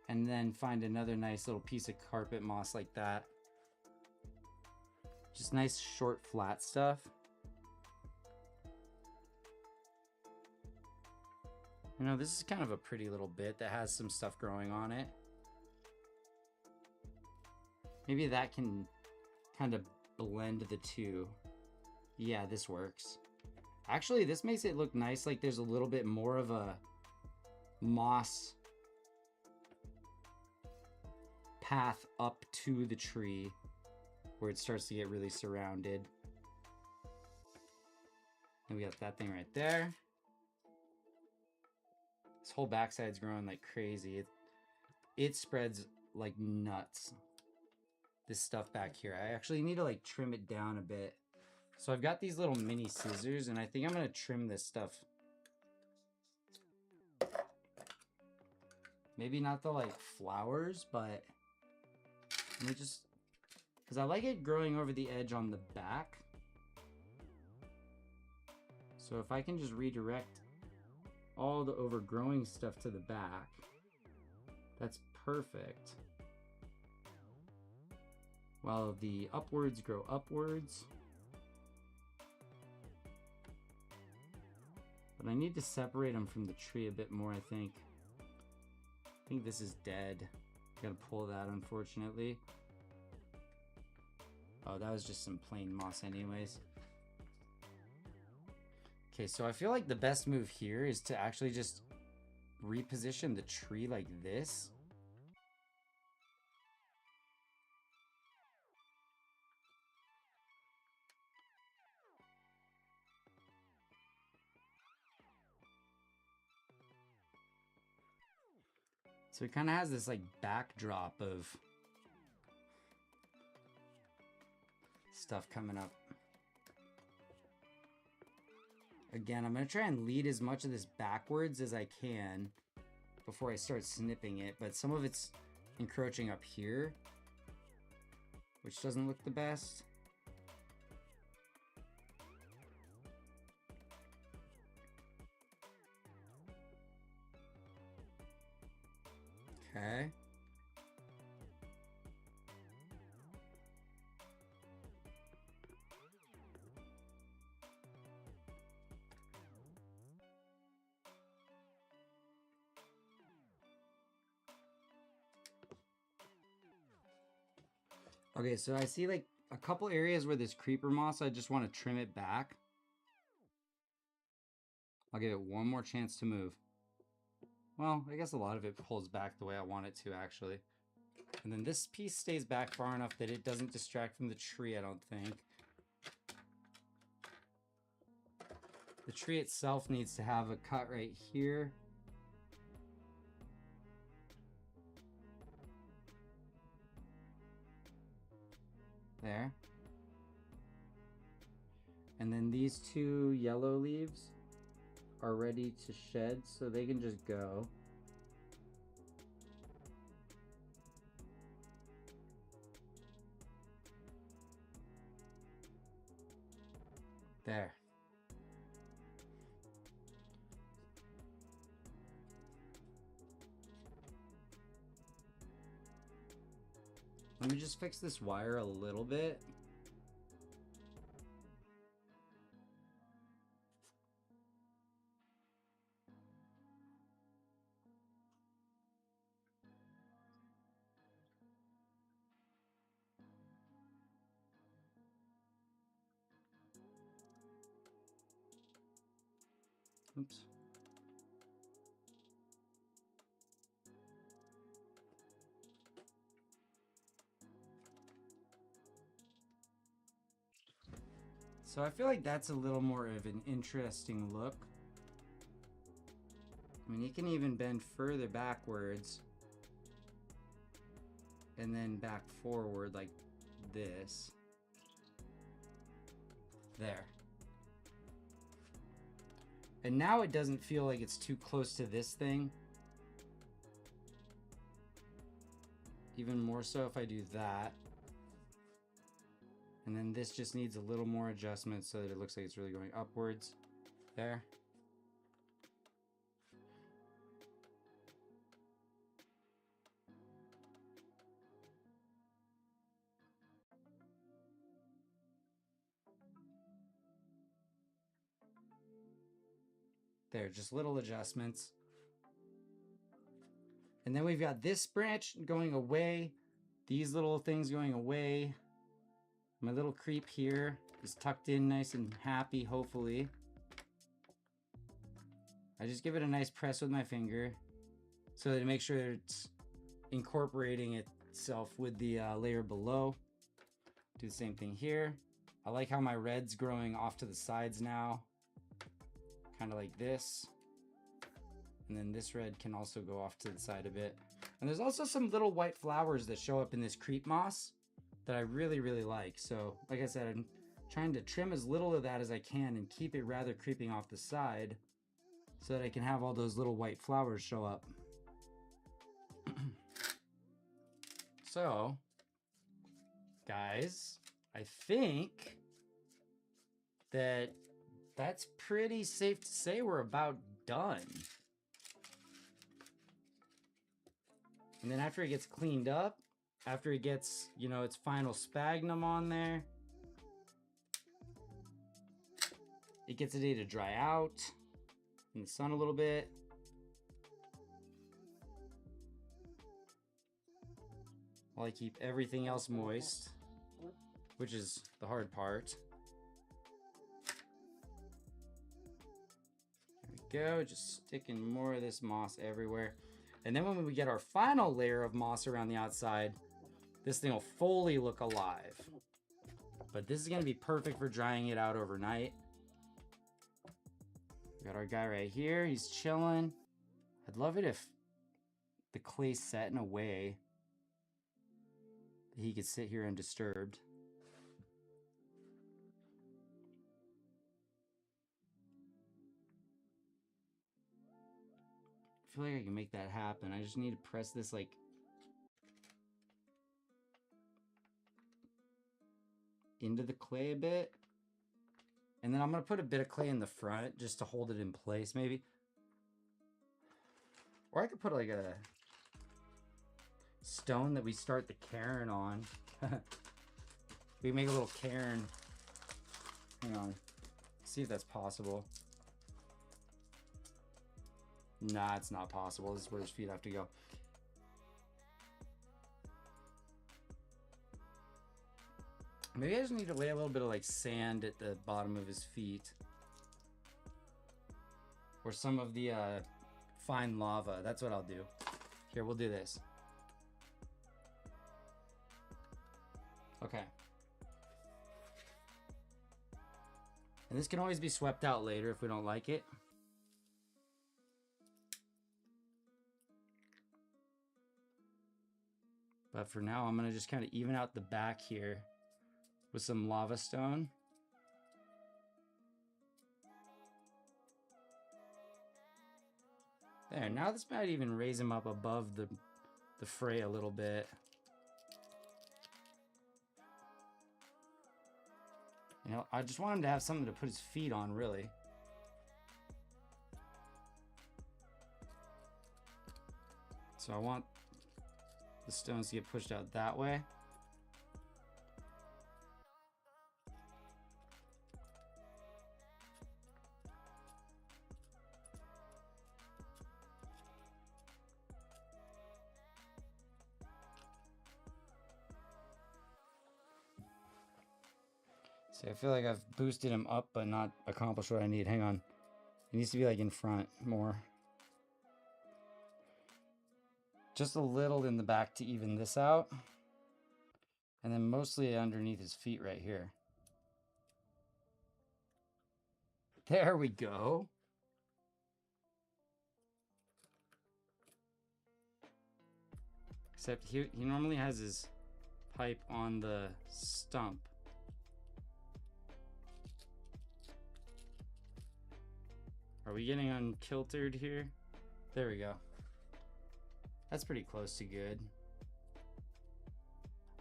And then find another nice little piece of carpet moss like that. Just nice short flat stuff. You know, this is kind of a pretty little bit that has some stuff growing on it. Maybe that can kind of blend the two. Yeah, this works. Actually, this makes it look nice, like there's a little bit more of a moss path up to the tree where it starts to get really surrounded. And we got that thing right there. This whole backside's growing like crazy. It spreads like nuts. This stuff back here. I actually need to like trim it down a bit. So I've got these little mini scissors and I think I'm going to trim this stuff. Maybe not the like flowers, but let me just, because I like it growing over the edge on the back. So if I can just redirect all the overgrowing stuff to the back, that's perfect. While the upwards grow upwards. But I need to separate them from the tree a bit more, I think. I think this is dead. Gotta pull that, unfortunately. Oh, that was just some plain moss anyways. Okay, so I feel like the best move here is to actually just reposition the tree like this. So it kind of has this like backdrop of stuff coming up. Again, I'm going to try and lead as much of this backwards as I can before I start snipping it, but some of it's encroaching up here, which doesn't look the best. Okay. Okay, so I see like a couple areas where this creeper moss, I just want to trim it back. I'll give it one more chance to move. Well, I guess a lot of it pulls back the way I want it to, actually. And then this piece stays back far enough that it doesn't distract from the tree, I don't think. The tree itself needs to have a cut right here. There. And then these two yellow leaves are ready to shed, so they can just go. There. Let me just fix this wire a little bit. Oops. So I feel like that's a little more of an interesting look. I mean, you can even bend further backwards and then back forward like this. There. And now it doesn't feel like it's too close to this thing. Even more so if I do that. And then this just needs a little more adjustment so that it looks like it's really going upwards. There. There, just little adjustments. And then we've got this branch going away. These little things going away. My little creep here is tucked in nice and happy, hopefully. I just give it a nice press with my finger so to make sure it's incorporating itself with the layer below. Do the same thing here. I like how my red's growing off to the sides now, kind of like this. And then this red can also go off to the side a bit. And there's also some little white flowers that show up in this creep moss that I really, really like. So like I said, I'm trying to trim as little of that as I can and keep it rather creeping off the side so that I can have all those little white flowers show up. So, guys, I think that that's pretty safe to say we're about done. And then after it gets cleaned up, after it gets, you know, its final sphagnum on there, it gets a day to dry out in the sun a little bit. While I keep everything else moist, which is the hard part. There we go, just sticking more of this moss everywhere. And then when we get our final layer of moss around the outside, this thing will fully look alive. But this is gonna be perfect for drying it out overnight. We got our guy right here, he's chilling. I'd love it if the clay set in a way that he could sit here undisturbed. feel like I can make that happen. I just need to press this like into the clay a bit. And then I'm gonna put a bit of clay in the front just to hold it in place maybe. Or I could put like a stone that we start the cairn on. We can make a little cairn. Hang on. See if that's possible. Nah, it's not possible. This is where his feet have to go. Maybe I just need to lay a little bit of like sand at the bottom of his feet. Or some of the fine lava. That's what I'll do. Here, we'll do this. Okay. And this can always be swept out later if we don't like it. But for now, I'm going to just kind of even out the back here with some lava stone. There, now this might even raise him up above the fray a little bit. You know, I just want him to have something to put his feet on, really. So I want the stones to get pushed out that way. See, I feel like I've boosted him up but not accomplished what I need. Hang on. He needs to be like in front more. Just a little in the back to even this out. And then mostly underneath his feet right here. There we go. Except he normally has his pipe on the stump. Are we getting unkiltered here? There we go. That's pretty close to good.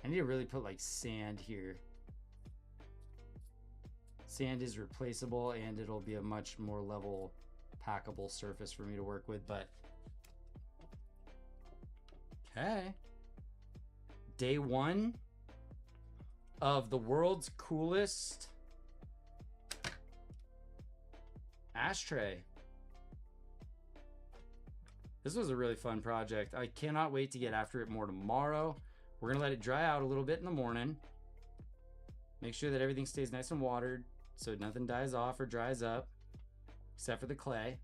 I need to really put like sand here. Sand is replaceable and it'll be a much more level, packable surface for me to work with, but okay. Day 1 of the world's coolest ashtray. This was a really fun project. I cannot wait to get after it more tomorrow. We're gonna let it dry out a little bit in the morning. Make sure that everything stays nice and watered so nothing dies off or dries up, except for the clay.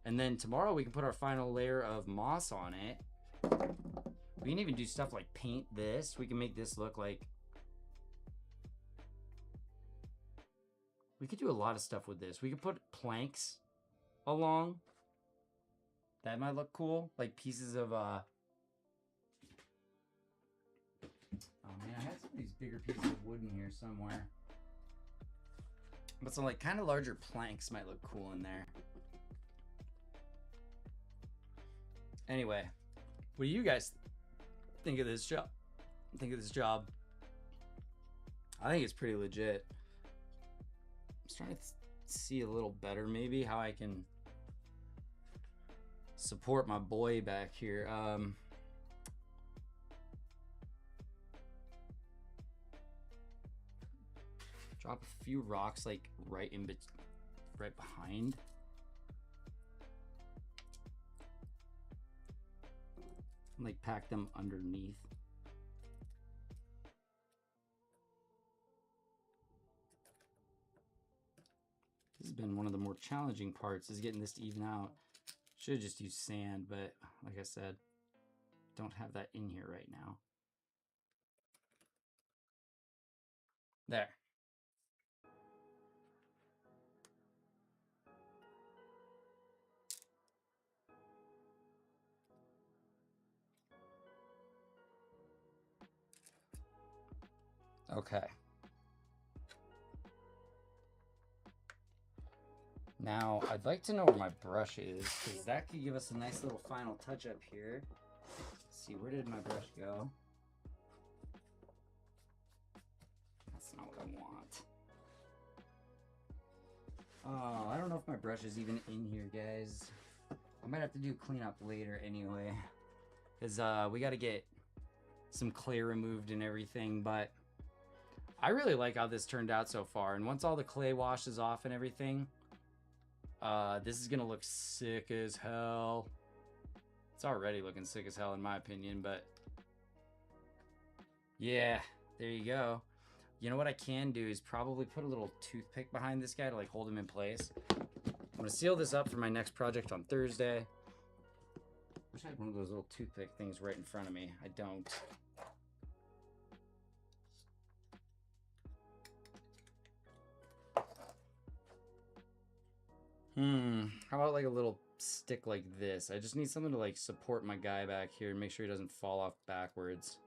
And then tomorrow we can put our final layer of moss on it. We can even do stuff like paint this. We can make this look like... We could do a lot of stuff with this. We could put planks along. That might look cool. Like pieces of... Oh man, I had some of these bigger pieces of wood in here somewhere. But some like kind of larger planks might look cool in there. Anyway, what do you guys think of this job? I think it's pretty legit. I'm just trying to see a little better maybe how I can support my boy back here. Drop a few rocks like right behind. And like pack them underneath. This has been one of the more challenging parts, is getting this to even out. Should have just used sand, but like I said, don't have that in here right now. There. Okay. Now, I'd like to know where my brush is, because that could give us a nice little final touch up here. Let's see, where did my brush go? That's not what I want. Oh, I don't know if my brush is even in here, guys. I might have to do cleanup later anyway, because we got to get some clay removed and everything, but I really like how this turned out so far. And once all the clay washes off and everything, this is gonna look sick as hell. It's already looking sick as hell in my opinion, but yeah, there you go. You know what I can do is probably put a little toothpick behind this guy to like hold him in place. I'm gonna seal this up for my next project on Thursday. Wish I had one of those little toothpick things right in front of me. I don't. How about like a little stick like this? I just need something to like support my guy back here and make sure he doesn't fall off backwards.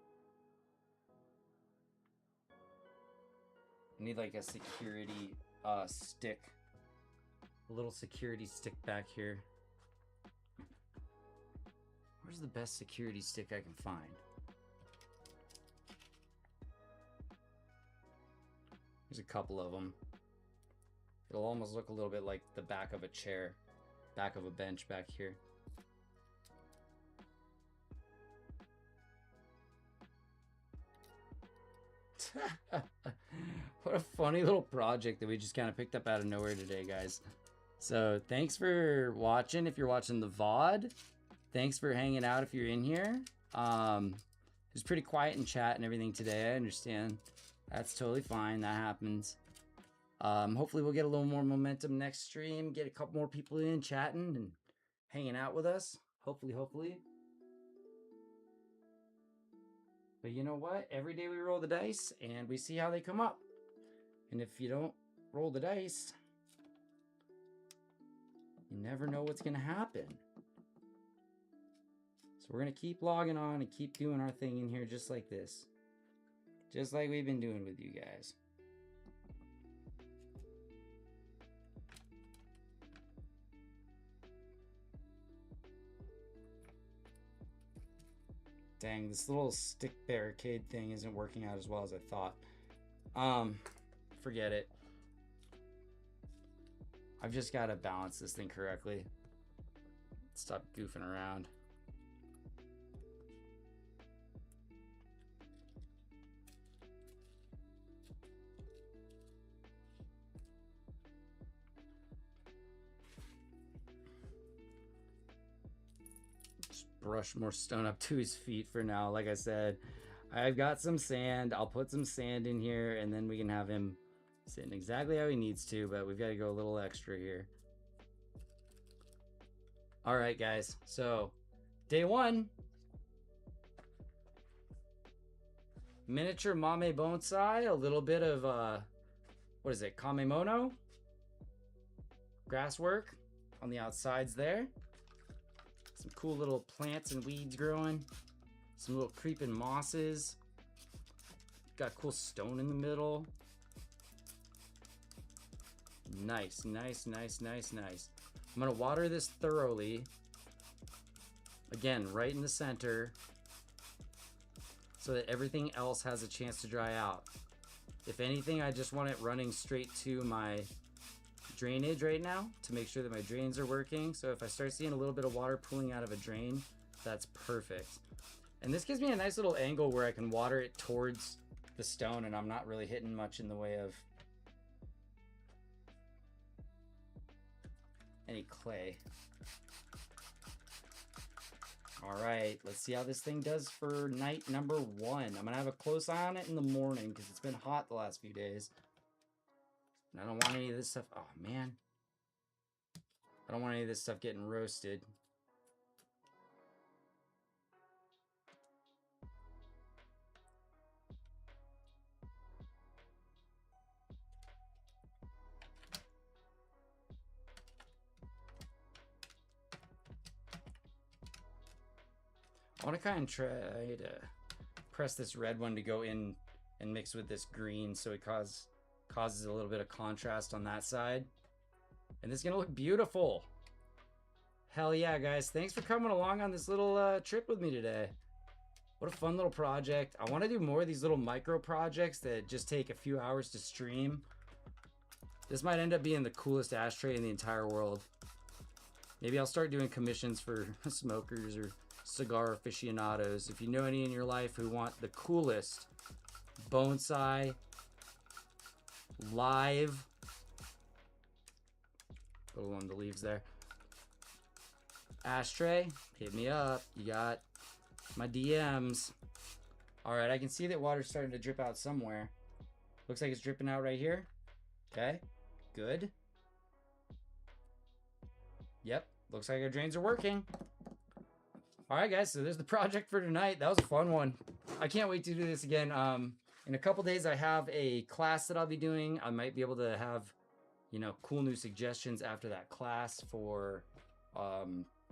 I need like a security stick. A little security stick back here. Where's the best security stick I can find? There's a couple of them. It'll almost look a little bit like the back of a chair, back of a bench back here. What a funny little project that we just kind of picked up out of nowhere today, guys. So thanks for watching if you're watching the VOD. Thanks for hanging out if you're in here. It was pretty quiet in chat and everything today. I understand. That's totally fine. That happens. Hopefully we'll get a little more momentum next stream, get a couple more people in chatting and hanging out with us. Hopefully. But you know what? Every day we roll the dice and we see how they come up. And if you don't roll the dice, you never know what's going to happen. So we're going to keep logging on and keep doing our thing in here just like this. Just like we've been doing with you guys. Dang, this little stick barricade thing isn't working out as well as I thought. Forget it. I've just got to balance this thing correctly. Stop goofing around. Brush more stone up to his feet for now. Like I said, I've got some sand. I'll put some sand in here and then we can have him sitting exactly how he needs to, but we've got to go a little extra here. All right, guys. So day one, miniature mame bonsai, a little bit of what is it, kamemono grass work on the outsides there. Some cool little plants and weeds growing. Some little creeping mosses. Got cool stone in the middle. Nice. I'm gonna water this thoroughly. Again, right in the center, so that everything else has a chance to dry out. If anything, I just want it running straight to my drainage right now to make sure that my drains are working. So if I start seeing a little bit of water pooling out of a drain, that's perfect. And this gives me a nice little angle where I can water it towards the stone and I'm not really hitting much in the way of any clay. All right, let's see how this thing does for night number 1. I'm gonna have a close eye on it in the morning because it's been hot the last few days. And I don't want any of this stuff. Oh, man. I don't want any of this stuff getting roasted. I want to kind of try to press this red one to go in and mix with this green so it causes a little bit of contrast on that side. And it's gonna look beautiful. Hell yeah, guys. Thanks for coming along on this little trip with me today. What a fun little project. I want to do more of these little micro projects that just take a few hours to stream. This might end up being the coolest ashtray in the entire world. Maybe I'll start doing commissions for smokers or cigar aficionados. If you know any in your life who want the coolest bonsai live, put along the leaves there, ashtray, hit me up. You got my DMs. All right, I can see that water's starting to drip out somewhere. Looks like it's dripping out right here. Okay, good. Yep, looks like our drains are working. All right, guys, so there's the project for tonight. That was a fun one. I can't wait to do this again. In a couple days, I have a class that I'll be doing. I might be able to have, you know, cool new suggestions after that class for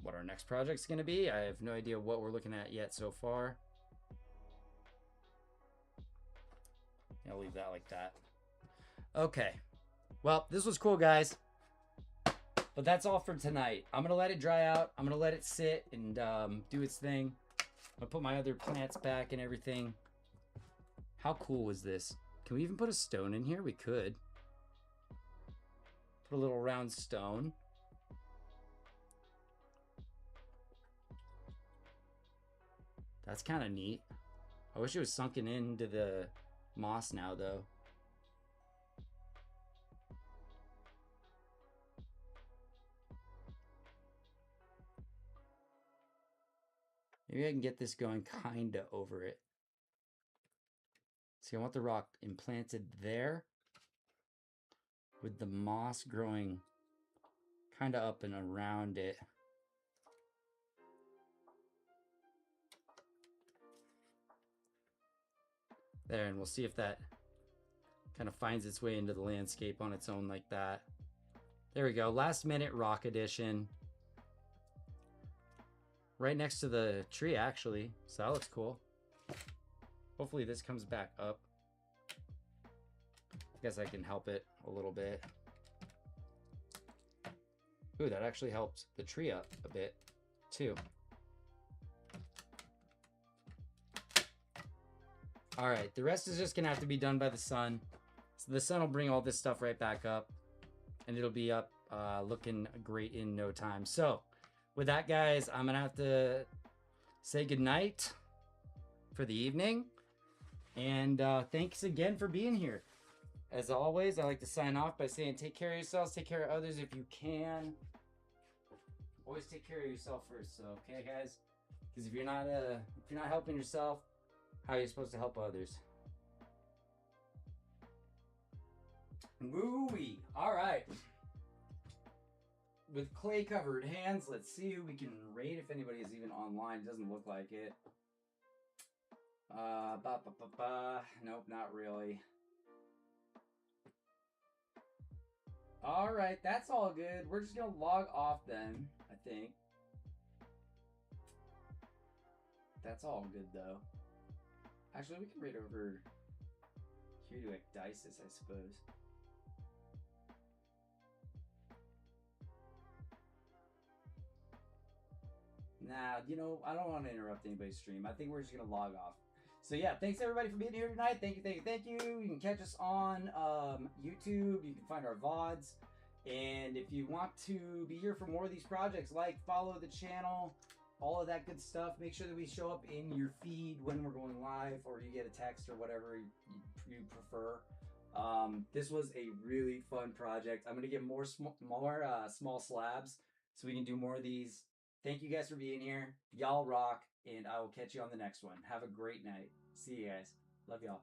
what our next project's gonna be. I have no idea what we're looking at yet so far. I'll leave that like that. Okay, well, this was cool, guys. But that's all for tonight. I'm gonna let it dry out. I'm gonna let it sit and do its thing. I'm gonna put my other plants back and everything. How cool was this? Can we even put a stone in here? We could. Put a little round stone. That's kind of neat. I wish it was sunken into the moss now, though. Maybe I can get this going kind of over it. See, I want the rock implanted there with the moss growing kind of up and around it. There, and we'll see if that kind of finds its way into the landscape on its own like that. There we go, last minute rock addition. Right next to the tree, actually, so that looks cool. Hopefully this comes back up. I guess I can help it a little bit. Ooh, that actually helped the tree up a bit, too. All right, the rest is just gonna have to be done by the sun. So the sun will bring all this stuff right back up, and it'll be up looking great in no time. So with that, guys, I'm gonna have to say goodnight for the evening. And thanks again for being here. As always, I like to sign off by saying take care of yourselves, take care of others if you can. Always take care of yourself first, so okay, guys? Because if you're not helping yourself, how are you supposed to help others? Woo-wee. All right. With clay covered hands, let's see who we can raid, if anybody is even online. It doesn't look like it. Nope, not really. All right, that's all good. We're just gonna log off then, I think. That's all good though. Actually, we can raid over here to Ecdysis, I suppose. Nah, you know, I don't want to interrupt anybody's stream. I think we're just gonna log off. So yeah, thanks everybody for being here tonight. Thank you, thank you, thank you. You can catch us on YouTube. You can find our VODs. And if you want to be here for more of these projects, like, follow the channel, all of that good stuff. Make sure that we show up in your feed when we're going live, or you get a text or whatever you prefer. This was a really fun project. I'm gonna get more small slabs so we can do more of these. Thank you guys for being here. Y'all rock, and I will catch you on the next one. Have a great night. See you guys. Love y'all.